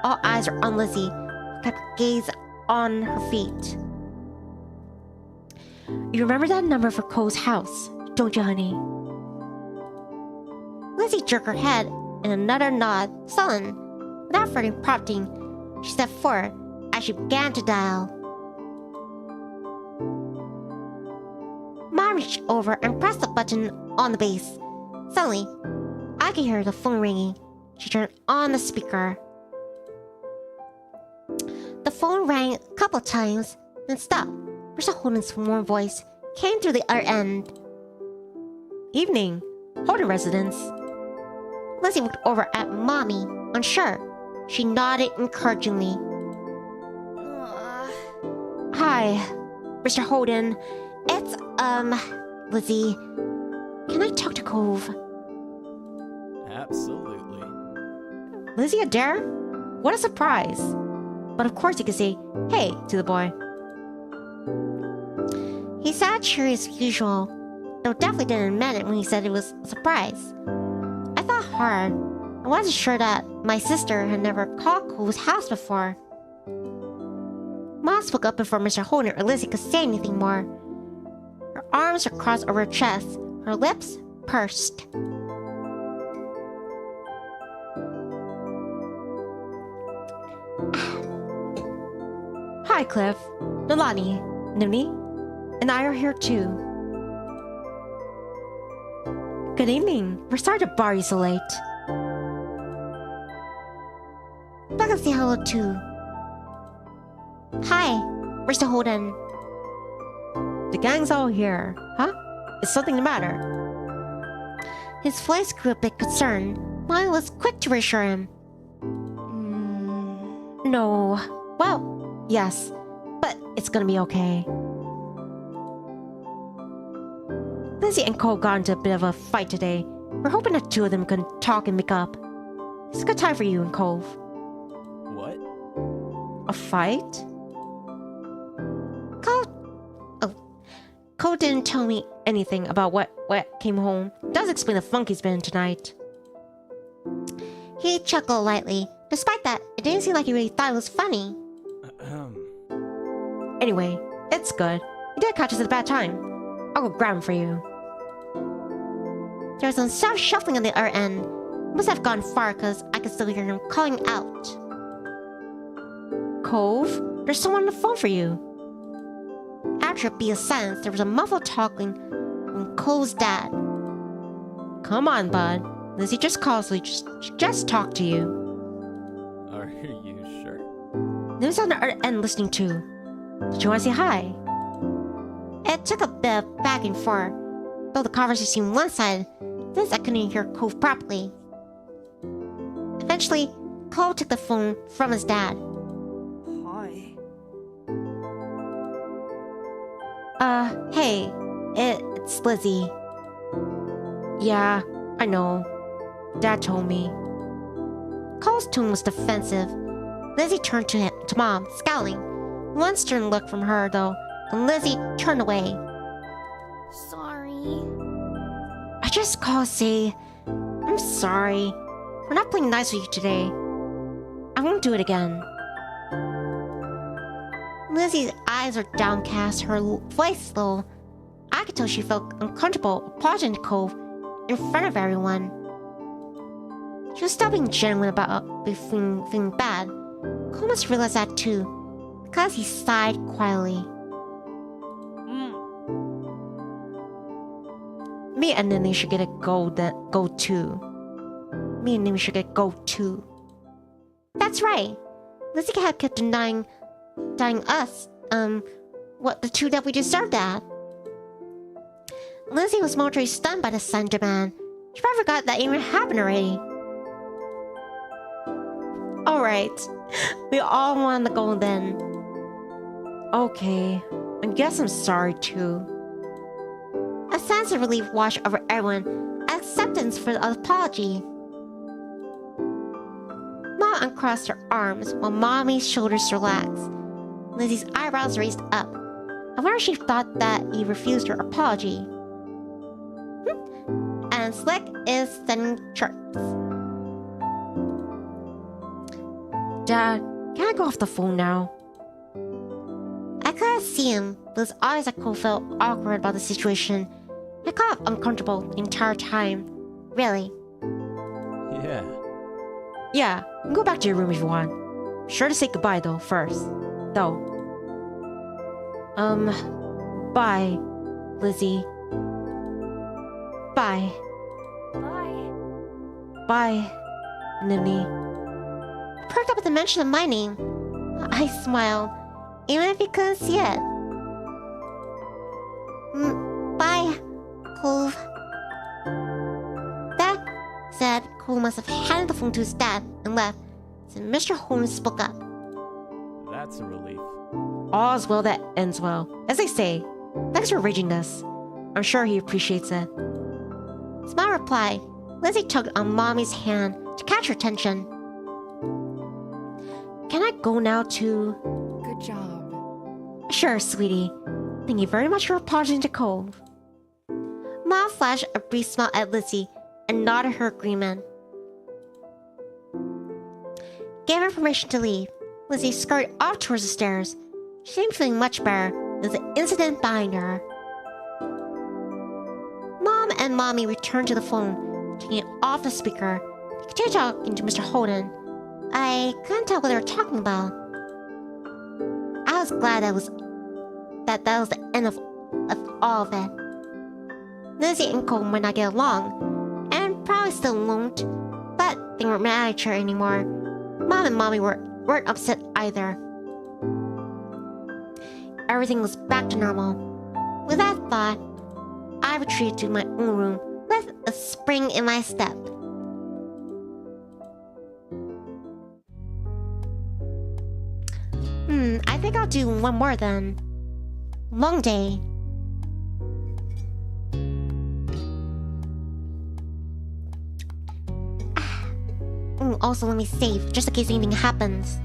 All eyes were on Lizzie, who kept her gaze on her feet. You remember that number for Cove's house, don't you, honey? Lizzie jerked her head in another nod, sullen. Without further prompting, she stepped forward as she began to dial. Mom reached over and pressed the button on the base. Suddenly, I could hear the phone ringing. She turned on the speaker. The phone rang a couple times, then stopped. Mr. Holden's warm voice came through the other end. Evening, Holden residence. Lizzie looked over at Mommy, unsure. She nodded encouragingly. Hi, Mr. Holden. It's, Lizzie. Can I talk to Cove? Absolutely. Lizzie Adair? What a surprise. But of course you could say, hey, to the boy. He sat cheery as usual, though definitely didn't admit it when he said it was a surprise. I thought hard. I wasn't sure that my sister had never called Cove's house before. Mom spoke up before Mr. Holden or Lizzie could say anything more. Her arms were crossed over her chest, her lips pursed. Hi, Cliff. Nilani, Nivni, and I are here too. Good evening. We're sorry to bar you so late. Back and say hello too. Hi, Mr. Holden. The gang's all here. Huh? Is something the matter? His voice grew a bit concerned. Molly was quick to reassure him. No. Well, yes. But it's gonna be okay. Lizzie and Cole got into a bit of a fight today. We're hoping the two of them can talk and make up. It's a good time for you and Cove. What? A fight? Cole didn't tell me anything about what came home. Does explain the funk he's been in tonight. He chuckled lightly. Despite that, it didn't seem like he really thought it was funny. Anyway, it's good. You did catch us at a bad time. I'll go grab him for you. There was some soft shuffling on the other end. Must have gone far because I could still hear him calling out. Cove, there's someone on the phone for you. After a beat of silence, there was a muffled talking from Cole's dad. Come on, bud. Lizzie just called, so just talk to you. Are you sure? Liz on the other end listening too. Did you want to say hi? It took a bit of back and forth. Though the conversation seemed one-sided, since I couldn't hear Cove properly. Eventually, Cole took the phone from his dad. Hi. Hey, it's Lizzie. Yeah, I know. Dad told me. Cole's tone was defensive. Lizzie turned to Mom, scowling. One stern look from her, though, and Lizzie turned away. Sorry. I just called to say, I'm sorry. We're not playing nice with you today. I won't do it again. Lizzie's eyes were downcast, her voice low. I could tell she felt uncomfortable apologizing to Cove in front of everyone. She was still being genuine about feeling bad. Cole must realize that too, because he sighed quietly. Me and Nini should get a go too. Me and Nini should get go too. That's right. Lizzie had kept denying us, what the two that we deserved that. Lizzie was momentarily stunned by the sudden demand. She probably forgot that even happened already. Alright, we all want the gold then. Okay, I guess I'm sorry too. A sense of relief washed over everyone, acceptance for the apology. Mom uncrossed her arms while Mommy's shoulders relaxed. Lizzie's eyebrows raised up. I wonder if she thought that he refused her apology. And Slick is sending chirps. Dad, can I go off the phone now? I couldn't see him, but his eyes like Cole felt awkward about the situation. I got uncomfortable the entire time. Really. Yeah. Yeah, you can go back to your room if you want. Be sure to say goodbye though, first. Though. Bye, Lizzie. Bye. Bye. Bye, Nini. Perked up at the mention of my name. I smiled, even if he couldn't see it. Bye, Cove. That said, Cole must have handed the phone to his dad and left, so Mr. Holmes spoke up. That's a relief. All's well that ends well. As they say, thanks for arranging this. I'm sure he appreciates it. Smile replied. Lizzie tugged on Mommy's hand to catch her attention. Can I go now too? Good job. Sure, sweetie. Thank you very much for apologizing to Cove. Mom flashed a brief smile at Lizzie and nodded her agreement. Gave her permission to leave. Lizzie scurried off towards the stairs. She seemed feeling much better. There was an incident behind her. Mom and Mommy returned to the phone, taking it off the speaker. They continued talking to Mr. Holden. I couldn't tell what they were talking about. I was glad that was the end of all of it. Lizzie and Cole might not get along, probably still won't, but they weren't mad at each other anymore. Mom and Mommy weren't upset either. Everything was back to normal. With that thought, I retreated to my own room with a spring in my step. I think I'll do one more then. Long day. Also, let me save, just in case anything happens.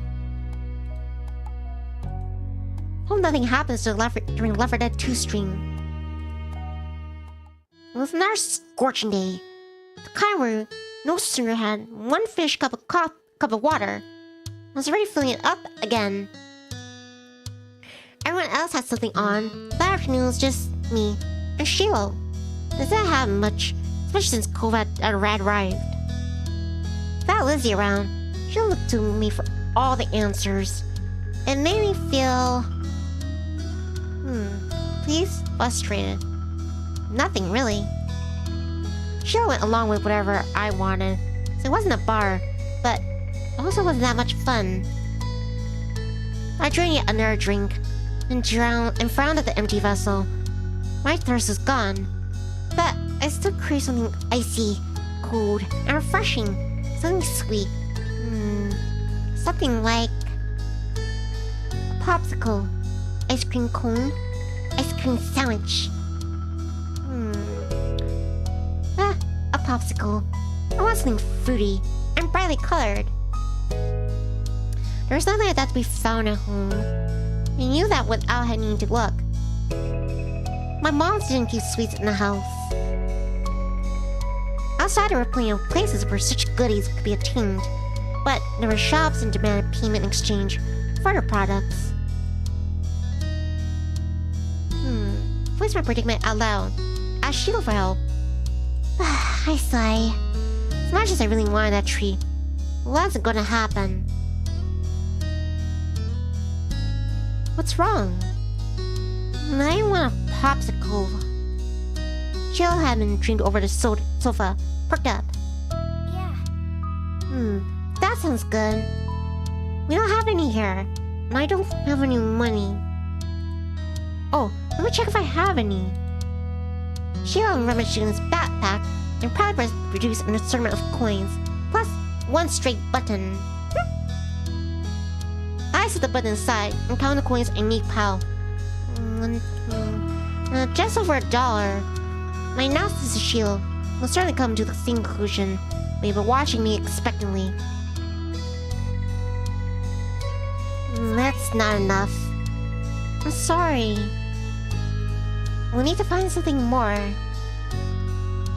Hope nothing happens during Left 4 Dead 2 stream. It was another scorching day. The kind where no sooner had one finished cup of water, I was already filling it up again. Everyone else had something on. That afternoon was just me and Shiloh. It didn't have much, especially since Cove had arrived. Without Lizzie around, she looked to me for all the answers. It made me feel... pleased, frustrated. Nothing really. Sheila went along with whatever I wanted, so it wasn't a bar, but it also wasn't that much fun. I drank yet another drink, and frowned at the empty vessel. My thirst was gone, but I still craved something icy, cold, and refreshing. Something sweet. Something like a popsicle, ice cream cone, ice cream sandwich. A popsicle. I want something fruity and brightly colored. There was nothing like that to be found at home. I knew that without having to look. My mom didn't keep sweets in the house. Outside there were plenty of places where such goodies could be obtained, but there were shops and demanded payment in exchange for other products. Voiced my predicament out loud. Asked Sheila for help. I sigh. As much as I really wanted that tree, it wasn't gonna happen. What's wrong? I want a popsicle. Jill had been dreamed over the sofa, perked up. Yeah. That sounds good. We don't have any here, and I don't have any money. Oh, let me check if I have any. Sheila rummaged in his backpack and proudly produced an assortment of coins, plus one straight button. I set the button aside and counted the coins in a neat pile. Just over $1. My analysis of Sheila will certainly come to the same conclusion, but you've been watching me expectantly. That's not enough. I'm sorry. We'll need to find something more.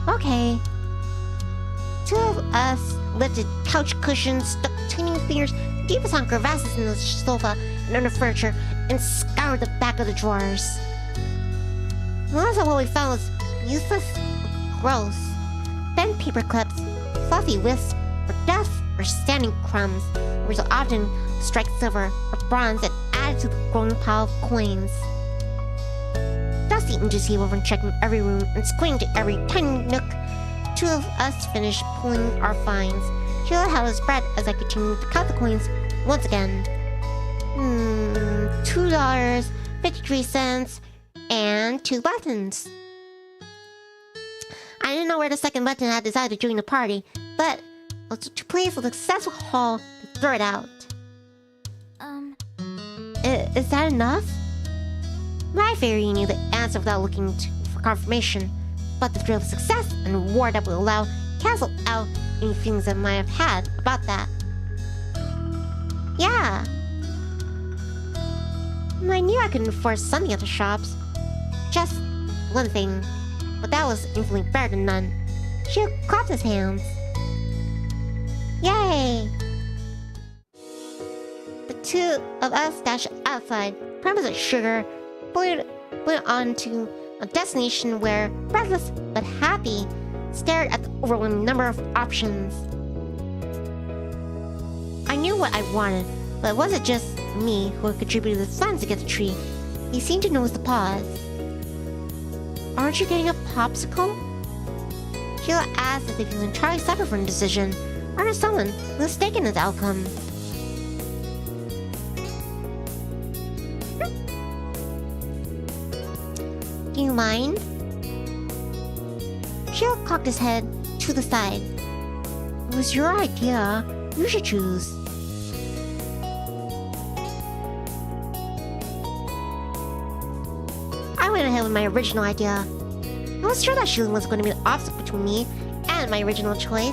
Okay. Two of us lifted couch cushions, stuck tiny fingers deep as on crevasses in the sofa and under furniture, and scoured the back of the drawers. Most of what we found was useless, gross. Bent paper clips, fluffy wisps, or dust, or standing crumbs, which will often strike silver or bronze and add to the growing pile of coins. Dusty and Juicy were checking every room and squinting to every tiny nook. Two of us finished pulling our finds. Sheila held his breath as I continued to count the coins once again. $2.53 and 2 buttons. I didn't know where the second button had decided to join the party, but I was too pleased with the successful haul to throw it out. Is that enough? My fairy knew the answer without looking for confirmation, but the thrill of success and reward that would allow canceled out any feelings I might have had about that. Yeah. I knew I could enforce something at the shops. Just one thing, but that was infinitely better than none. She clapped his hands. Yay! The two of us dashed outside, promised of sugar, blew on to a destination where, breathless but happy, stared at the overwhelming number of options. I knew what I wanted, but it wasn't just me who had contributed the funds to get the tree. He seemed to notice the pause. Aren't you getting a popsicle? Sheila asked if he was entirely separate from the decision, or if someone was mistaken in the outcome. Do you mind? Sheila cocked his head to the side. It was your idea. You should choose. I went ahead with my original idea. I was sure that Sheila was going to be the obstacle between me and my original choice.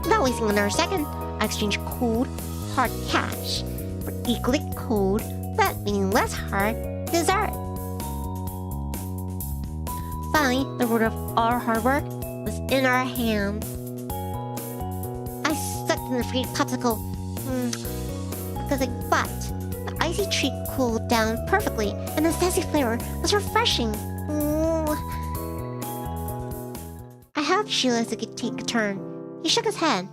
Without wasting another second, I exchanged cold, hard cash for equally cold, but meaning less hard, dessert. Finally, the reward of our hard work was in our hands. I sucked in the free popsicle because I thought the icy treat cooled down perfectly and the sassy flavor was refreshing. Ooh. I helped Sheila to take a turn. He shook his head.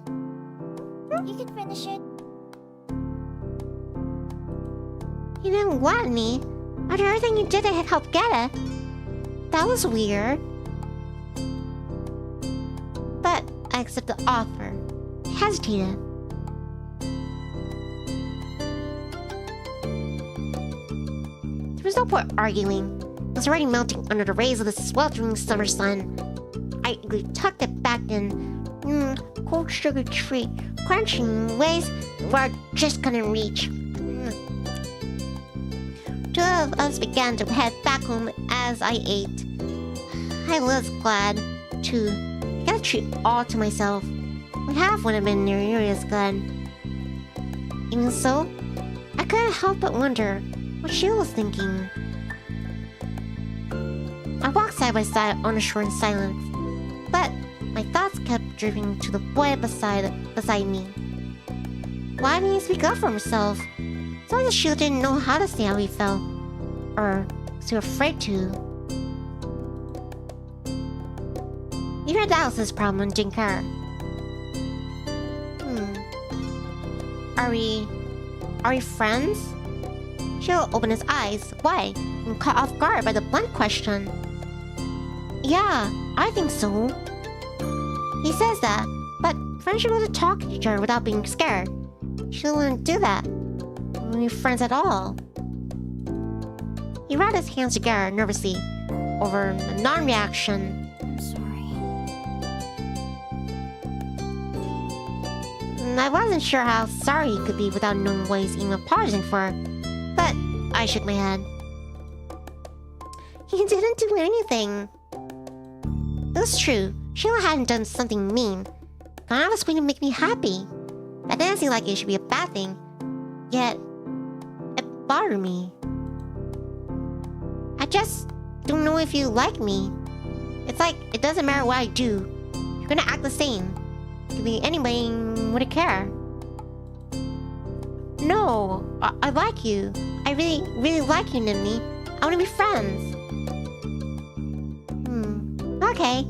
You can finish it. You didn't want me after everything you did to help get it. That was weird. But I accepted the offer. I hesitated. There was no point arguing. It was already melting under the rays of the sweltering summer sun. I tucked it back in. Cold sugar treat, crunching in ways where I just couldn't reach. Two of us began to head back home as I ate. I was glad to get a treat all to myself. My half would have been nearly as good. Even so, I couldn't help but wonder what Sheila was thinking. I walked side by side on the shore in silence, but my thoughts kept drifting to the boy beside me. Why didn't he speak up for himself? So that Sheila didn't know how to say how he felt, or was too afraid to. Even that was his problem and didn't care. Are we friends? Sheila opened his eyes wide and caught off guard by the blunt question. Yeah, I think so. He says that, but friendship was to talk to each other without being scared. Sheila wouldn't do that. We weren't friends at all. He rubbed his hands together nervously over a non-reaction. I'm sorry. I wasn't sure how sorry he could be without knowing what he's even apologizing for, but I shook my head. He didn't do anything. It was true. Sheila hadn't done something mean. God was going to make me happy. That didn't seem like it should be a bad thing. Yet, it bothered me. I just don't know if you like me. It's like, it doesn't matter what I do. You're gonna act the same. Could be anybody would care. No, I like you. I really like you, Nivni. I want to be friends. Okay.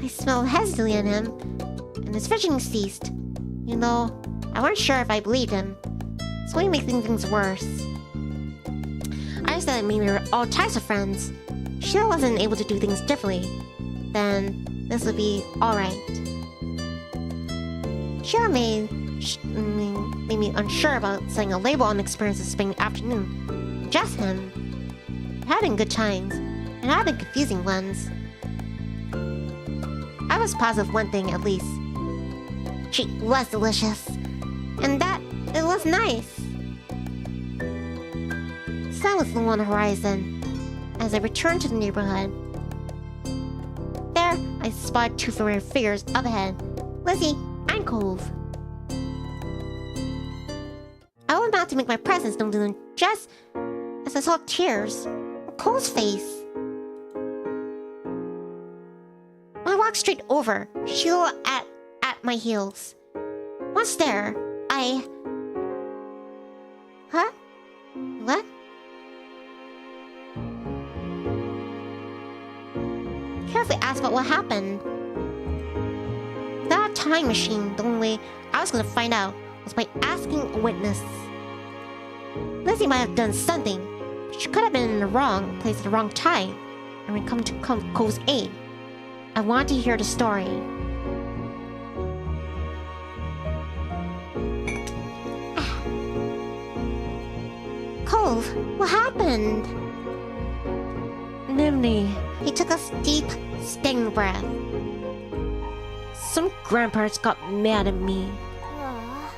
I smelled hesitantly at him, and his fidgeting ceased. You know, I wasn't sure if I believed him. So he made things worse. I said that maybe we were all types of friends. Sheila wasn't able to do things differently. Then this would be alright. Sheila made me unsure about setting a label on the experience of spending the afternoon. Just him. It had been good times, and it had been confusing ones. I was positive one thing at least. Treat was delicious, and that it was nice. The sun was low on the horizon as I returned to the neighborhood. There, I spotted two familiar figures up ahead, Lizzie and Cove. I was about to make my presence known to them just as I saw tears on Cove's face. I walked straight over, Sheila at my heels. Once there, Huh? What? Carefully asked about what happened. Without a time machine, the only way I was gonna find out was by asking a witness. Lizzie might have done something, but she could have been in the wrong place at the wrong time, and we come to Cove's aid. I want to hear the story. Cove, what happened? Nivni, He took a deep, sting breath. some grandparents got mad at me. Aw.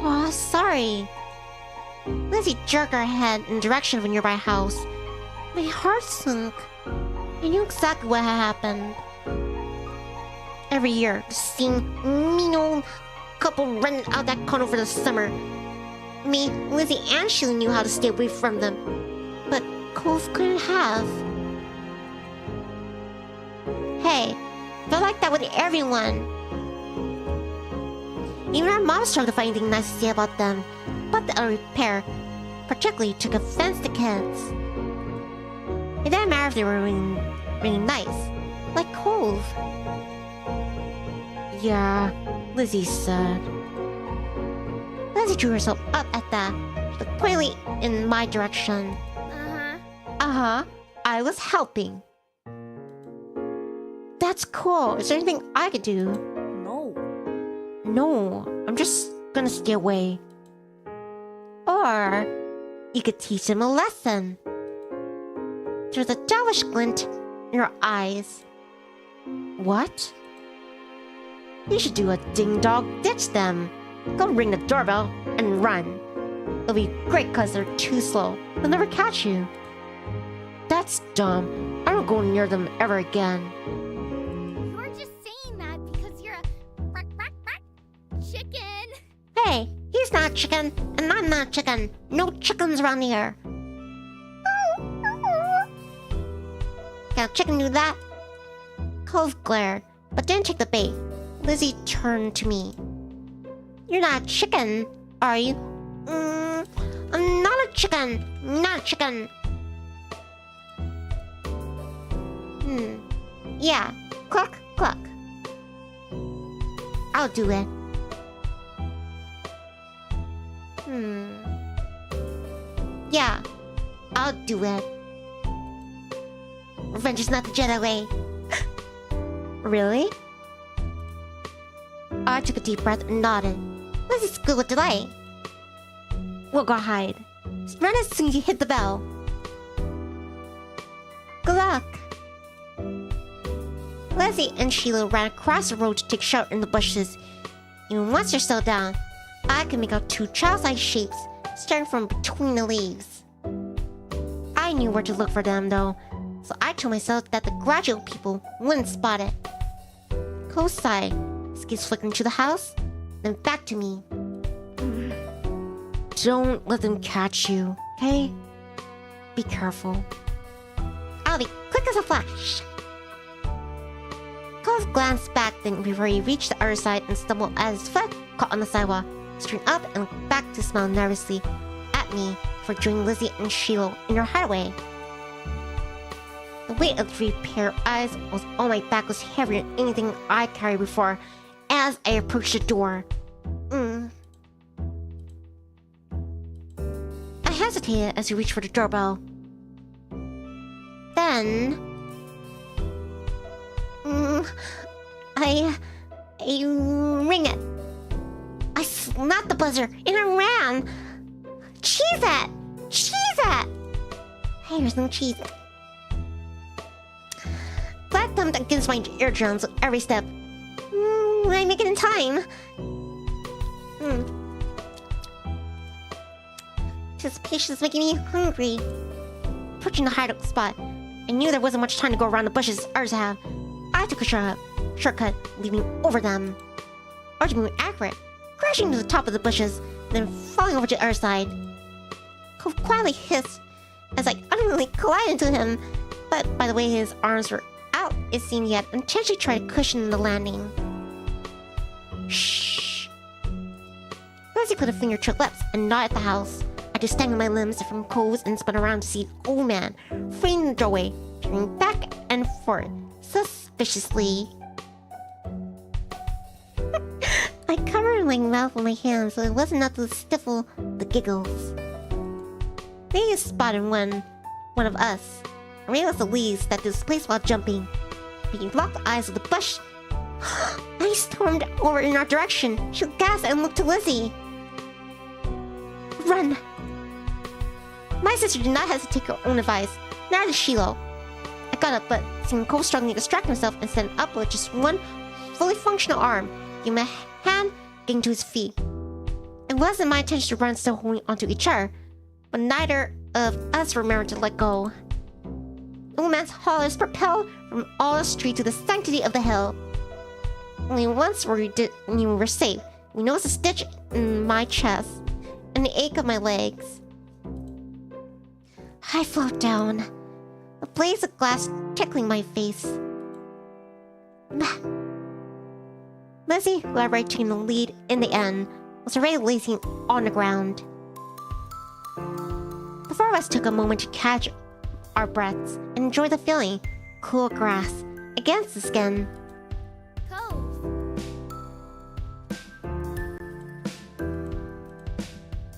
Oh, sorry. Lizzie jerked her head in the direction of a nearby house. My heart sunk. I knew exactly what had happened. Every year, the same mean old couple rented out that condo for the summer. Me, Lizzie, and Sheila knew how to stay away from them. But Cove couldn't have. Hey, felt like that with everyone. Even our mom struggled to find anything nice to say about them. But the other pair particularly took offense to kids. It didn't matter if they were really nice, like Cove. Yeah, Lizzie said. Lizzie drew herself up at that, looked pointedly in my direction. Uh-huh. I was helping. That's cool. Is there anything I could do? No. No, I'm just gonna stay away. Or you could teach him a lesson. There's a devilish glint in your eyes. What? You should do a ding-dong ditch them. Go ring the doorbell and run. It'll be great because they're too slow. They'll never catch you. That's dumb. I don't go near them ever again. You're just saying that because you're a chicken. Hey, he's not chicken, and I'm not chicken. No chickens around here. Can a chicken do that? Cove glared, but didn't take the bait. Lizzie turned to me. You're not a chicken, are you? I'm not a chicken. Not a chicken. Yeah. Cluck, cluck. I'll do it. Yeah. I'll do it. Revenge is not the Jedi way. Really? I took a deep breath and nodded. Lizzie's good with delight. We'll go hide. Run as soon as you hit the bell. Good luck. Lizzie and Sheila ran across the road to take shelter in the bushes. Even once they're still down, I could make out two child-sized shapes staring from between the leaves. I knew where to look for them, though, so I told myself that the graduate people wouldn't spot it. Cove sighed, his gaze flickering to the house, then back to me. Don't let them catch you, okay? Be careful. I'll be quick as a flash. Cove glanced back then before he reached the other side and stumbled as his foot caught on the sidewalk, straightened up and looked back to smile nervously at me for joining Lizzie and Sheila in her hideaway. The weight of the three pair of eyes was on my back was heavier than anything I carried before as I approached the door. I hesitated as he reached for the doorbell. Then... I ring it. I snapped the buzzer and I ran. Cheese it! Cheese it! Hey, there's no cheese. Blood thumped against my eardrums with every step. Will I make it in time? Anticipation is making me hungry. Approaching the hideout spot, I knew there wasn't much time to go around the bushes others have. I took a shortcut, leaping over them. Or to be more accurate, crashing to the top of the bushes, then falling over to the other side. Cove quietly hissed as I utterly collided into him, but by the way his arms were out, it seemed he had intentionally tried to cushion the landing. Shh. Lizzie put a finger to her lips and nodded at the house. I just tangled my limbs from Cove's and spun around to see an old man framed in the doorway, turning back and forth suspiciously. I covered my mouth with my hands so it wasn't enough to stifle the giggles. Maybe he spotted one of us, or maybe it was the leaves that displaced while jumping. but he locked eyes with the bush. And he stormed over in our direction. She gasped and looked to Lizzie. Run! My sister did not hesitate her own advice. Neither did Shiloh. I got up, but seeing Cove struggling to distract himself and stand up with just one fully functional arm, gave him a hand getting to his feet. It wasn't my intention to run still holding onto each other, but neither of us remembered to let go. The old man's hollers propelled from all the street to the sanctity of the hill. Only once we were safe. We noticed a stitch in my chest and the ache of my legs. I float down, a blaze of glass tickling my face. Lizzie, who had right taken the lead in the end, was already lazing on the ground. The four of us took a moment to catch our breaths and enjoy the feeling, cool grass against the skin.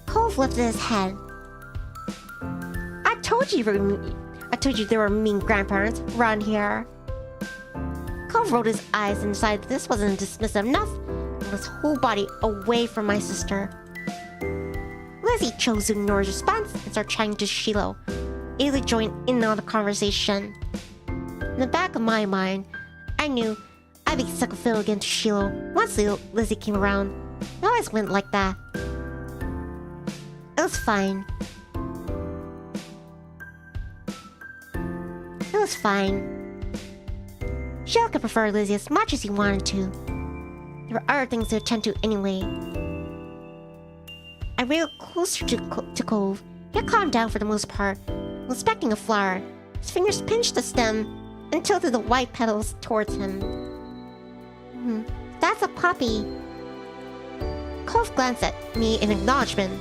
Cove lifted his head. I told you there were mean grandparents around here. Cove rolled his eyes and decided this wasn't dismissive enough and moved his whole body away from my sister. Lizzie chose to ignore his response and started chatting to Shiloh, eagerly joined in on the conversation. In the back of my mind, I knew I'd be stuck a fiddle again to Shiloh once Lizzie came around. It always went like that. It was fine. It was fine. Shiloh could prefer Lizzie as much as he wanted to. There were other things to attend to anyway. I reeled closer to Cove. He had calmed down for the most part, inspecting a flower. His fingers pinched the stem and tilted the white petals towards him. That's a poppy. Cove glanced at me in acknowledgement,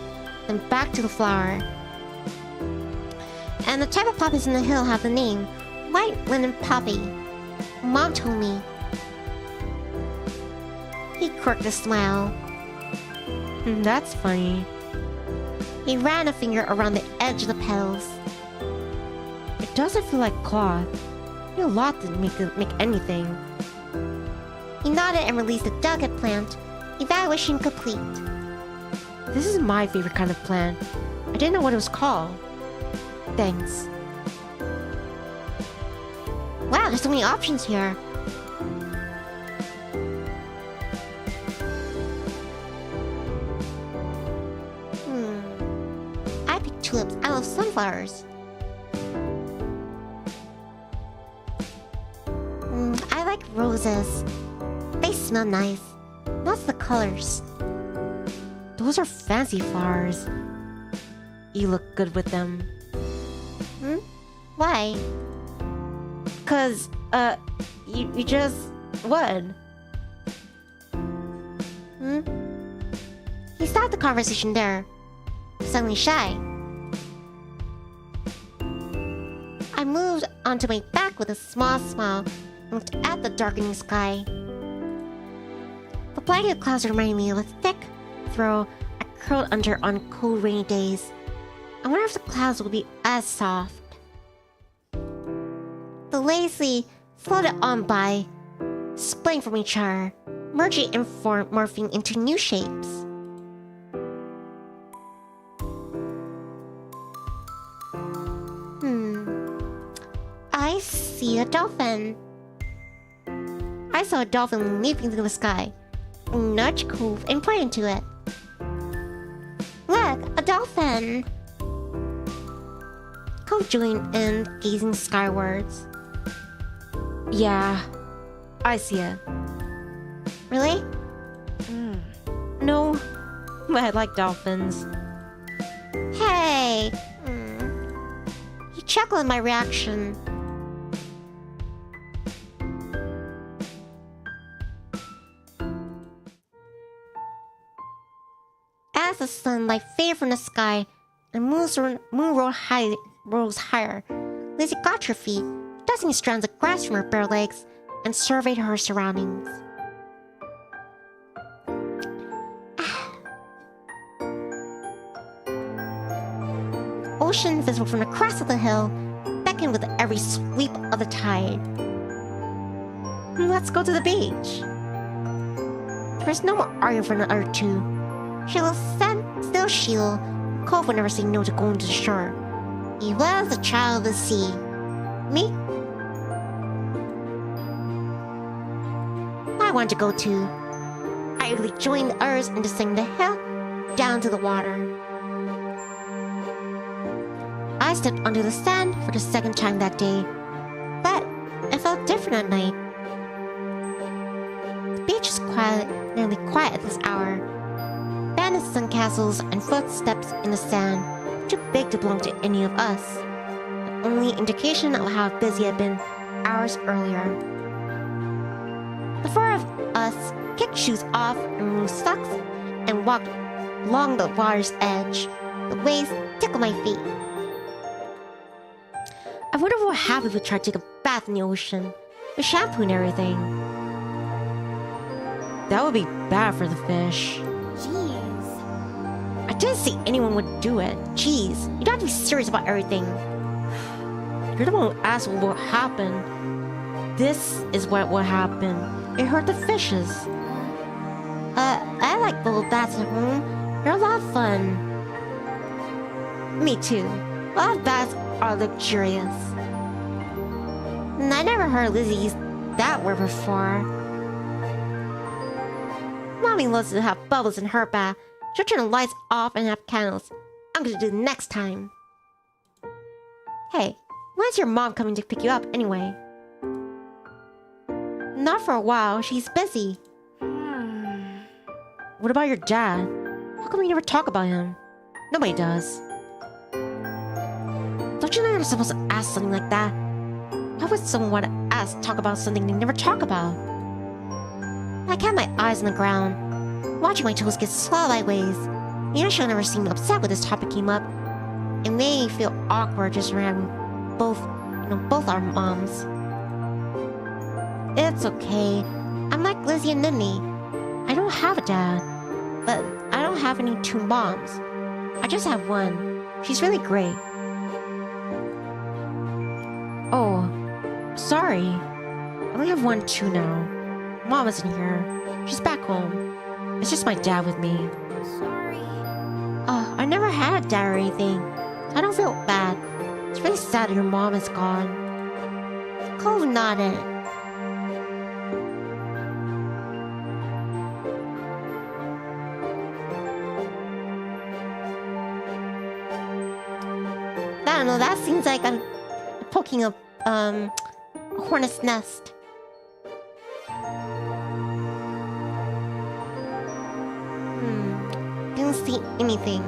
then back to the flower. And the type of poppies in the hill have the name white linen poppy. Mom told me. He quirked a smile. That's funny. He ran a finger around the edge of the petals. It doesn't feel like cloth. You need a lot to make anything. He nodded and released a delicate plant. Evaluation complete. This is my favorite kind of plant. I didn't know what it was called. Thanks. Wow, there's so many options here. I picked tulips. I love sunflowers. I like roses. They smell nice. That's the colors. Those are fancy flowers. You look good with them. Why? Cause, you just would. He stopped the conversation there, suddenly shy. I moved onto my back with a small smile and looked at the darkening sky. The blanket clouds reminded me of a thick throw I curled under on cold rainy days. I wonder if the clouds will be as soft. The lazily floated on by, splitting from each other, merging and morphing into new shapes. I see a dolphin. I saw a dolphin leaping through the sky. I nudged Cove and pointed to it. Look, a dolphin! Cove joined in, gazing skywards. Yeah, I see it. Really? No, but I like dolphins. Hey! He chuckled at my reaction. As the sunlight faded from the sky and the moon rose higher, Lizzie got her feet, dusting strands of grass from her bare legs, and surveyed her surroundings. Ocean visible from the crest of the hill beckoned with every sweep of the tide. Let's go to the beach. There's no more arguing for another two. Sheila said, still Sheila. Cove would never say no to going to the shore. He was a child of the sea. Me? I wanted to go too. I really joined the others and descended the hill down to the water. I stepped onto the sand for the second time that day, but it felt different at night. The beach is quiet, nearly quiet at this hour. Banded sandcastles and footsteps in the sand, too big to belong to any of us. The only indication of how busy I'd been hours earlier. The four of us kicked shoes off and removed socks and walked along the water's edge. The waves tickled my feet. I wonder what would happen if we tried to take a bath in the ocean, with shampoo and everything. That would be bad for the fish. Jeez. I didn't see anyone would do it. Jeez, you don't have to be serious about everything. You're the one who asked what would happen. This is what would happen. It hurt the fishes. I like bubble baths at home. They're a lot of fun. Me too. A lot of baths are luxurious. And I never heard Lizzie use that word before. Mommy loves to have bubbles in her bath. She'll turn the lights off and have candles. I'm gonna do it next time. Hey, when's your mom coming to pick you up anyway? Not for a while. She's busy. What about your dad? How come you never talk about him? Nobody does. Don't you know you're supposed to ask something like that? Why would someone want to talk about something they never talk about? I kept my eyes on the ground, watching my toes get swallowed by waves. She'll never seemed upset when this topic came up. It made me feel awkward just around both our moms. It's okay. I'm like Lizzie and Nivni. I don't have a dad, but I don't have any two moms. I just have one. She's really great. Oh, sorry. I only have one too now. Mom isn't here. She's back home. It's just my dad with me. Sorry. Oh, I never had a dad or anything. I don't feel bad. It's really sad that your mom is gone. Cove nodded. I don't know, that seems like I'm poking a hornet's nest. Didn't see anything.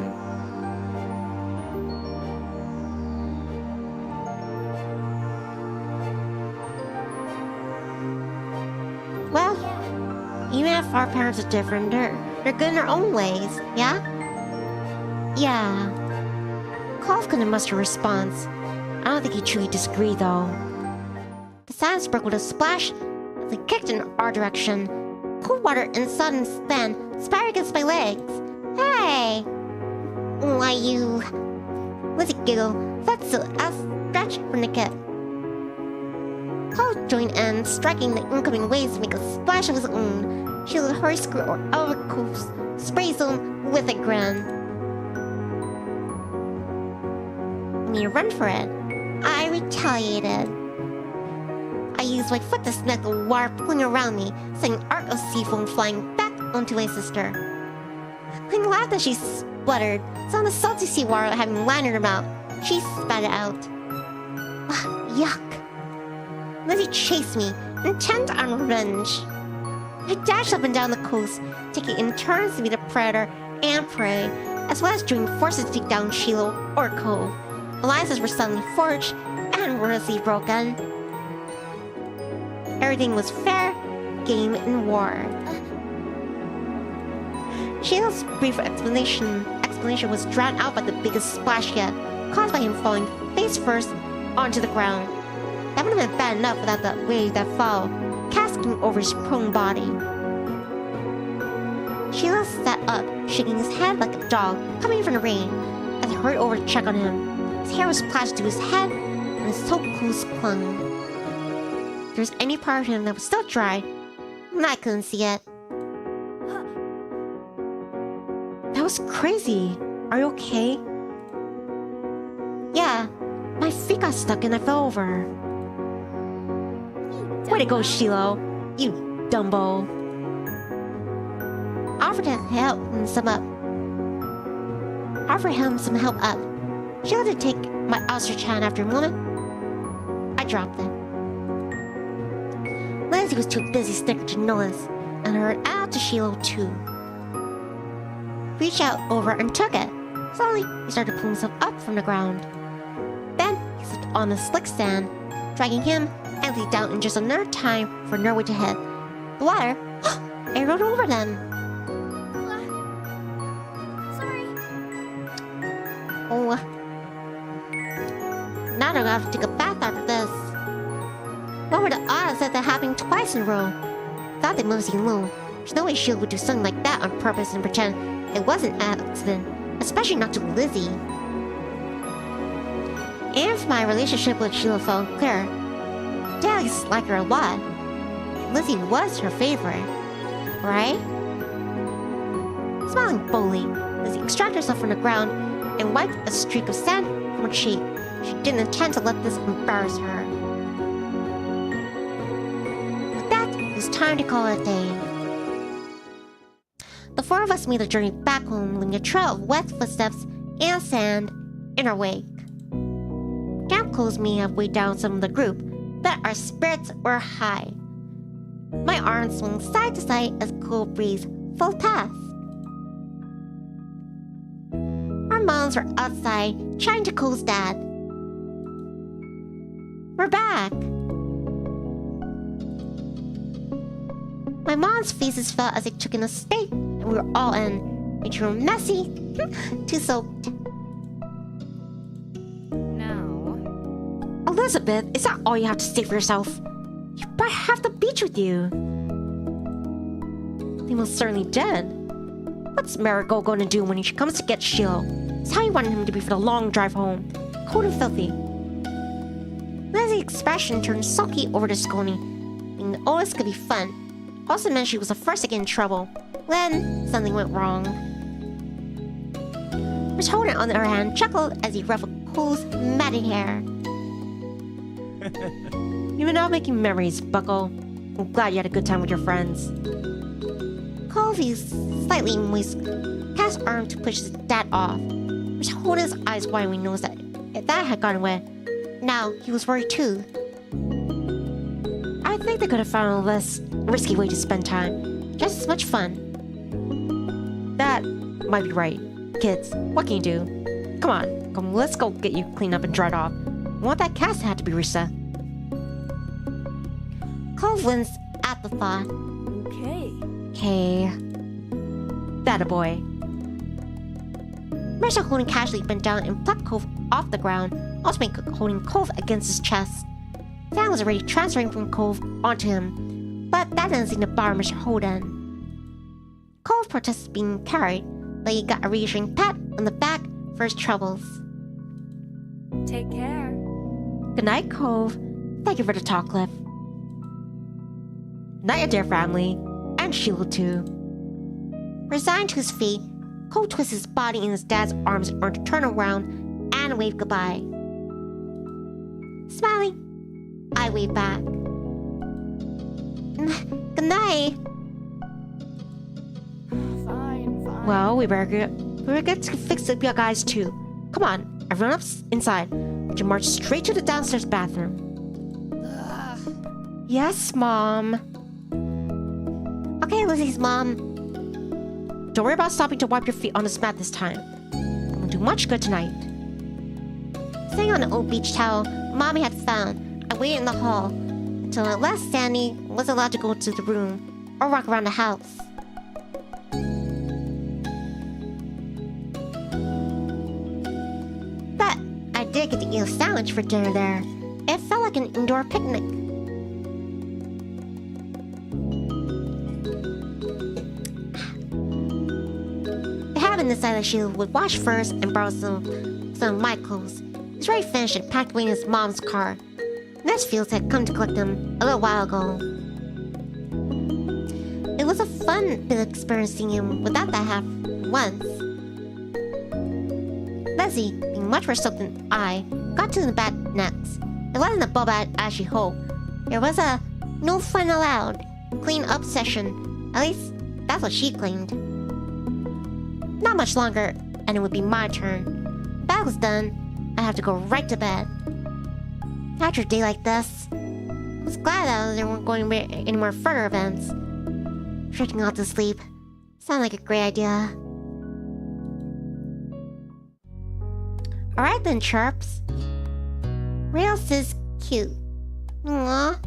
Well, even if our parents are different, they're good in their own ways, yeah? Yeah. Cove couldn't muster a response. I don't think he truly disagreed, though. The sand broke with a splash as they kicked in our direction. Cold water and sudden sand spattered against my legs. Hey! Why, you... Lizzie giggled. That's so stretch from the kid. Cove joined in, striking the incoming waves to make a splash of his own. She let her screw over Cove's spray zone with a grin. Me run for it. I retaliated. I used my foot to snag the water pulling around me, sending an arc of sea foam flying back onto my sister. I laughed as she spluttered, saw the salty seawater having landed in her mouth. She spat it out. Yuck. Lizzie chased me, intent on revenge. I dashed up and down the coast, taking in turns to be the predator and prey, as well as joining forces to take down Shiloh or Cove. Alliances were suddenly forged and ruthlessly broken. Everything was fair, game, and war. Shiloh's brief explanation was drowned out by the biggest splash yet, caused by him falling face first onto the ground. That would have been bad enough without the wave that followed, cascading over his prone body. Shiloh sat up, shaking his head like a dog coming from the rain, as I hurried over to check on him. His hair was plastered to his head, and his toe clothes clung. there's any part of him that was still dry, and I couldn't see it. That was crazy. Are you okay? Yeah, my feet got stuck and I fell over. Way to go, Shiloh. You Dumbo. I offered him some help up. She let him take my outstretched hand after a moment. I dropped it. Lindsay was too busy sticking to notice, and I ran out to Shiloh too. Reached out over and took it. Slowly, he started pulling himself up from the ground. Then, he slipped on the slick sand, dragging him and Lee down in just another time for Norway to hit. The water arrowed over them. Sorry. Oh. Now they're gonna have to take a bath after this. What were the odds of that happening twice in a row? Thought they mostly knew. There's no way Shield would do something like that on purpose and pretend it wasn't an accident, especially not to Lizzie. And if my relationship with Sheila fell clear, Dad used to like her a lot. Lizzie was her favorite, right? Smiling boldly, Lizzie extracted herself from the ground and wiped a streak of sand from her cheek. She didn't intend to let this embarrass her. With that, it was time to call it a day. The four of us made the journey back home, leaving a trail of wet footsteps and sand in our wake. Camp closed me halfway down some of the group, but our spirits were high. My arms swung side to side as cool breeze flew past. Our moms were outside trying to coax Dad. We're back. My mom's faces fell as they took in a steak, and we were all in. Making her messy, too soaked. No. Elizabeth, is that all you have to say for yourself? You brought half the beach with you. They most certainly did. What's Marigold going to do when he comes to get Shiloh? It's how you wanted him to be for the long drive home. Cold and filthy. Lizzie's expression turned sulky over to Scony. Being the oldest could be fun. Also meant she was the first to get in trouble. Then, something went wrong. Miss Holden, on the other hand, chuckled as he ruffled Cole's matted hair. You've been out making memories, Buckle. I'm glad you had a good time with your friends. Cove's slightly moist, cast arm to push his dad off. Miss Holden's eyes wide when he noticed that if that had gone wet. Now, he was worried too. I think they could have found a less risky way to spend time. Just as much fun. That might be right. Kids, what can you do? Come on, let's go get you cleaned up and dried off. I want that cast hat to be reset. Cove winced at the thought. Okay. That a boy. Marcia Holden casually bent down and plucked Cove off the ground, also holding Cove against his chest. Fan was already transferring from Cove onto him, but that didn't seem to bother Mr. Holden. Cove protested being carried, but he got a reassuring pat on the back for his troubles. Take care. Good night, Cove. Thank you for the talk, Cliff. Night, Adair family. And Sheila, too. Resigned to his fate, Cove twisted his body in his dad's arms in order to turn around and wave goodbye. Smiling, I waved back. Good night. Fine. Well, we better get to fix the guys, too. Come on, everyone up inside. We should march straight to the downstairs bathroom. Ugh. Yes, Mom. Okay, Lizzie's mom. Don't worry about stopping to wipe your feet on this mat this time. It won't do much good tonight. Sitting on an old beach towel Mommy had found, I waited in the hall until at last Sandy was allowed to go to the room or walk around the house. But I did get to eat a sandwich for dinner there. It felt like an indoor picnic. I haven't decided that she would wash first and borrow some of my clothes. He's already finished and packed away in his mom's car. Then Nesfields had come to collect them a little while ago. It was a fun bit experiencing him without that half once. Leslie, being much more soaked than I, got to the bad next. It wasn't a boba as she hoped. There was a no fun allowed clean up session. At least that's what she claimed. Not much longer, and it would be my turn. When that was done, I'd have to go right to bed. After a day like this, I was glad that there weren't going to be any more further events. Drifting off to sleep sounded like a great idea. Alright then, Chirps. Rails is cute. Aww.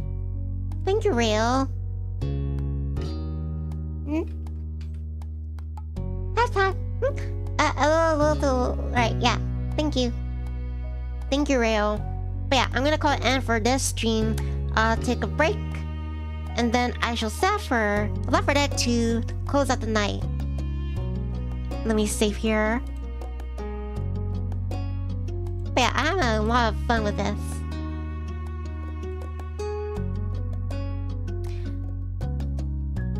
Thank you, Rail. That's time. Right, yeah. Thank you. Thank you, Rail. But yeah, I'm gonna call it end for this stream. Take a break. And then I shall set for Left 4 Dead 2 to close out the night. Let me save here. But yeah, I had a lot of fun with this.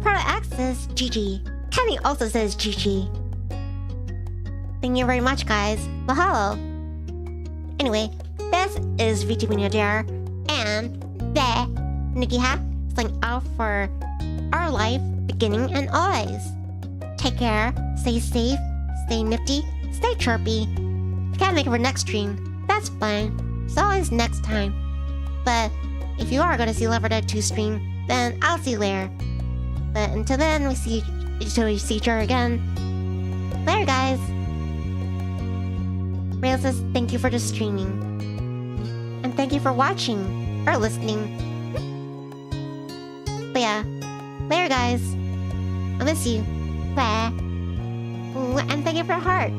Product X says GG. Kenny also says GG. Thank you very much, guys. Mahalo. Anyway, this is Vtuber Nivni Adair and the Nikki Hack signing out for our life, beginning and always. Take care, stay safe, stay nifty, stay chirpy. If you can't make it for next stream, that's fine. It's always next time. But if you are going to see Left 4 Dead 2 stream, then I'll see you later. But until then, until we see each other again. Later, guys. Rail says thank you for the streaming. And thank you for watching or listening. But yeah, later, guys. I miss you. Bye. Ooh, and thank you for hearts.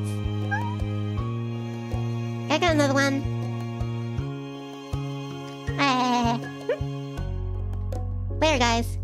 I got another one. Bye. Later, guys.